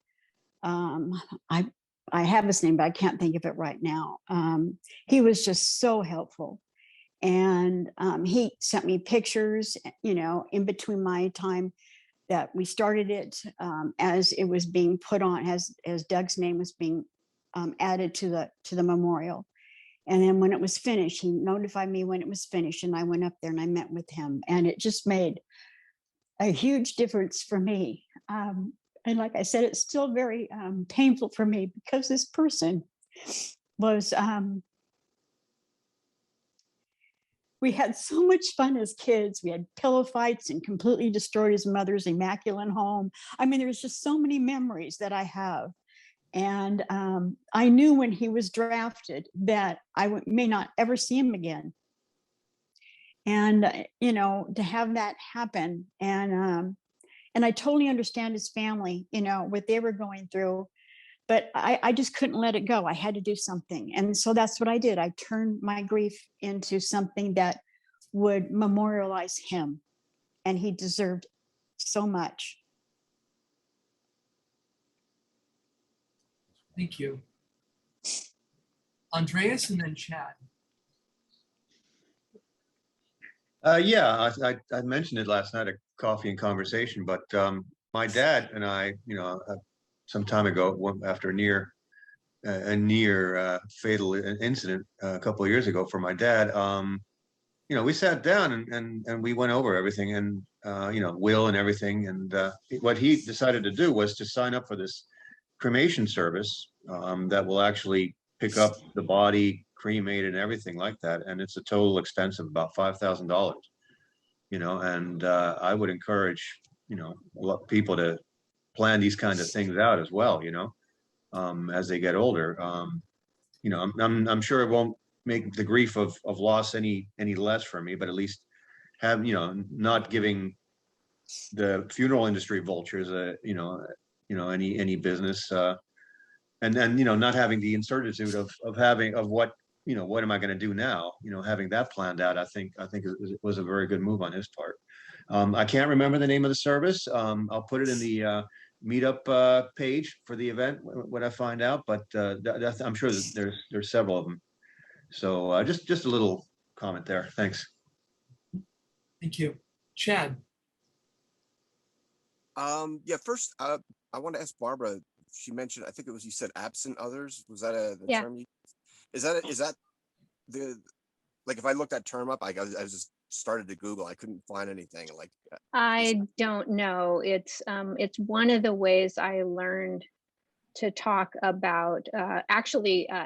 I have his name, but I can't think of it right now. He was just so helpful. And he sent me pictures, in between my time that we started it, as it was being put on, as Doug's name was being added to the memorial. And then when it was finished, he notified me when it was finished, and I went up there and I met with him, and it just made a huge difference for me. And like I said, it's still very painful for me because this person was, we had so much fun as kids. We had pillow fights and completely destroyed his mother's immaculate home. There's just so many memories that I have. And I knew when he was drafted that I may not ever see him again. And, to have that happen, and I totally understand his family, what they were going through, but I just couldn't let it go. I had to do something. And so that's what I did. I turned my grief into something that would memorialize him, and he deserved so much. Thank you. Andreas and then Chad. Yeah, I mentioned it last night at Coffee and Conversation, but my dad and I, some time ago, after a near fatal incident a couple of years ago for my dad, we sat down and we went over everything and, will and everything. And what he decided to do was to sign up for this cremation service that will actually pick up the body, cremate and everything like that. And it's a total expense of about $5,000, and I would encourage, people to plan these kinds of things out as well, as they get older. I'm sure it won't make the grief of loss any less for me, but at least have, not giving the funeral industry vultures any business, and then not having the incertitude of what what am I going to do now, having that planned out. I think it was a very good move on his part. I can't remember the name of the service. I'll put it in the meetup page for the event when I find out, but I'm sure that there's several of them. So just a little comment there. Thanks. Thank you. Chad. Yeah, first, I want to ask Barbara. She mentioned, I think it was, you said absent others. Was that the term you? Is that the, like, if I looked that term up, I just started to Google, I couldn't find anything. Like, I don't know. It's one of the ways I learned to talk about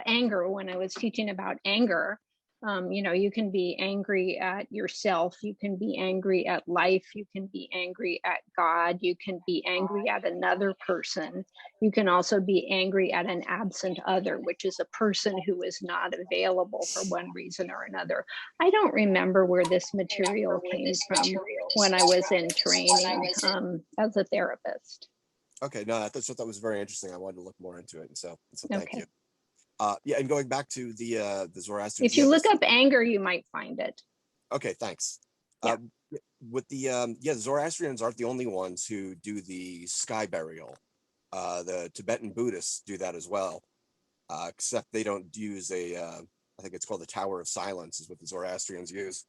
anger when I was teaching about anger. You can be angry at yourself, you can be angry at life, you can be angry at God, you can be angry at another person. You can also be angry at an absent other, which is a person who is not available for one reason or another. I don't remember where this material came from when I was in training as a therapist. Okay, no, I thought that was very interesting. I wanted to look more into it, and so thank Okay. you. Yeah, and going back to the Zoroastrian. If you look up anger, you might find it. Okay, thanks. Yeah. With the Zoroastrians aren't the only ones who do the sky burial. The Tibetan Buddhists do that as well, except they don't use I think it's called the Tower of Silence is what the Zoroastrians use.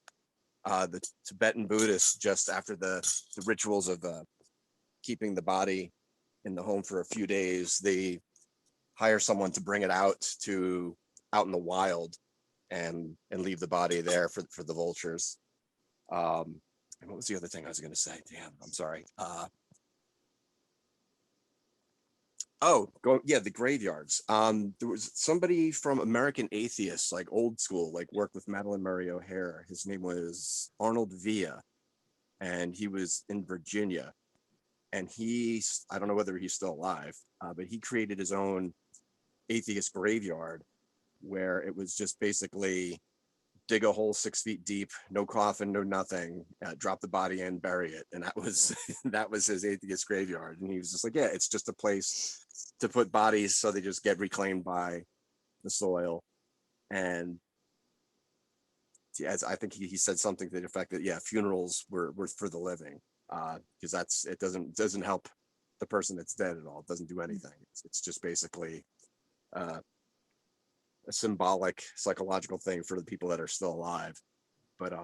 The Tibetan Buddhists, just after the rituals of keeping the body in the home for a few days, they hire someone to bring it out in the wild and leave the body there for the vultures. And what was the other thing I was going to say? Damn, I'm sorry. The graveyards. There was somebody from American Atheists, like old school, like worked with Madeline Murray O'Hare. His name was Arnold Villa, and he was in Virginia. And I don't know whether he's still alive, but he created his own atheist graveyard where it was just basically dig a hole 6 feet deep, no coffin, no nothing, drop the body in, bury it. And that was his atheist graveyard. And he was just like, yeah, it's just a place to put bodies so they just get reclaimed by the soil. And as I think he said something to the effect that, yeah, funerals were for the living, because it doesn't help the person that's dead at all. It doesn't do anything. It's just basically a symbolic psychological thing for the people that are still alive. But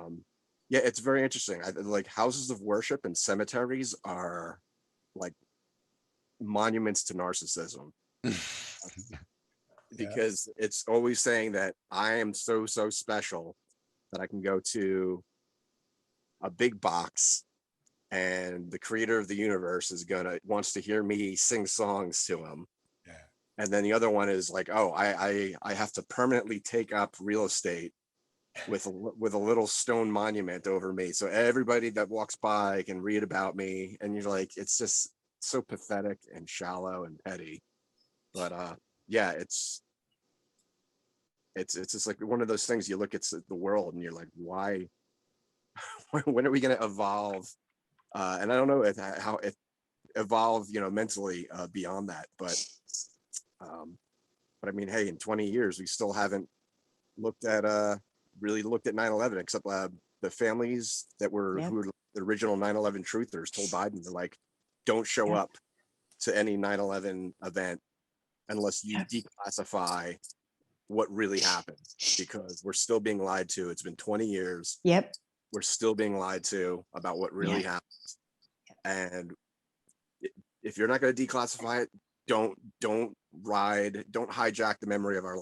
yeah, it's very interesting. Like houses of worship and cemeteries are like monuments to narcissism. Because it's always saying that I am so special that I can go to a big box and the creator of the universe wants to hear me sing songs to him. Yeah. And then the other one is like, oh, I have to permanently take up real estate with a little stone monument over me, so everybody that walks by can read about me. And you're like, it's just so pathetic and shallow and petty. But yeah, it's just like one of those things. You look at the world and you're like, why? When are we going to evolve? And I don't know how it evolved, mentally beyond that. But I mean, hey, in 20 years, we still haven't really looked at 9/11, except the families who were the original 9/11 truthers told Biden to like, don't show up to any 9/11 event unless you declassify what really happened, because we're still being lied to. It's been 20 years. Yep. We're still being lied to about what really happened. And if you're not going to declassify it, don't hijack the memory of our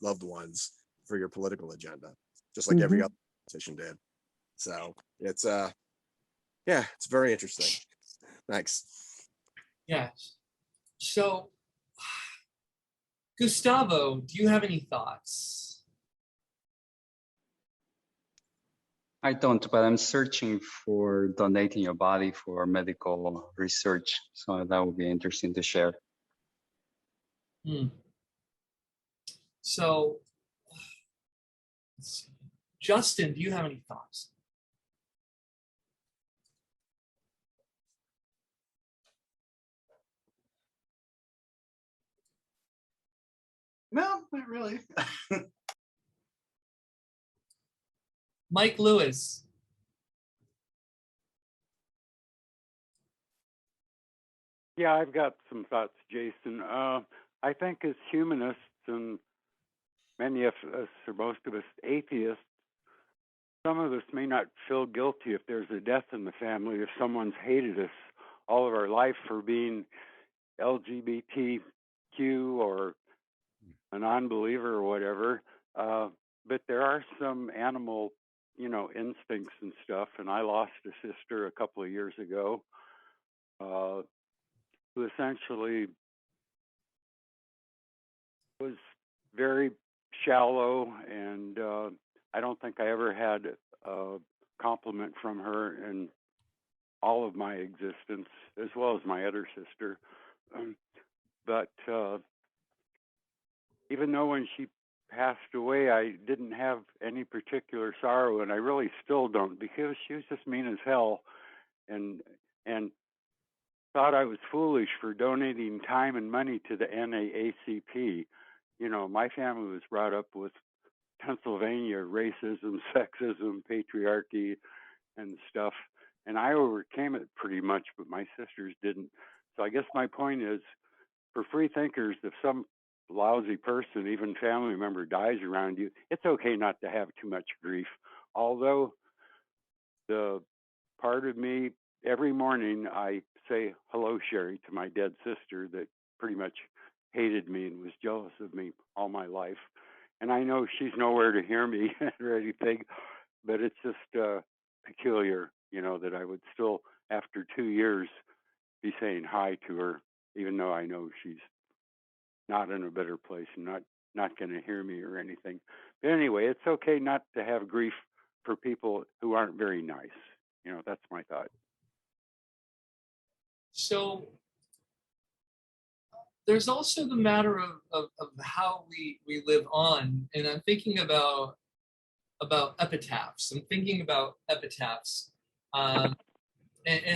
loved ones for your political agenda, just like every other politician did. So it's it's very interesting. Thanks. Yeah. So, Gustavo, do you have any thoughts? I don't, but I'm searching for donating your body for medical research. So that would be interesting to share. So, let's see. Justin, do you have any thoughts? No, not really. Mike Lewis. Yeah, I've got some thoughts, Jason. I think as humanists, and many of us, or most of us atheists, some of us may not feel guilty if there's a death in the family, if someone's hated us all of our life for being LGBTQ or a non-believer or whatever. But there are some animal, instincts and stuff. And I lost a sister a couple of years ago who essentially was very shallow and I don't think I ever had a compliment from her in all of my existence, as well as my other sister. But even though when she passed away, I didn't have any particular sorrow, and I really still don't, because she was just mean as hell, and thought I was foolish for donating time and money to the NAACP. You know, my family was brought up with Pennsylvania racism, sexism, patriarchy, and stuff, and I overcame it pretty much, but my sisters didn't. So I guess my point is, for free thinkers, if some lousy person, even family member, dies around you, it's okay not to have too much grief. Although the part of me, every morning I say hello, Sherry, to my dead sister that pretty much hated me and was jealous of me all my life. And I know she's nowhere to hear me or anything, but it's just peculiar, you know, that I would still, after 2 years, be saying hi to her, even though I know she's not in a better place and not going to hear me or anything. But anyway, it's okay not to have grief for people who aren't very nice. You know, that's my thought. So there's also the matter of how we live on. And I'm thinking about epitaphs. I'm thinking about epitaphs and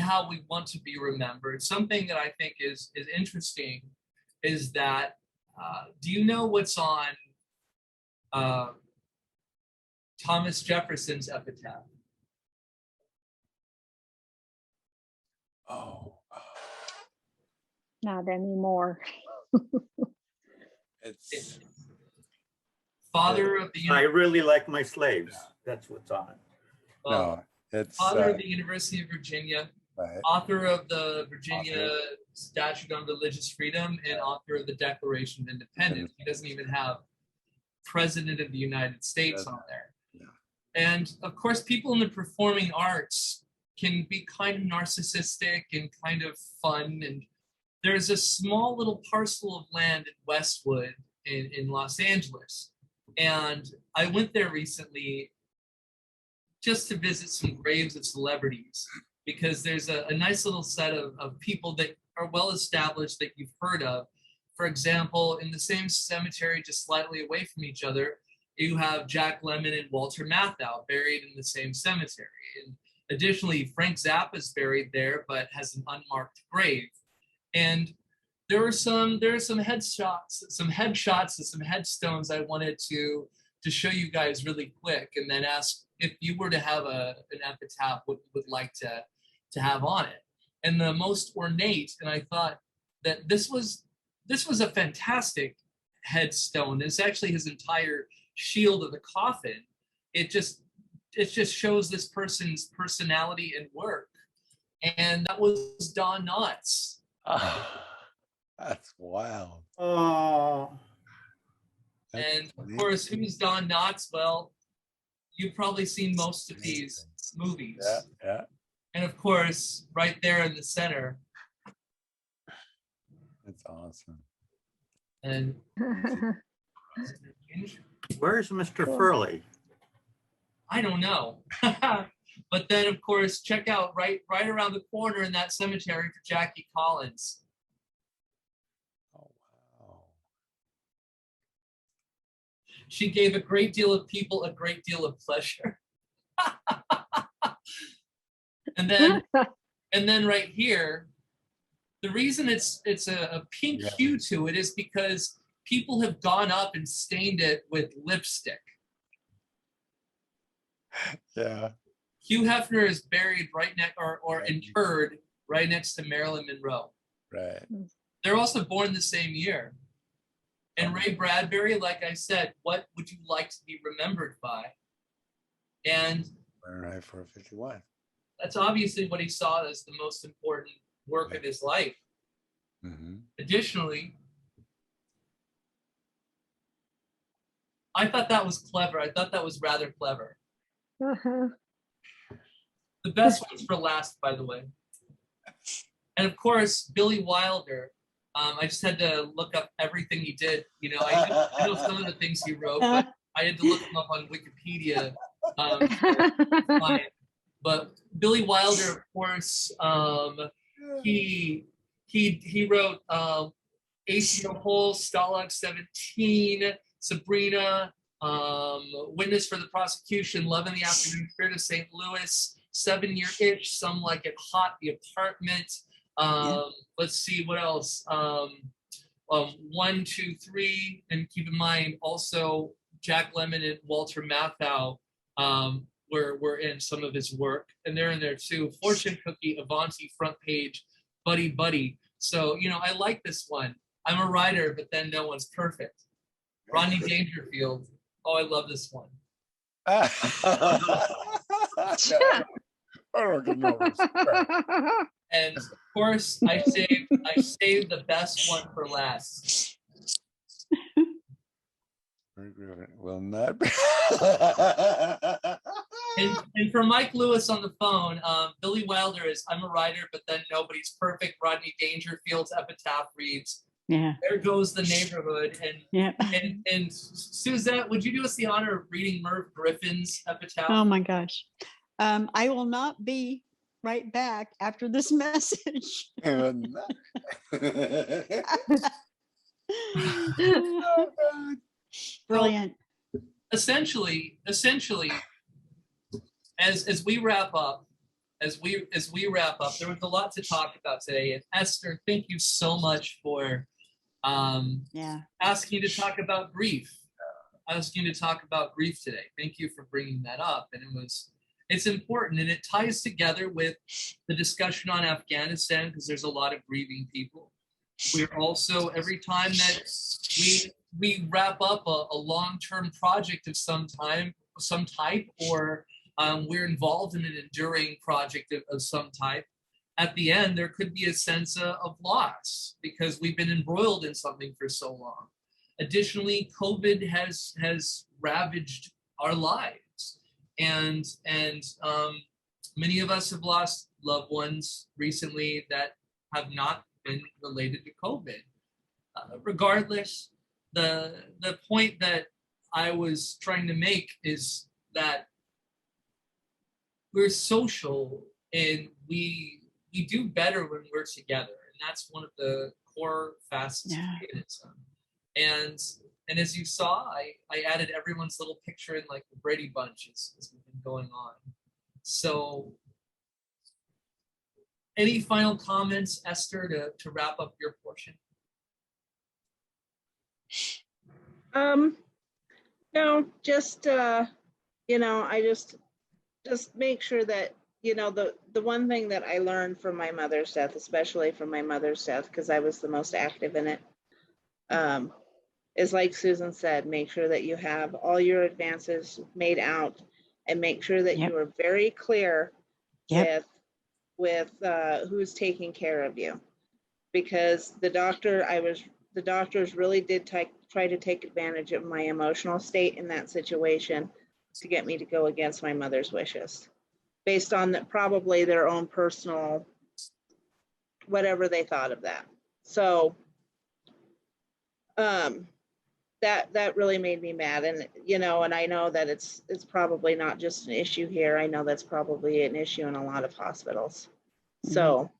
how we want to be remembered. Something that I think is interesting is that, do you know what's on Thomas Jefferson's epitaph? Oh. Not anymore. It's Father of the I really like my slaves. That's what's on it. no, it's Father of the University of Virginia, right. author of the Virginia Statute on Religious Freedom, and author of the Declaration of Independence. He doesn't even have President of the United States on there. Yeah. And of course, people in the performing arts can be kind of narcissistic and kind of fun. And there's a small little parcel of land in Westwood in Los Angeles. And I went there recently just to visit some graves of celebrities, because there's a nice little set of people that are well established that you've heard of. For example, in the same cemetery, just slightly away from each other, you have Jack Lemmon and Walter Matthau buried in the same cemetery. And additionally, Frank Zappa's buried there, but has an unmarked grave. And there are some headshots and some headstones I wanted to show you guys really quick, and then ask if you were to have an epitaph, what you would like to have on it. And the most ornate, and I thought that this was a fantastic headstone. It's actually his entire shield of the coffin. It just shows this person's personality and work. And that was Don Knotts. Oh, that's wild. Oh. And of course, who's Don Knotts? Well, you've probably seen most of these movies. Yeah, yeah. And of course, right there in the center. That's awesome. And Where's Mr. Furley? I don't know. But then, of course, check out right around the corner in that cemetery for Jackie Collins. Oh, wow. She gave a great deal of people a great deal of pleasure. And then right here, the reason it's a pink hue to it is because people have gone up and stained it with lipstick. Yeah. Hugh Hefner is buried right next or interred right next to Marilyn Monroe. Right. They're also born the same year. And Ray Bradbury, like I said, what would you like to be remembered by? And Fahrenheit 451. that's obviously what he saw as the most important work of his life. Mm-hmm. Additionally, I thought that was clever. I thought that was rather clever. The best one's for last, by the way. And of course, Billy Wilder. I just had to look up everything he did. You know, I know some of the things he wrote, but I had to look him up on Wikipedia. To find. But Billy Wilder, of course, he wrote ACO Hole, Stalag 17, Sabrina, Witness for the Prosecution, Love in the Afternoon, Spirit of St. Louis, 7 Year Itch, Some Like It Hot, The Apartment. Let's see what else. 1, 2, 3, and keep in mind also Jack Lemmon and Walter Matthau were in some of his work, and they're in there too. Fortune Cookie, Avanti, Front Page, Buddy Buddy. So, you know, I like this one. I'm a writer, but then no one's perfect. Rodney Dangerfield. Oh, I love this one. And of course, I saved the best one for last. Will not be. And for Mike Lewis on the phone, Billy Wilder is I'm a writer, but then nobody's perfect. Rodney Dangerfield's epitaph reads, Yeah. There goes the neighborhood. And Yeah. and Suzette, would you do us the honor of reading Merv Griffin's epitaph? Oh my gosh. I will not be right back after this message. Brilliant. Essentially, as we wrap up, there was a lot to talk about today. And Esther, thank you so much for asking to talk about grief. Today. Thank you for bringing that up. And it's important, and it ties together with the discussion on Afghanistan, because there's a lot of grieving people. We're also, every time that we wrap up a long-term project of some type, or we're involved in an enduring project of some type, at the end, there could be a sense of loss because we've been embroiled in something for so long. Additionally, COVID has ravaged our lives, and many of us have lost loved ones recently that have not been related to COVID. Regardless, the point that I was trying to make is that we're social, and we do better when we're together, and that's one of the core facets of Humanism. And as you saw, I added everyone's little picture in like the Brady Bunch as we've been going on. So, any final comments, Esther, to wrap up your portion? No, just I just make sure that the one thing that I learned from my mother's death, especially from my mother's death, because I was the most active in it, is like Susan said, make sure that you have all your advances made out, and make sure that you are very clear with who's taking care of you, because the doctors really did try to take advantage of my emotional state in that situation to get me to go against my mother's wishes, based on probably their own personal whatever they thought of that. So that really made me mad, and and I know that it's probably not just an issue here. I know that's probably an issue in a lot of hospitals. So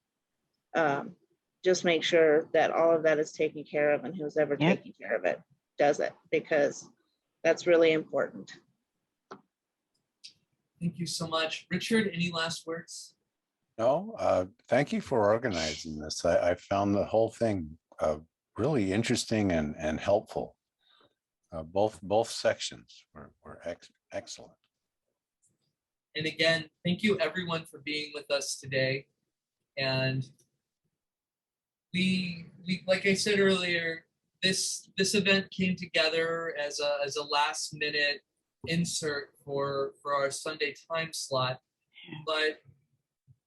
just make sure that all of that is taken care of, and who's ever taking care of it does it, because that's really important. Thank you so much. Richard, any last words? No, thank you for organizing this. I found the whole thing really interesting and helpful. Both sections were excellent. And again, thank you everyone for being with us today. And we like I said earlier, this event came together as a last minute insert for our Sunday time slot. But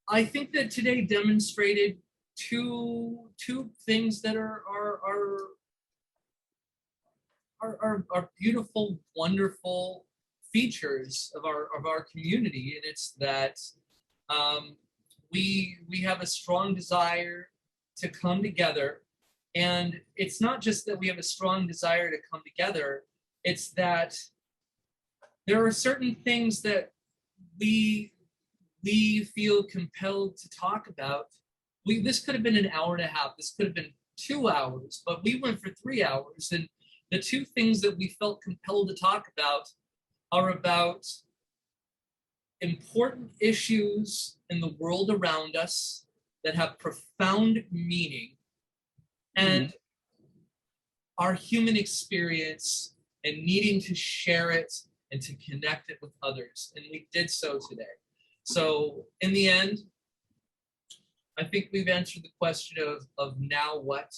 I think that today demonstrated two things that are beautiful, wonderful features of our community, and it's that we have a strong desire to come together, and it's not just that we have a strong desire to come together, it's that there are certain things that we feel compelled to talk about. This could have been an hour and a half. This could have been 2 hours, but we went for 3 hours. And the two things that we felt compelled to talk about are about important issues in the world around us that have profound meaning, and our human experience and needing to share it and to connect it with others. And we did so today. So in the end, I think we've answered the question of now what?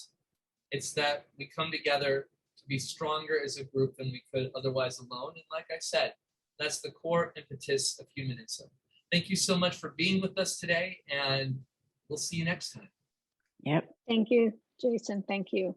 It's that we come together to be stronger as a group than we could otherwise alone. And like I said, that's the core impetus of humanism. Thank you so much for being with us today, and we'll see you next time. Yep. Thank you, Jason. Thank you.